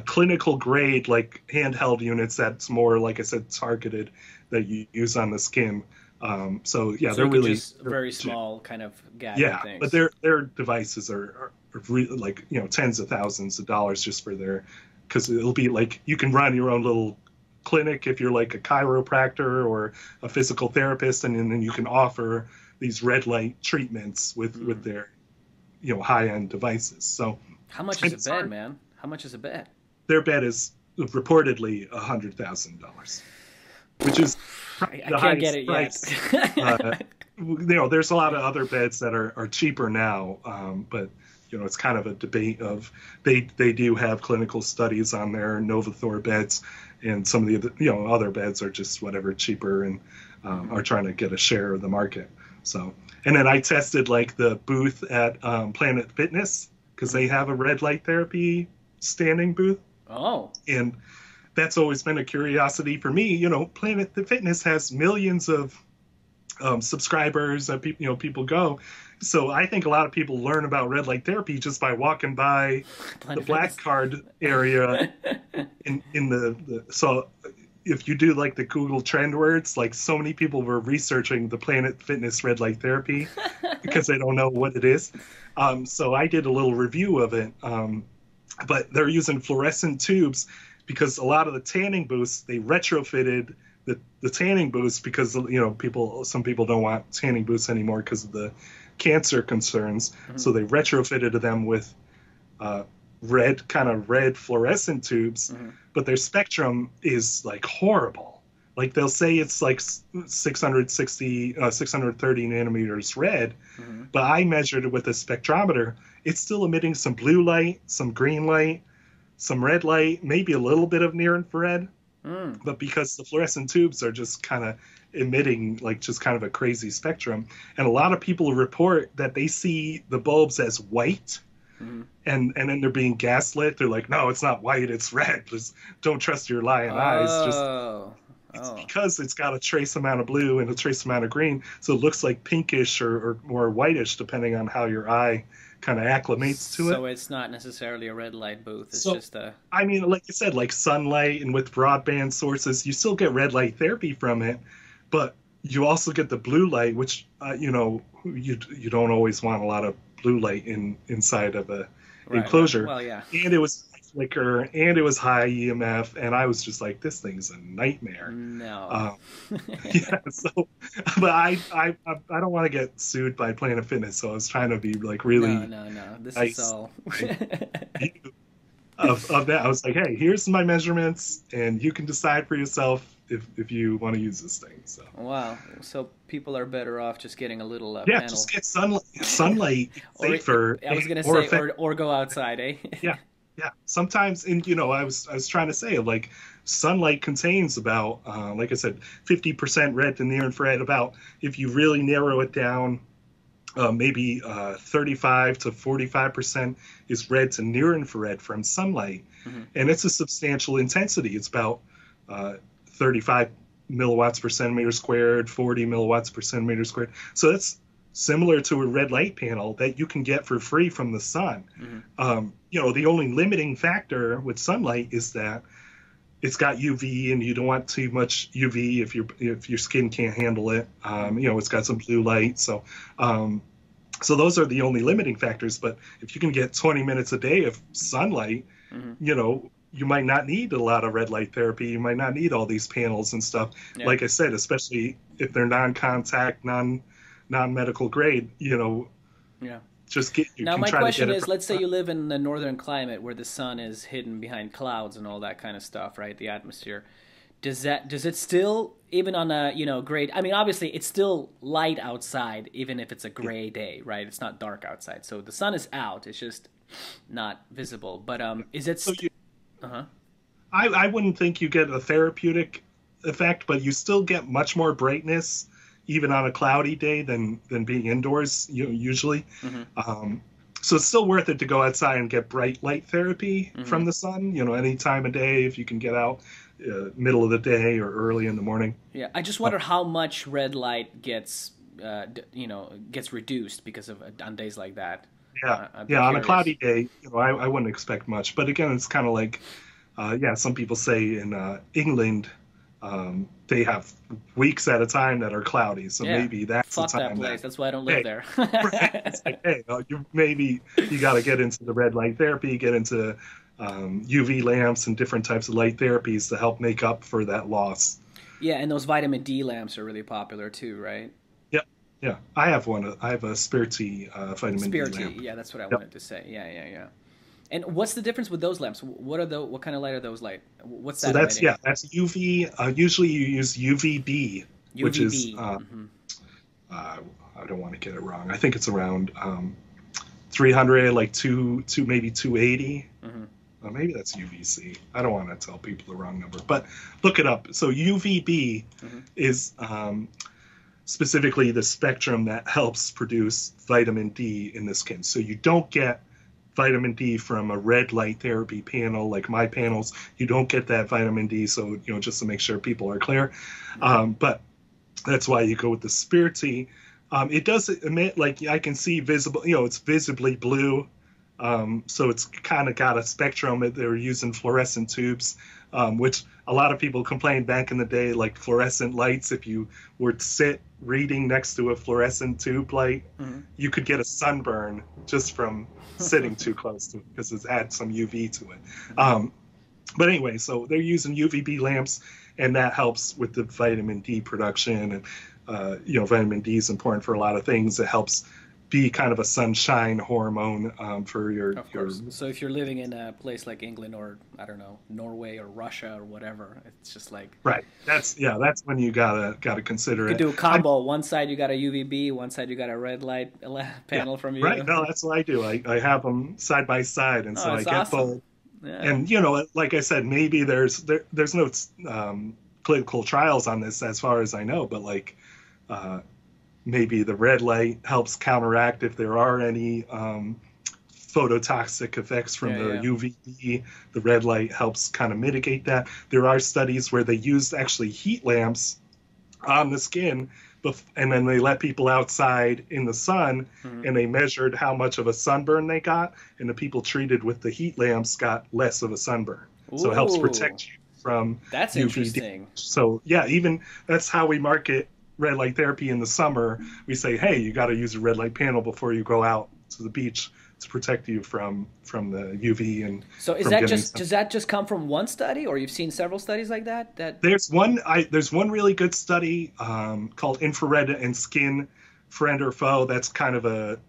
clinical grade like handheld units that's more, like I said, targeted, that you use on the skin. So they're really just very small kind of gadget things. But their devices are really like tens of thousands of dollars just for because it'll be like you can run your own little clinic if you're like a chiropractor or a physical therapist, and then you can offer these red light treatments with their high end devices. So how much is a bed, man? How much is a bed? Their bed is reportedly $100,000, which is I can't get it yet. There's a lot of other beds that are cheaper now, but it's kind of a debate of they do have clinical studies on their LaTour beds, and some of the other beds are just whatever cheaper and are trying to get a share of the market. So, and then I tested like the booth at Planet Fitness because they have a red light therapy standing booth. Oh. And that's always been a curiosity for me. Planet Fitness has millions of subscribers that people go. So I think a lot of people learn about red light therapy just by walking by the black card area in the so if you do like the Google trend words, like so many people were researching the Planet Fitness red light therapy because they don't know what it is. So I did a little review of it. But they're using fluorescent tubes because a lot of the tanning booths, they retrofitted the tanning booths because some people don't want tanning booths anymore because of the cancer concerns. So they retrofitted them with red fluorescent tubes, but their spectrum is like horrible. Like they'll say it's like 630 nanometers red, but I measured it with a spectrometer. It's still emitting some blue light, some green light, some red light, maybe a little bit of near infrared. But because the fluorescent tubes are just kind of emitting like just kind of a crazy spectrum, and a lot of people report that they see the bulbs as white, and then they're being gaslit. They're like, no, it's not white, it's red. Just don't trust your lying eyes. It's because it's got a trace amount of blue and a trace amount of green, so it looks like pinkish or more whitish depending on how your eye kind of acclimates to it. So it's not necessarily a red light booth. It's just a... I mean, like you said, like sunlight and with broadband sources, you still get red light therapy from it, but you also get the blue light, which, you don't always want a lot of blue light inside of a enclosure. Right. Well, yeah. And it was flicker, and it was high EMF, and I was just like, this thing's a nightmare. No. But I don't want to get sued by Planet Fitness, so I was trying to be like really no. This is all of that. I was like, hey, here's my measurements, and you can decide for yourself if you want to use this thing. So Wow. So people are better off just getting a little yeah, panel. just get sunlight Or safer. I was gonna or say, or go outside, eh? yeah, yeah. Sometimes, and I was trying to say, like, sunlight contains about, like I said, 50% red to near infrared. About, if you really narrow it down, maybe 35 to 45% is red to near infrared from sunlight, and it's a substantial intensity. It's about 35 milliwatts per centimeter squared, 40 milliwatts per centimeter squared. So that's similar to a red light panel that you can get for free from the sun. The only limiting factor with sunlight is that it's got UV, and you don't want too much UV if your skin can't handle it. It's got some blue light, so those are the only limiting factors. But if you can get 20 minutes a day of sunlight, you might not need a lot of red light therapy. You might not need all these panels and stuff. Yeah. Like I said, especially if they're non-contact, non-medical grade. Yeah. Just get. Now my question is, let's say you live in the northern climate where the sun is hidden behind clouds and all that kind of stuff, right? The atmosphere. Does it still, even on a grade? I mean, obviously it's still light outside, even if it's a gray day, right? It's not dark outside, so the sun is out. It's just not visible. But is it? I wouldn't think you get a therapeutic effect, but you still get much more brightness even on a cloudy day than being indoors, usually. So it's still worth it to go outside and get bright light therapy from the sun, any time of day if you can get out, middle of the day or early in the morning. Yeah, I just wonder how much red light gets reduced because of on days like that. Yeah, on a cloudy day, I wouldn't expect much. But again, it's kind of like, some people say in England, they have weeks at a time that are cloudy, so maybe that's fuck the time that place. That's why I don't live there. Right. It's like, hey, you got to get into the red light therapy, get into UV lamps and different types of light therapies to help make up for that loss. Yeah, and those vitamin D lamps are really popular too, right? Yeah. I have one. I have a Spirity vitamin D lamp. Yeah, that's what I wanted to say. Yeah. And what's the difference with those lamps? What kind of light are those light? What's that? So that's UV. Usually you use UVB, which is I don't want to get it wrong. I think it's around 300, like maybe 280. Maybe that's UVC. I don't want to tell people the wrong number, but look it up. So UVB is specifically the spectrum that helps produce vitamin D in the skin. So you don't get vitamin D from a red light therapy panel like my panels. You don't get that vitamin D. So, just to make sure people are clear. But that's why you go with the Spirity. It does emit, like, I can see visible, it's visibly blue. So it's kind of got a spectrum. They're using fluorescent tubes, which a lot of people complained back in the day, like fluorescent lights. If you were to sit reading next to a fluorescent tube light, you could get a sunburn just from sitting too close to it because it's had some UV to it. But anyway, so they're using UVB lamps, and that helps with the vitamin D production. And vitamin D is important for a lot of things. It helps be kind of a sunshine hormone for your. Of course. So if you're living in a place like England or I don't know, Norway or Russia or whatever, it's just like right. That's when you gotta consider it. You could do a combo. One side you got a UVB, one side you got a red light panel from you. Right. No, that's what I do. I have them side by side, and so I get both. Yeah. And like I said, maybe there's no clinical trials on this as far as I know, but like. Maybe the red light helps counteract if there are any phototoxic effects from the UVB. The red light helps kind of mitigate that. There are studies where they used actually heat lamps on the skin, and then they let people outside in the sun, and they measured how much of a sunburn they got, and the people treated with the heat lamps got less of a sunburn. Ooh. So it helps protect you from That's UVB. Interesting. So even that's how we market red light therapy in the summer. We say, hey, you got to use a red light panel before you go out to the beach to protect you from the UV. And so does that just come from one study, or you've seen several studies like that? There's one really good study called Infrared and Skin, Friend or Foe. That's kind of a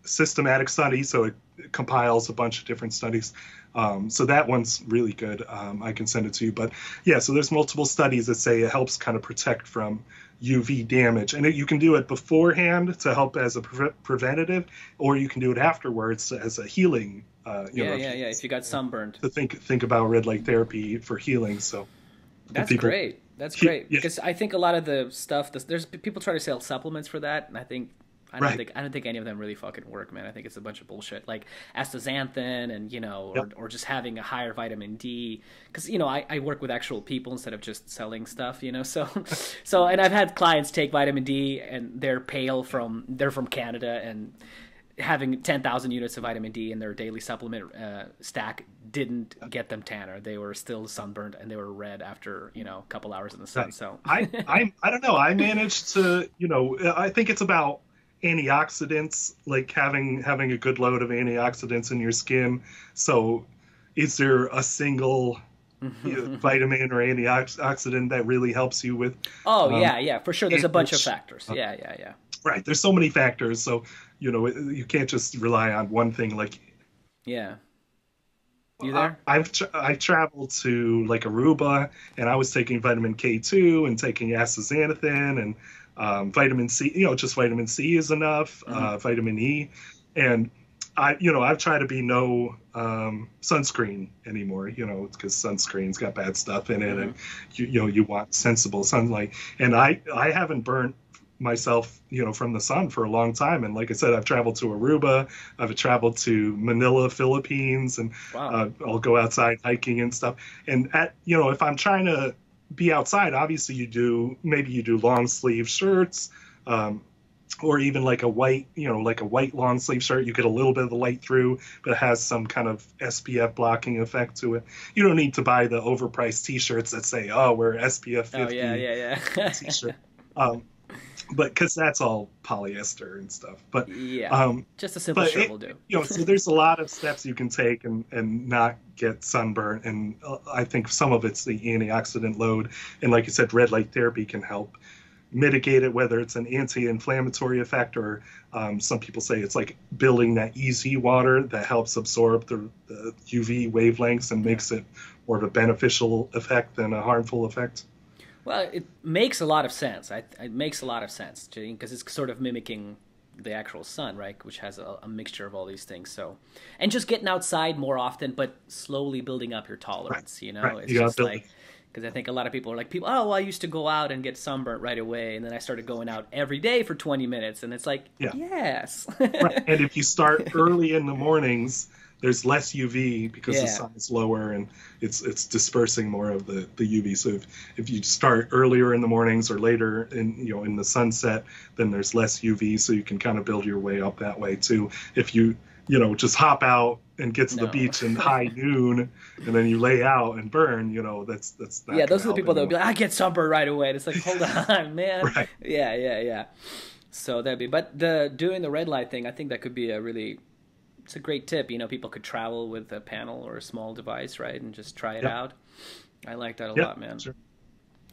systematic study, so compiles a bunch of different studies. So that one's really good. I can send it to you. But yeah, so there's multiple studies that say it helps kind of protect from UV damage. And you can do it beforehand to help as a preventative, or you can do it afterwards as a healing. If you got sunburned. To think about red light therapy for healing. So that's great. That's great. Because I think a lot of the stuff, there's people try to sell supplements for that, and I don't think any of them really fucking work, man. I think it's a bunch of bullshit, like astaxanthin and or just having a higher vitamin D. Because I work with actual people instead of just selling stuff, So and I've had clients take vitamin D and they're from Canada, and having 10,000 units of vitamin D in their daily supplement stack didn't get them tanner. They were still sunburned and they were red after a couple hours in the sun. Right. So I don't know. I managed to I think it's about antioxidants, like having a good load of antioxidants in your skin. So is there a single vitamin or antioxidant that really helps you with for sure, there's a bunch of factors. Yeah Right, there's so many factors, so you can't just rely on one thing. Like you there? I traveled to like Aruba, and I was taking vitamin K2 and taking astaxanthin and vitamin C. Just vitamin C is enough. Vitamin E, and I've tried to be no sunscreen anymore. Because sunscreen's got bad stuff in it, and you want sensible sunlight. And I haven't burnt myself from the sun for a long time, and like I said, I've traveled to Aruba, I've traveled to Manila, Philippines, and I'll go outside hiking and stuff. And if I'm trying to be outside, obviously you do long sleeve shirts, or even like a white long sleeve shirt. You get a little bit of the light through, but it has some kind of SPF blocking effect to it. You don't need to buy the overpriced t-shirts that say, we're SPF 50 t-shirt. But because that's all polyester and stuff. But just a simple shirt will do. So there's a lot of steps you can take and not get sunburn. And I think some of it's the antioxidant load. And like you said, red light therapy can help mitigate it, whether it's an anti-inflammatory effect or some people say it's like building that easy water that helps absorb the UV wavelengths and makes it more of a beneficial effect than a harmful effect. Well, it makes a lot of sense. It makes a lot of sense, because it's sort of mimicking the actual sun, right? Which has a mixture of all these things. So, and just getting outside more often, but slowly building up your tolerance. Right. It's just like, because I think a lot of people are like, I used to go out and get sunburnt right away, and then I started going out every day for 20 minutes, and it's like, yes. Right. And if you start early in the mornings, there's less UV because the sun is lower and it's dispersing more of the UV. So if you start earlier in the mornings or later in the sunset, then there's less UV, so you can kind of build your way up that way too. If you just hop out and get to the beach in high noon and then you lay out and burn, that's not those are the people that would be like, I get sunburned right away. And it's like, hold on, man. Right. Yeah. So but doing the red light thing, I think that could be it's a great tip. People could travel with a panel or a small device, right, and just try it out. I like that a lot, man. Sure.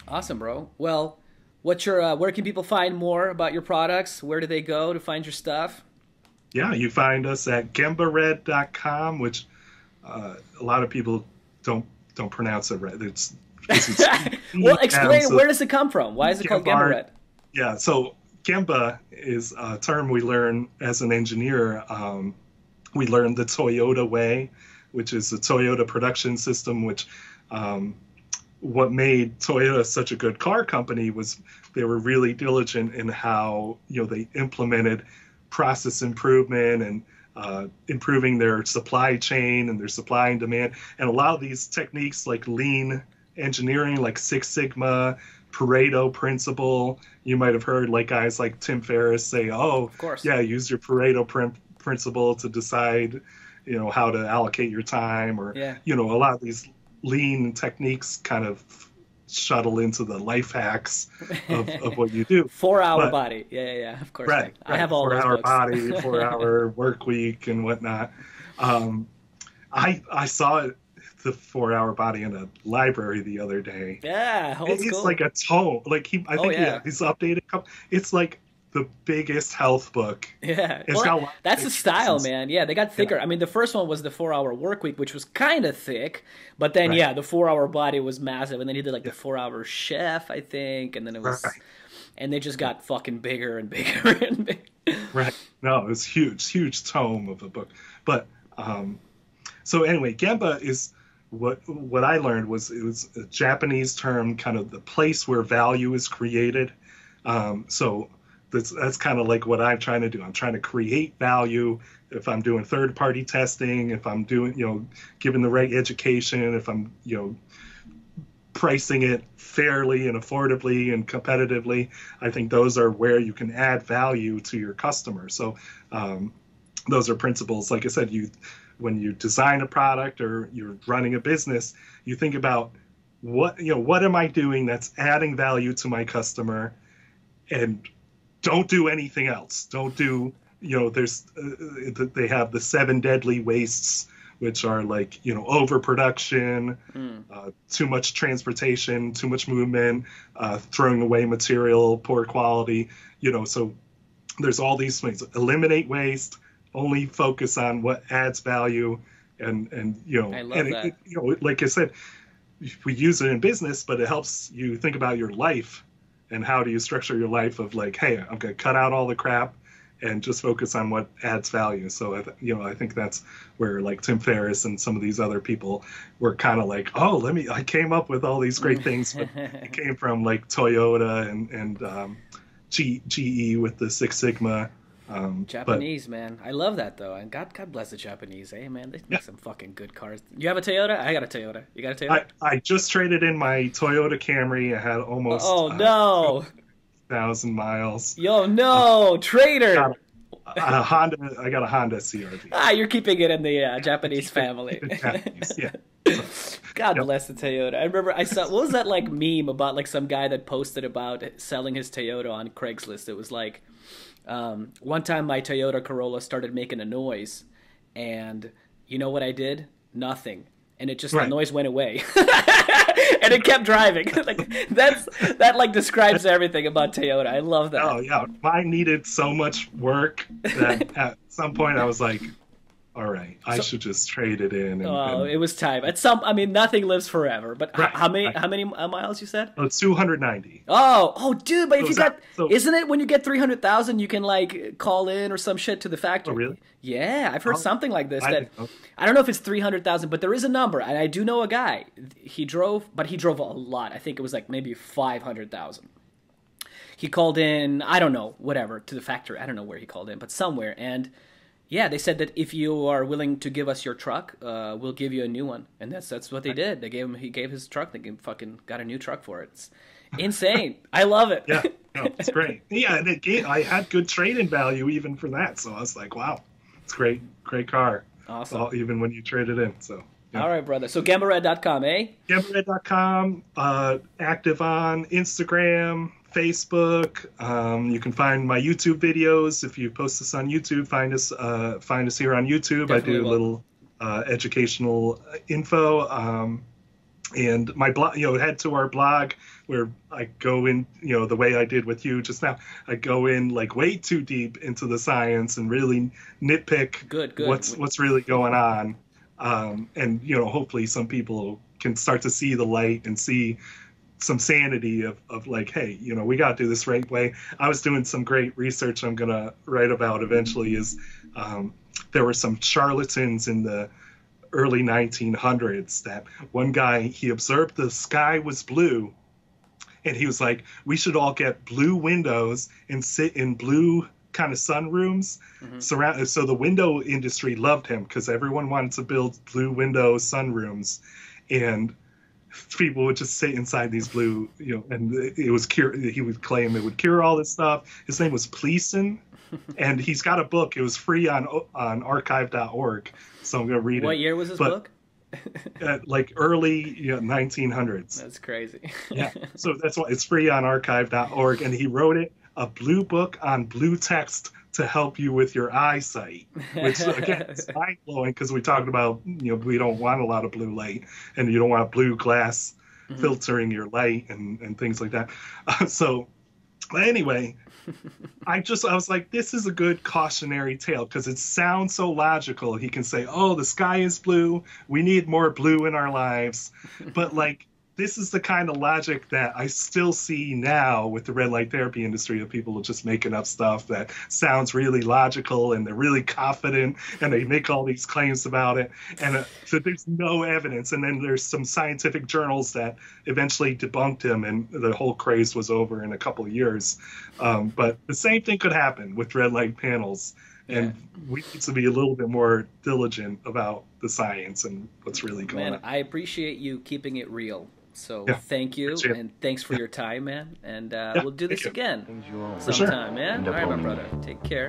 Awesome, bro. Well, what's your where can people find more about your products? Where do they go to find your stuff? Yeah, you find us at gembared.com, which a lot of people don't pronounce it right. It's well, explain it. Where does it come from? Why is it called Gembared? Yeah, so Gemba is a term we learn as an engineer. We learned the Toyota way, which is the Toyota production system, which what made Toyota such a good car company was they were really diligent in how they implemented process improvement and improving their supply chain and their supply and demand. And a lot of these techniques like lean engineering, like Six Sigma, Pareto principle, you might have heard like guys like Tim Ferriss say, of course, use your Pareto principle to decide how to allocate your time, or a lot of these lean techniques kind of shuttle into the life hacks of what you do. 4-hour body. Yeah, of course. Right. I have all those 4-hour books. body, 4-hour work week and whatnot. I saw the 4-hour body in a library the other day. Yeah, it's like a tome. Like he's updated. It's like the biggest health book. Yeah, It's well, got a lot of that's the thick style, pieces. man. Yeah, they got thicker. Yeah. I mean, the first one was the 4 Hour Work Week, which was kind of thick, but then Right. yeah, the 4 Hour Body was massive, and then he did like the Yeah. 4 Hour Chef, I think, and then it was, Right. and they just got fucking bigger and bigger and bigger. Right. No, it was huge tome of a book. But so anyway, Gemba is what I learned was it was a Japanese term, kind of the place where value is created. So that's kind of like what I'm trying to do. I'm trying to create value. If I'm doing third party testing, if I'm doing, giving the right education, if I'm, pricing it fairly and affordably and competitively, I think those are where you can add value to your customer. So those are principles. Like I said, when you design a product or you're running a business, you think about what am I doing that's adding value to my customer, and don't do anything else. Don't do, there's they have the 7 deadly wastes, which are like, overproduction, too much transportation, too much movement, throwing away material, poor quality, so there's all these things. Eliminate waste, only focus on what adds value, and I love that. Like I said, we use it in business, but it helps you think about your life and how do you structure your life of like, hey, I'm going to cut out all the crap and just focus on what adds value. So, I think that's where like Tim Ferriss and some of these other people were kind of like, oh, I came up with all these great things, but it came from like Toyota and GE with the Six Sigma. Japanese, man. I love that though. And God bless the Japanese. Hey, man, they make Yeah. some fucking good cars. You have a Toyota? I got a Toyota. You got a Toyota? I just traded in my Toyota Camry. I had almost Oh, no. 1,000 miles. Yo, no. Traitor. Got a Honda. I got a Honda CRV. Ah, you're keeping it in the Japanese family. Japanese, yeah. God Yep. bless the Toyota. I remember I saw, what was that like meme about like some guy that posted about selling his Toyota on Craigslist? It was like, one time my Toyota Corolla started making a noise, and you know what I did? Nothing. And it just, the Right. noise went away. And it kept driving. Like that like describes everything about Toyota. I love that. Oh yeah, mine needed so much work that at some point I was like, all right, I should just trade it in. Oh, And it was time. I mean, nothing lives forever. But Right, how many right. how many miles you said? it's 290. Oh, dude! But if So you is that- got, so- isn't it when you get 300,000, you can like call in or some shit to the factory? Oh, really? Yeah, I've heard something like this. I That didn't know. I don't know if it's 300,000, but there is a number, and I do know a guy. He drove a lot. I think it was like maybe 500,000. He called in, I don't know, whatever, to the factory. I don't know where he called in, but somewhere. And yeah, they said that if you are willing to give us your truck, we'll give you a new one. And that's what they did. He gave his truck. They fucking got a new truck for it. It's insane. I love it. Yeah, no, it's great. Yeah, and I had good trade-in value even for that. So I was like, wow, it's great car. Awesome. Even when you trade it in. So. Yeah. All right, brother. So GambaRed.com, eh? GambaRed.com, active on Instagram, Facebook. You can find my YouTube videos. If you post this on YouTube, find us here on YouTube. Definitely I do a little educational info. And my blog, head to our blog where I go in, the way I did with you just now. I go in like way too deep into the science and really nitpick Good. what's really going on. And hopefully some people can start to see the light and see some sanity of like, hey, we got to do this right way. I was doing some great research I'm going to write about eventually is there were some charlatans in the early 1900s that one guy, he observed the sky was blue and he was like, we should all get blue windows and sit in blue kind of sunrooms surrounded. So the window industry loved him because everyone wanted to build blue window sunrooms, and people would just sit inside these blue, and it was he would claim it would cure all this stuff. His name was Pleason, and he's got a book. It was free on archive.org, so I'm gonna read it. What year was his book? Like early 1900s. That's crazy. Yeah, so that's why it's free on archive.org, and he wrote it a blue book on blue text to help you with your eyesight, which again is mind-blowing because we talked about we don't want a lot of blue light and you don't want blue glass filtering your light and things like that. So But anyway, I was like, this is a good cautionary tale because it sounds so logical. He can say, oh, the sky is blue. We need more blue in our lives. But like, this is the kind of logic that I still see now with the red light therapy industry, of people just making up stuff that sounds really logical, and they're really confident and they make all these claims about it. And so there's no evidence. And then there's some scientific journals that eventually debunked him, and the whole craze was over in a couple of years. But the same thing could happen with red light panels. And we need to be a little bit more diligent about the science and what's really going on. I appreciate you keeping it real. So thank you, and thanks for your time, man. And we'll do this again sometime, man. All right, my brother. Take care.